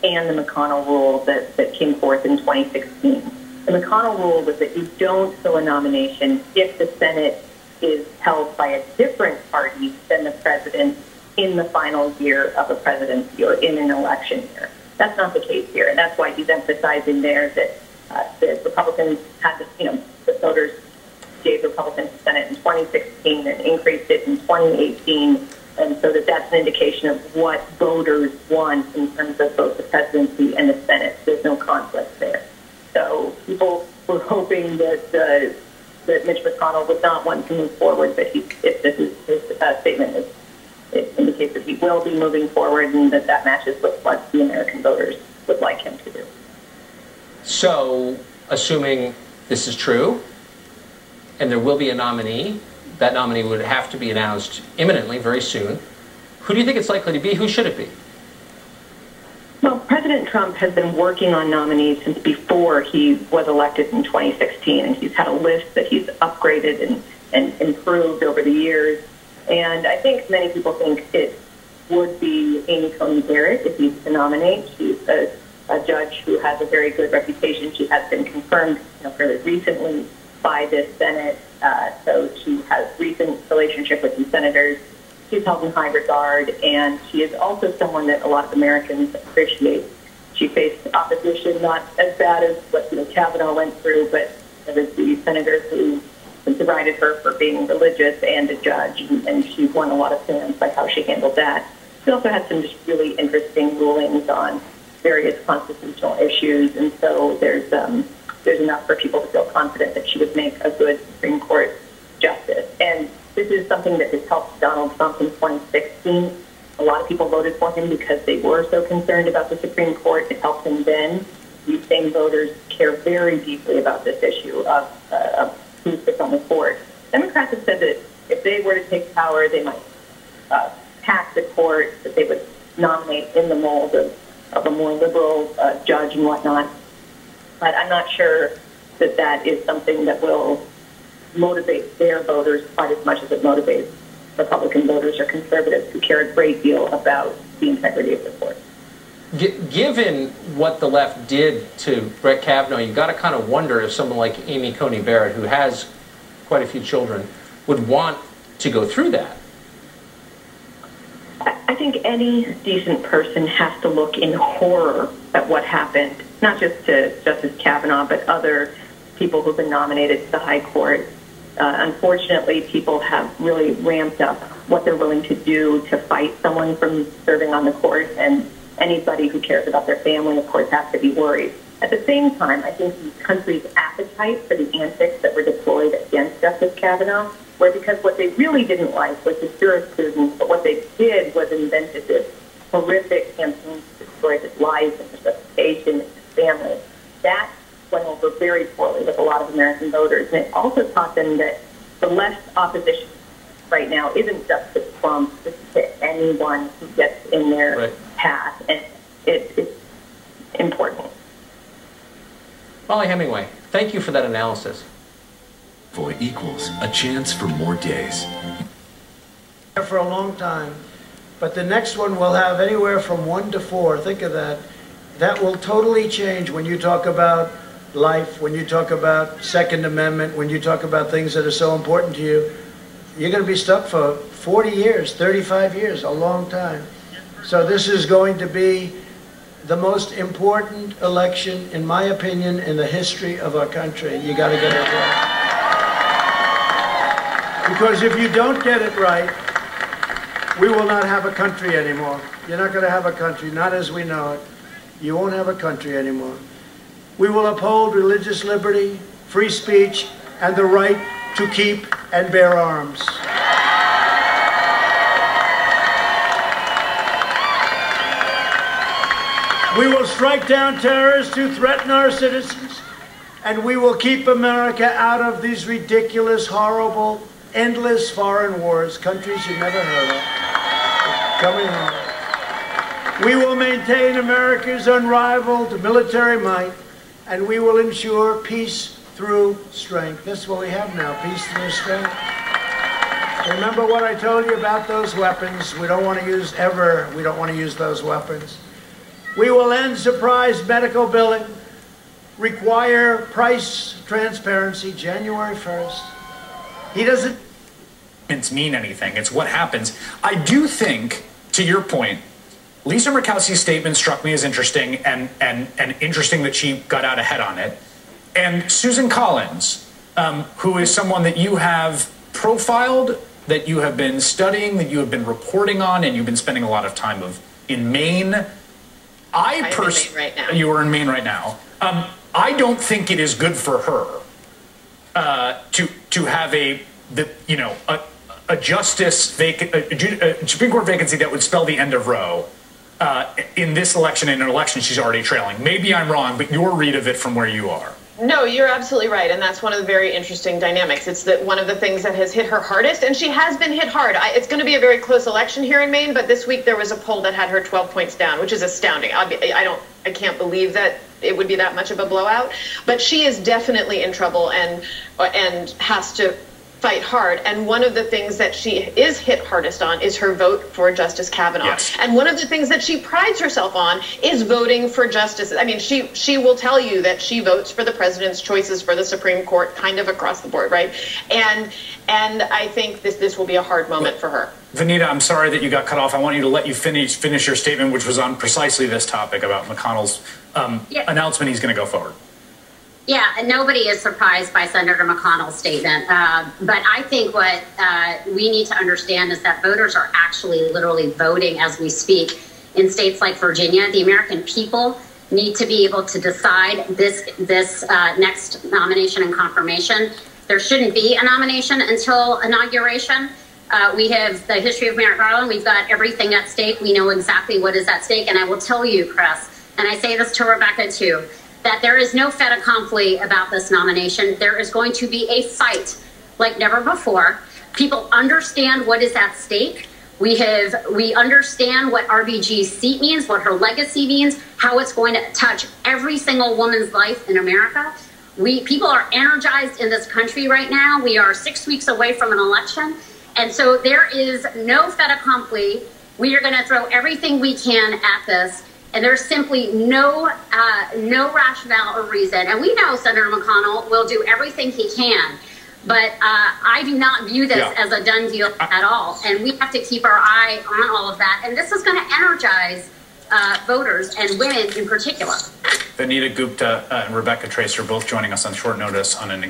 and the McConnell rule that came forth in 2016. The McConnell rule was that you don't fill a nomination if the Senate is held by a different party than the president in the final year of a presidency or in an election year. That's not the case here, and that's why he's emphasizing there that the Republicans had the voters gave the Republicans the Senate in 2016 and increased it in 2018, and so that's an indication of what voters want in terms of both the presidency and the Senate. There's no conflict there. So people were hoping that that Mitch McConnell would not want to move forward, but if this is his statement it indicates that he will be moving forward, and that matches with what the American voters would like him to do. So, assuming this is true, and there will be a nominee, that nominee would have to be announced imminently, very soon. Who do you think it's likely to be? Who should it be? Well, President Trump has been working on nominees since before he was elected in 2016, and he's had a list that he's upgraded and improved over the years. And I think many people think it would be Amy Coney Barrett if he's to nominate. She's a judge who has a very good reputation. She has been confirmed fairly recently by this Senate, so she has recent relationship with the senators. She's held in high regard, and she is also someone that a lot of Americans appreciate. She faced opposition, not as bad as what Kavanaugh went through, but there was the senator who derided her for being religious and a judge, and she won a lot of fans by how she handled that. She also had some just really interesting rulings on various constitutional issues, and so there's enough for people to feel confident that she would make a good Supreme Court justice. And this is something that has helped Donald Trump in 2016. A lot of people voted for him because they were so concerned about the Supreme Court. It helped him then. These same voters care very deeply about this issue of who sits on the court. Democrats have said that if they were to take power, they might pack the court, that they would nominate in the mold of a more liberal judge and whatnot. But I'm not sure that that is something that will motivate their voters quite as much as it motivates Republican voters or conservatives who care a great deal about the integrity of the court. Given what the left did to Brett Kavanaugh, you've got to kind of wonder if someone like Amy Coney Barrett, who has quite a few children, would want to go through that. I think any decent person has to look in horror at what happened, not just to Justice Kavanaugh, but other people who've been nominated to the high court. Unfortunately, people have really ramped up what they're willing to do to fight someone from serving on the court, and anybody who cares about their family, of course, has to be worried. At the same time, I think the country's appetite for the antics that were deployed against Justice Kavanaugh were because what they really didn't like was his jurisprudence, but what they did was invented this horrific campaign to destroy his life and his reputation and his family. That went over very poorly with a lot of American voters, and it also taught them that the left opposition right now isn't just to Trump, it's to anyone who gets in their path, and it's important. Molly Hemingway, thank you for that analysis. Boy equals a chance for more days. For a long time, but the next one will have anywhere from 1 to 4. Think of that. That will totally change when you talk about life, when you talk about Second Amendment, when you talk about things that are so important to you. You're going to be stuck for 40 years, 35 years, a long time. So this is going to be the most important election, in my opinion, in the history of our country. You got to get it right. Because if you don't get it right, we will not have a country anymore. You're not going to have a country, not as we know it. You won't have a country anymore. We will uphold religious liberty, free speech, and the right to keep and bear arms. We will strike down terrorists who threaten our citizens, and we will keep America out of these ridiculous, horrible, endless foreign wars, countries you never heard of, coming home. We will maintain America's unrivaled military might, and we will ensure peace through strength. That's what we have now, peace through strength. Remember what I told you about those weapons? We don't want to use we don't want to use those weapons. We will end surprise medical billing, require price transparency January 1st. He doesn't mean anything. It's what happens. I do think, to your point, Lisa Murkowski's statement struck me as interesting and interesting that she got out ahead on it. And Susan Collins, who is someone that you have profiled, that you have been studying, that you have been reporting on, and you've been spending a lot of time in Maine. I'm in Maine right now. You are in Maine right now. I don't think it is good for her to have a Supreme Court vacancy that would spell the end of Roe in this election, in an election she's already trailing. Maybe I'm wrong, but your read of it from where you are. No, you're absolutely right, and that's one of the very interesting dynamics. It's that one of the things that has hit her hardest, and she has been hit hard. It's going to be a very close election here in Maine, but this week there was a poll that had her 12 points down, which is astounding. I can't believe that it would be that much of a blowout, but she is definitely in trouble and has to fight hard. And one of the things that she is hit hardest on is her vote for Justice Kavanaugh. Yes. And one of the things that she prides herself on is voting for justices. I mean, she will tell you that she votes for the president's choices for the Supreme Court kind of across the board, right? And I think this will be a hard moment for her. Vanita, I'm sorry that you got cut off. I want you to let you finish your statement, which was on precisely this topic about McConnell's announcement he's going to go forward. Yeah, nobody is surprised by Senator McConnell's statement. But I think what we need to understand is that voters are actually literally voting as we speak. In states like Virginia, the American people need to be able to decide this next nomination and confirmation. There shouldn't be a nomination until inauguration. We have the history of Merrick Garland. We've got everything at stake. We know exactly what is at stake. And I will tell you, Chris, and I say this to Rebecca too, that there is no fait accompli about this nomination. There is going to be a fight like never before. People understand what is at stake. We understand what RBG's seat means, what her legacy means, how it's going to touch every single woman's life in America. People are energized in this country right now. We are 6 weeks away from an election. And so there is no fait accompli. We are going to throw everything we can at this. And there's simply no rationale or reason. And we know Senator McConnell will do everything he can. But I do not view this as a done deal at all. And we have to keep our eye on all of that. And this is going to energize voters and women in particular. Vanita Gupta and Rebecca Tracer both joining us on short notice on an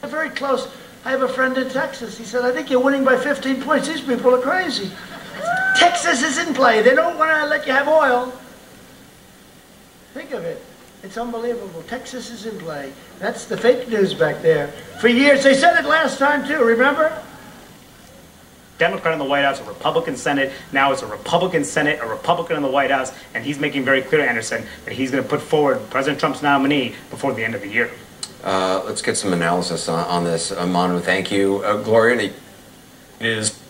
very close. I have a friend in Texas. He said, I think you're winning by 15 points. These people are crazy. Texas is in play. They don't want to let you have oil. Think of it. It's unbelievable. Texas is in play. That's the fake news back there. For years, they said it last time too, remember? Democrat in the White House, a Republican Senate. Now it's a Republican Senate, a Republican in the White House, and he's making very clear to Anderson that he's going to put forward President Trump's nominee before the end of the year. Let's get some analysis on this. Manu, thank you. Gloria, it is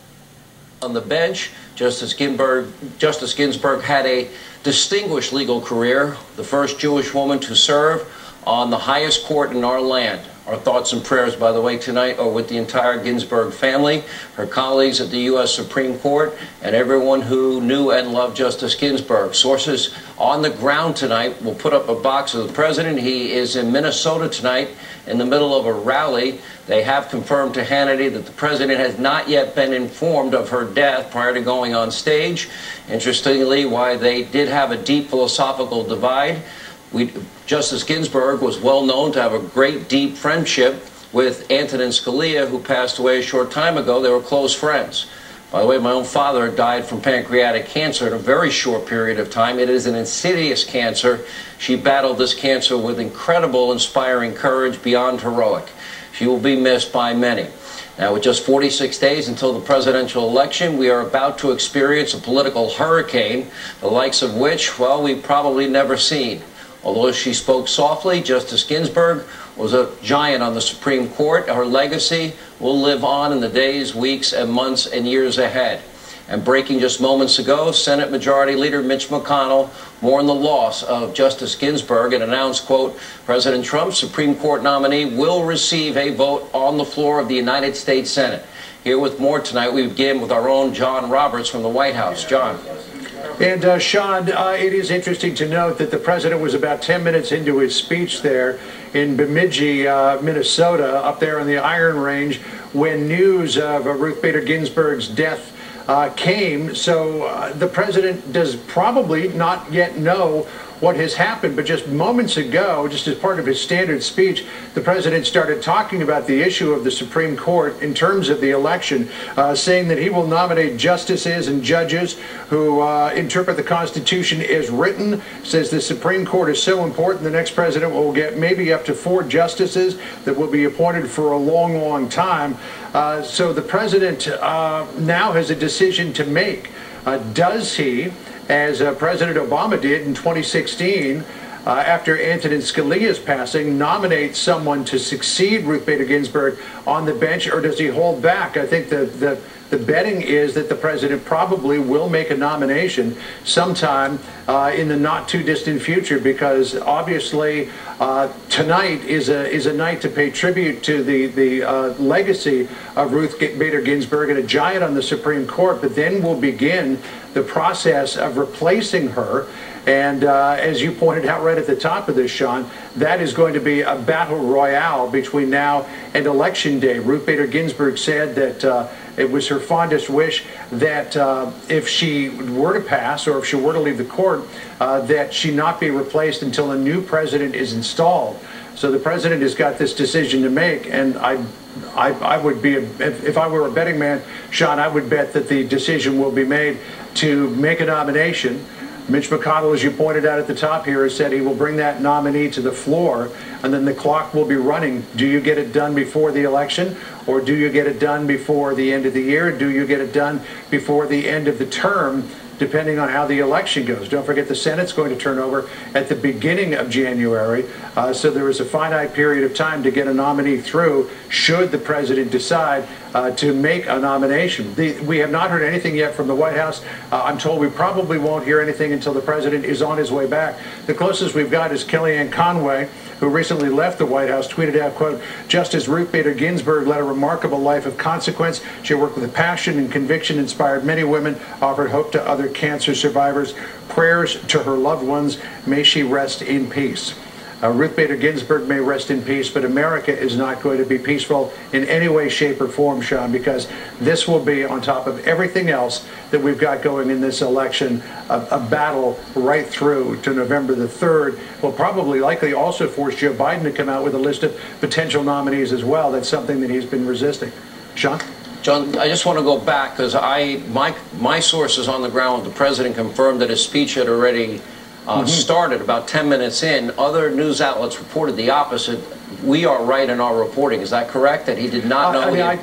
on the bench. Justice Ginsburg had a distinguished legal career, the first Jewish woman to serve on the highest court in our land. Our thoughts and prayers, by the way, tonight are with the entire Ginsburg family, her colleagues at the U.S. Supreme Court, and everyone who knew and loved Justice Ginsburg. Sources on the ground tonight will put up a box of the president. He is in Minnesota tonight in the middle of a rally. They have confirmed to Hannity that the president has not yet been informed of her death prior to going on stage. Interestingly, why they did have a deep philosophical divide. Justice Ginsburg was well known to have a great, deep friendship with Antonin Scalia, who passed away a short time ago. They were close friends. By the way, my own father died from pancreatic cancer in a very short period of time. It is an insidious cancer. She battled this cancer with incredible, inspiring courage beyond heroic. She will be missed by many. Now, with just 46 days until the presidential election, we are about to experience a political hurricane, the likes of which, well, we've probably never seen. Although she spoke softly, Justice Ginsburg was a giant on the Supreme Court. Her legacy will live on in the days, weeks, and months and years ahead. And breaking just moments ago, Senate Majority Leader Mitch McConnell mourned the loss of Justice Ginsburg and announced, quote, President Trump's Supreme Court nominee will receive a vote on the floor of the United States Senate. Here with more tonight, we begin with our own John Roberts from the White House. John. And Sean, it is interesting to note that the president was about 10 minutes into his speech there in Bemidji, Minnesota, up there on the Iron Range, when news of Ruth Bader Ginsburg's death came. So the president does probably not yet know what has happened, but just moments ago, just as part of his standard speech, the president started talking about the issue of the Supreme Court in terms of the election, saying that he will nominate justices and judges who interpret the Constitution as written, says the Supreme Court is so important the next president will get maybe up to 4 justices that will be appointed for a long, long time. So the president now has a decision to make. Does he, as President Obama did in 2016, after Antonin Scalia's passing, nominate someone to succeed Ruth Bader Ginsburg on the bench, or does he hold back? I think the betting is that the president probably will make a nomination sometime in the not too distant future, because obviously tonight is a night to pay tribute to the legacy of Ruth Bader Ginsburg and a giant on the Supreme Court, but then we'll begin the process of replacing her. And as you pointed out right at the top of this, Sean, that is going to be a battle royale between now and Election Day. Ruth Bader Ginsburg said that it was her fondest wish that if she were to pass, or if she were to leave the court, that she not be replaced until a new president is installed. So the president has got this decision to make, and I would be, if I were a betting man, Sean, I would bet that the decision will be made to make a nomination. Mitch McConnell, as you pointed out at the top here, has said he will bring that nominee to the floor, and then the clock will be running. Do you get it done before the election, or do you get it done before the end of the year? Do you get it done before the end of the term, depending on how the election goes? Don't forget the Senate's going to turn over at the beginning of January, so there is a finite period of time to get a nominee through should the president decide to make a nomination. We have not heard anything yet from the White House. I'm told we probably won't hear anything until the president is on his way back. The closest we've got is Kellyanne Conway, who recently left the White House, tweeted out, quote, "Justice Ruth Bader Ginsburg led a remarkable life of consequence. She worked with a passion and conviction, inspired many women, offered hope to other cancer survivors. Prayers to her loved ones. May she rest in peace." Ruth Bader Ginsburg may rest in peace, but America is not going to be peaceful in any way, shape, or form, Sean, because this will be, on top of everything else that we've got going in this election, a battle right through to November the 3rd. Will probably likely also force Joe Biden to come out with a list of potential nominees as well. That's something that he's been resisting. Sean? John, I just want to go back, because my sources on the ground with the president confirmed that his speech had already started about 10 minutes in. Other news outlets reported the opposite. We are right in our reporting. Is that correct, that he did not know?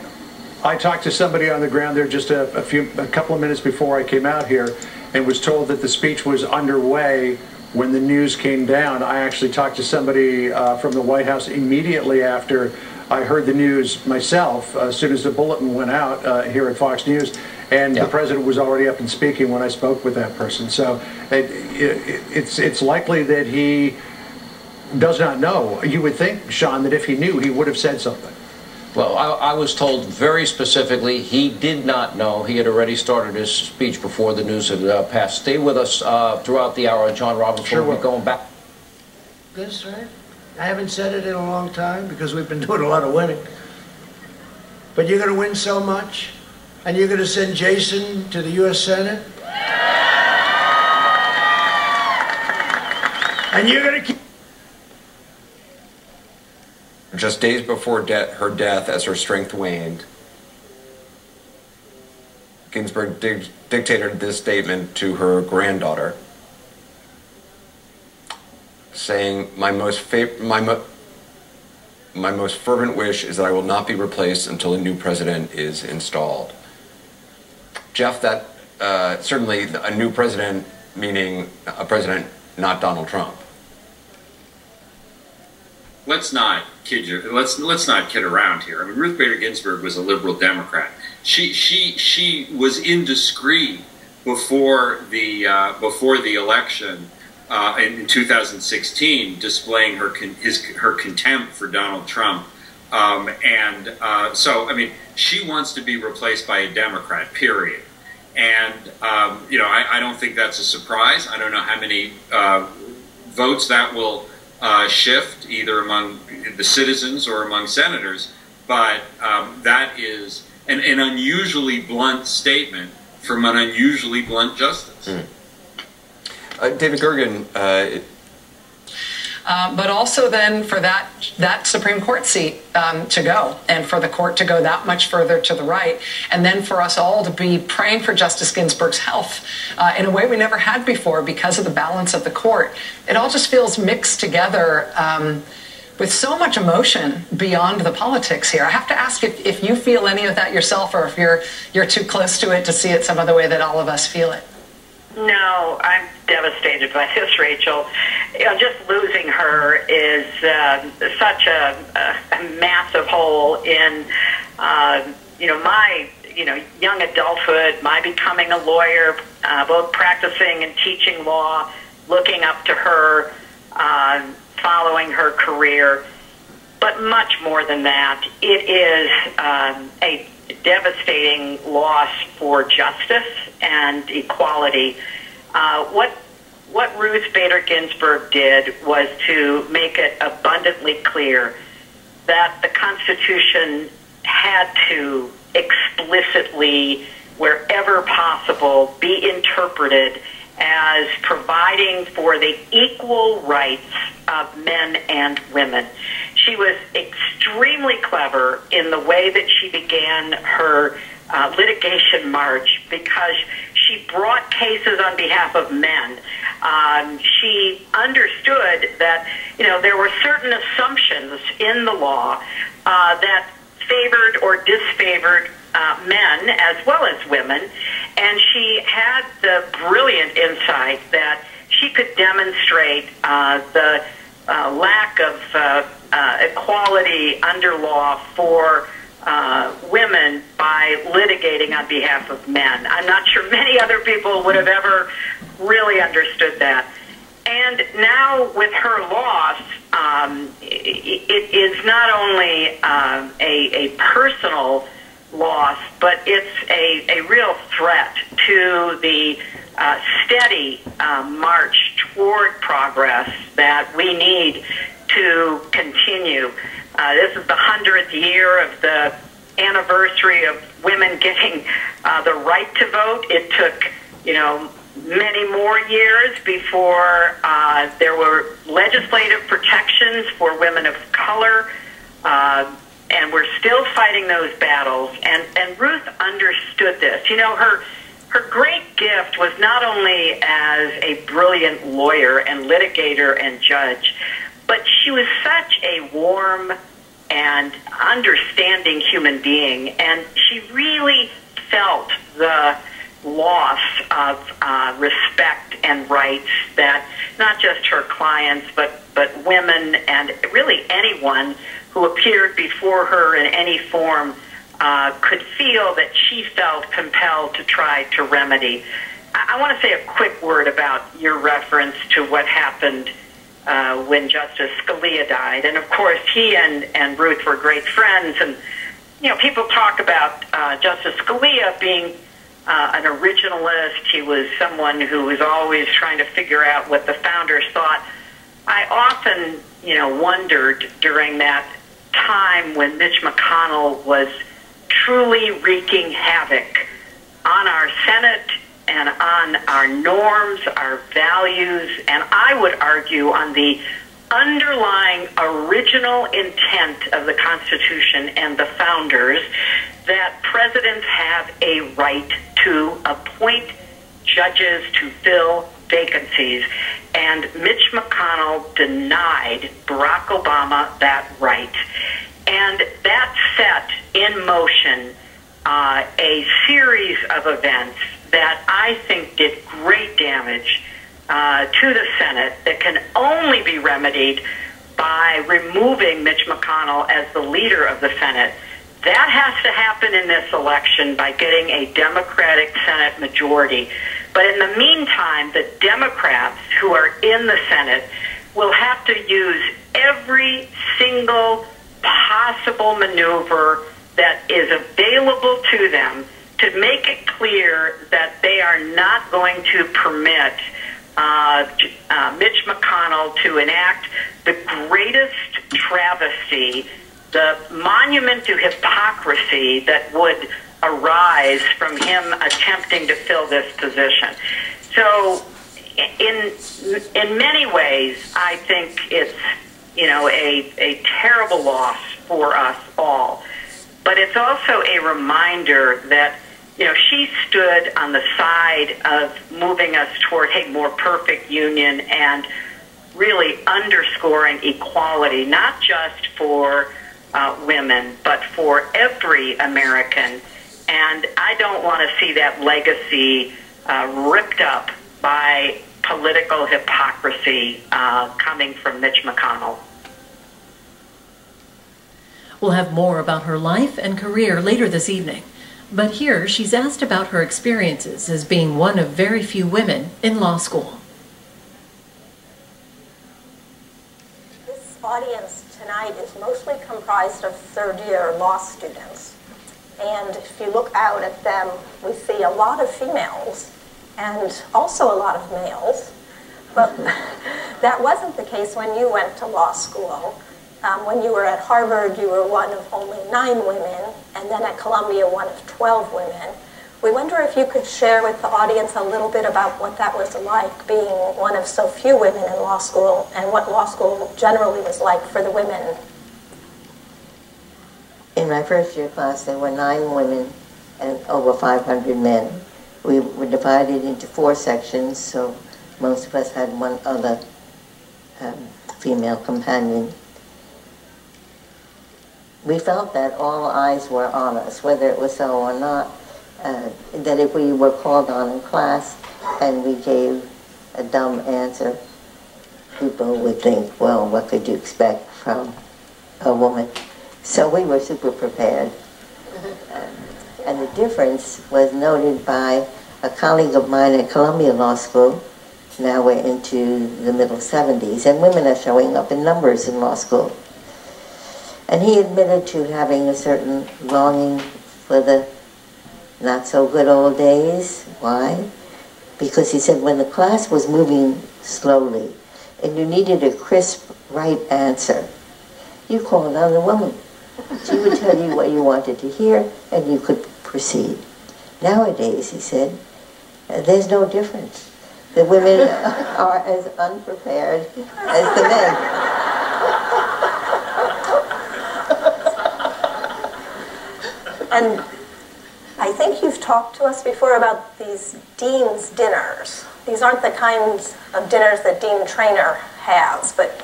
I talked to somebody on the ground there just a couple of minutes before I came out here, and was told that the speech was underway when the news came down. I actually talked to somebody from the White House immediately after I heard the news myself, as soon as the bulletin went out here at Fox News, and the president was already up and speaking when I spoke with that person. So it's likely that he does not know. You would think, Sean, that if he knew, he would have said something. Well, I was told very specifically he did not know. He had already started his speech before the news had passed. Stay with us throughout the hour. John Roberts will be going back. This, right? I haven't said it in a long time because we've been doing a lot of winning. But you're going to win so much, and you're going to send Jason to the U.S. Senate, and you're going to keep... Just days before her death, as her strength waned, Ginsburg dictated this statement to her granddaughter, saying, my most fervent wish is that I will not be replaced until a new president is installed. Jeff, that certainly a new president, meaning a president not Donald Trump. Let's not kid around here. I mean, Ruth Bader Ginsburg was a liberal Democrat. She was indiscreet before the election in 2016, displaying her contempt for Donald Trump, so I mean, she wants to be replaced by a Democrat. Period. And you know, I don't think that's a surprise. I don't know how many votes that will shift, either among the citizens or among senators, but that is an unusually blunt statement from an unusually blunt justice. David Gergen, but also then for that Supreme Court seat to go, and for the court to go that much further to the right, and then for us all to be praying for Justice Ginsburg's health in a way we never had before because of the balance of the court. It all just feels mixed together with so much emotion beyond the politics here. I have to ask if you feel any of that yourself, or if you're too close to it to see it some other way that all of us feel it. No, I'm devastated by this, Rachel. You know, just losing her is such a massive hole in, my, young adulthood, my becoming a lawyer, both practicing and teaching law, looking up to her, following her career. But much more than that, it is a devastating loss for justice and equality. What Ruth Bader Ginsburg did was to make it abundantly clear that the Constitution had to explicitly, wherever possible, be interpreted as providing for the equal rights of men and women. She was extremely clever in the way that she began her litigation march, because she brought cases on behalf of men. She understood that, there were certain assumptions in the law that favored or disfavored men as well as women, and she had the brilliant insight that she could demonstrate the lack of equality under law for women by litigating on behalf of men. I'm not sure many other people would have ever really understood that. And now with her loss, it is not only a personal loss, but it's a real threat to the steady march toward progress that we need to continue. This is the 100th year of the anniversary of women getting the right to vote. It took, many more years before there were legislative protections for women of color, and we're still fighting those battles. And Ruth understood this. Her great gift was not only as a brilliant lawyer and litigator and judge, but she was such a warm and understanding human being, and she really felt the loss of respect and rights that not just her clients, but women and really anyone who appeared before her in any form could feel that she felt compelled to try to remedy. I want to say a quick word about your reference to what happened when Justice Scalia died. And of course, he and Ruth were great friends. And, people talk about Justice Scalia being an originalist. He was someone who was always trying to figure out what the founders thought. I often, wondered during that time when Mitch McConnell was truly wreaking havoc on our Senate and on our norms, our values, and I would argue on the underlying original intent of the Constitution and the founders, that presidents have a right to appoint judges to fill vacancies. And Mitch McConnell denied Barack Obama that right. And that set in motion a series of events that I think did great damage to the Senate that can only be remedied by removing Mitch McConnell as the leader of the Senate. That has to happen in this election by getting a Democratic Senate majority. But in the meantime, the Democrats who are in the Senate will have to use every single possible maneuver that is available to them to make it clear that they are not going to permit Mitch McConnell to enact the greatest travesty, the monument to hypocrisy that would arise from him attempting to fill this position. So, in many ways, I think it's, you know, a terrible loss for us all. But it's also a reminder that, you know, she stood on the side of moving us toward a more perfect union and really underscoring equality, not just for women, but for every American. And I don't want to see that legacy ripped up by political hypocrisy coming from Mitch McConnell. We'll have more about her life and career later this evening. But here, she's asked about her experiences as being one of very few women in law school. This audience tonight is mostly comprised of third-year law students. And if you look out at them, we see a lot of females and also a lot of males. But that wasn't the case when you went to law school. When you were at Harvard, you were one of only 9 women, and then at Columbia, one of 12 women. We wonder if you could share with the audience a little bit about what that was like, being one of so few women in law school, and what law school generally was like for the women. In my first year class, there were 9 women and over 500 men. We were divided into 4 sections, so most of us had one other female companion. We felt that all eyes were on us, whether it was so or not, that if we were called on in class and we gave a dumb answer, people would think, well, what could you expect from a woman? So we were super prepared. And the difference was noted by a colleague of mine at Columbia Law School. Now we're into the middle 70s, and women are showing up in numbers in law school. And he admitted to having a certain longing for the not-so-good old days. Why? Because he said when the class was moving slowly and you needed a crisp, right answer, you called on the woman. She would tell you what you wanted to hear, and you could proceed. Nowadays, he said, there's no difference. The women are as unprepared as the men. And I think you've talked to us before about these dean's dinners. These aren't the kinds of dinners that Dean Traynor has, but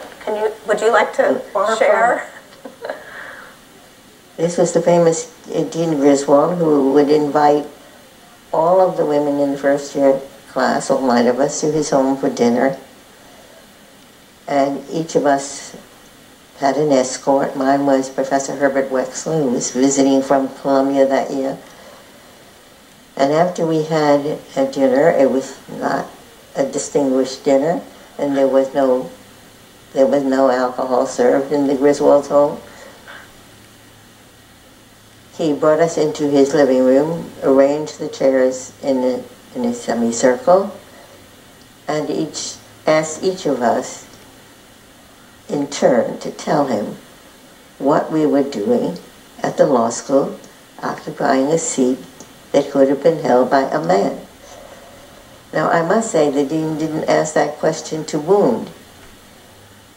would you like to share? This was the famous Dean Griswold, who would invite all of the women in the first year class, all 9 of us, to his home for dinner. And each of us had an escort. Mine was Professor Herbert Wexler, who was visiting from Columbia that year. And after we had a dinner, it was not a distinguished dinner, and there was no alcohol served in the Griswold's home. He brought us into his living room, arranged the chairs in a semicircle, and asked each of us in turn to tell him what we were doing at the law school, occupying a seat that could have been held by a man. Now, I must say the dean didn't ask that question to wound.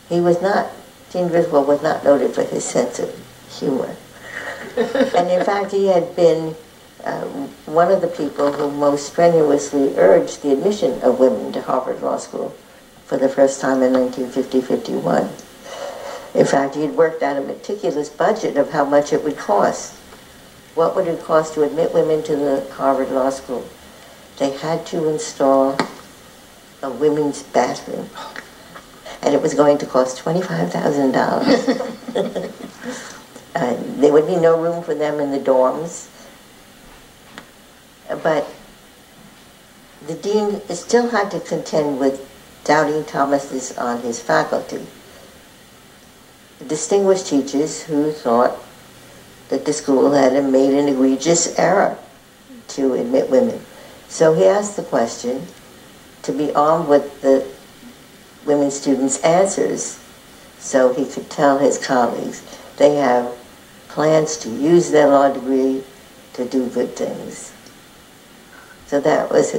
Dean Griswold was not noted for his sense of humor. And in fact, he had been one of the people who most strenuously urged the admission of women to Harvard Law School for the first time in 1950-51. In fact, he had worked out a meticulous budget of how much it would cost. What would it cost to admit women to the Harvard Law School? They had to install a women's bathroom, and it was going to cost $25,000. There would be no room for them in the dorms. But the dean still had to contend with doubting Thomases on his faculty. Distinguished teachers who thought that the school had made an egregious error to admit women. So he asked the question to be armed with the women students' answers so he could tell his colleagues they have plans to use their law degree to do good things. So that was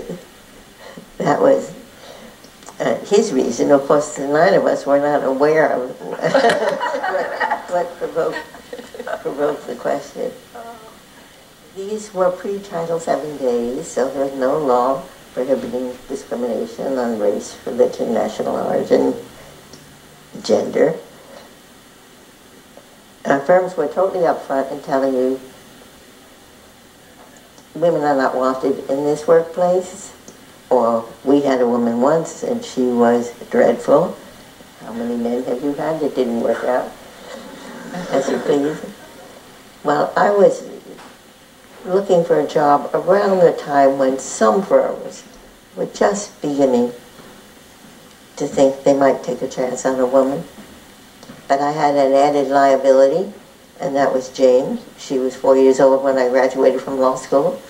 his reason. Of course, the 9 of us were not aware of what provoked the question. These were pre-Title VII days, so there's no law prohibiting discrimination on race, religion, national origin, gender. Firms were totally upfront in telling you women are not wanted in this workplace, or we had a woman once and she was dreadful. How many men have you had that didn't work out as you please? Well, I was looking for a job around the time when some firms were just beginning to think they might take a chance on a woman. But I had an added liability, and that was Jane. She was 4 years old when I graduated from law school.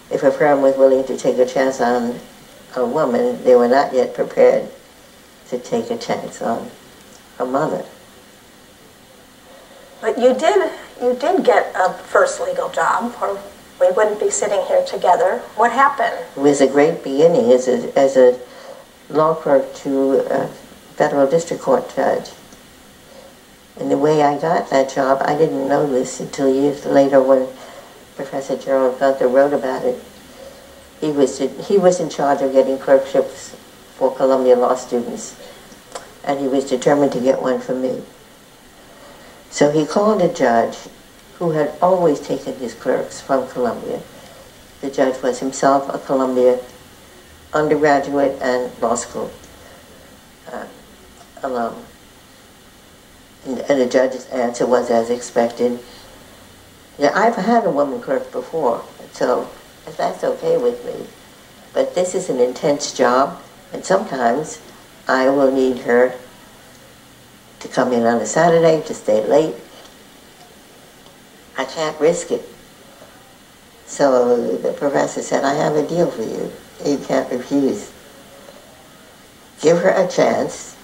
If a firm was willing to take a chance on a woman, they were not yet prepared to take a chance on her mother. But you did get a first legal job, or we wouldn't be sitting here together. What happened? It was a great beginning as a law clerk to a federal district court judge. And the way I got that job, I didn't know this until years later when Professor Gerald Gunther wrote about it. He was in charge of getting clerkships for Columbia law students, and he was determined to get one for me. So he called a judge who had always taken his clerks from Columbia. The judge was himself a Columbia undergraduate and law school alum. And the judge's answer was as expected. Yeah, I've had a woman clerk before, so that's okay with me. But this is an intense job, and sometimes I will need her to come in on a Saturday, to stay late. I can't risk it. So the professor said, I have a deal for you. You can't refuse. Give her a chance,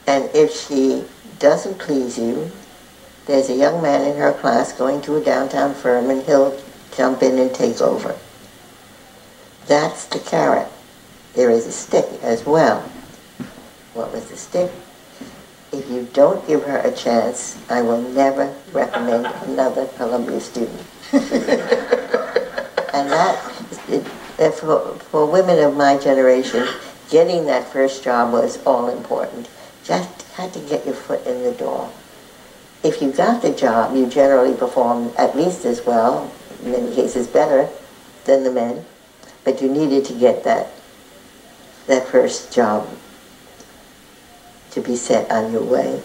and if she doesn't please you, there's a young man in her class going to a downtown firm, and he'll jump in and take over. That's the carrot. There is a stick as well. What was the stick? If you don't give her a chance, I will never recommend another Columbia student. And that, for women of my generation, getting that first job was all important. Just had to get your foot in the door. If you got the job, you generally performed at least as well, in many cases better than the men, but you needed to get that first job to be set on your way.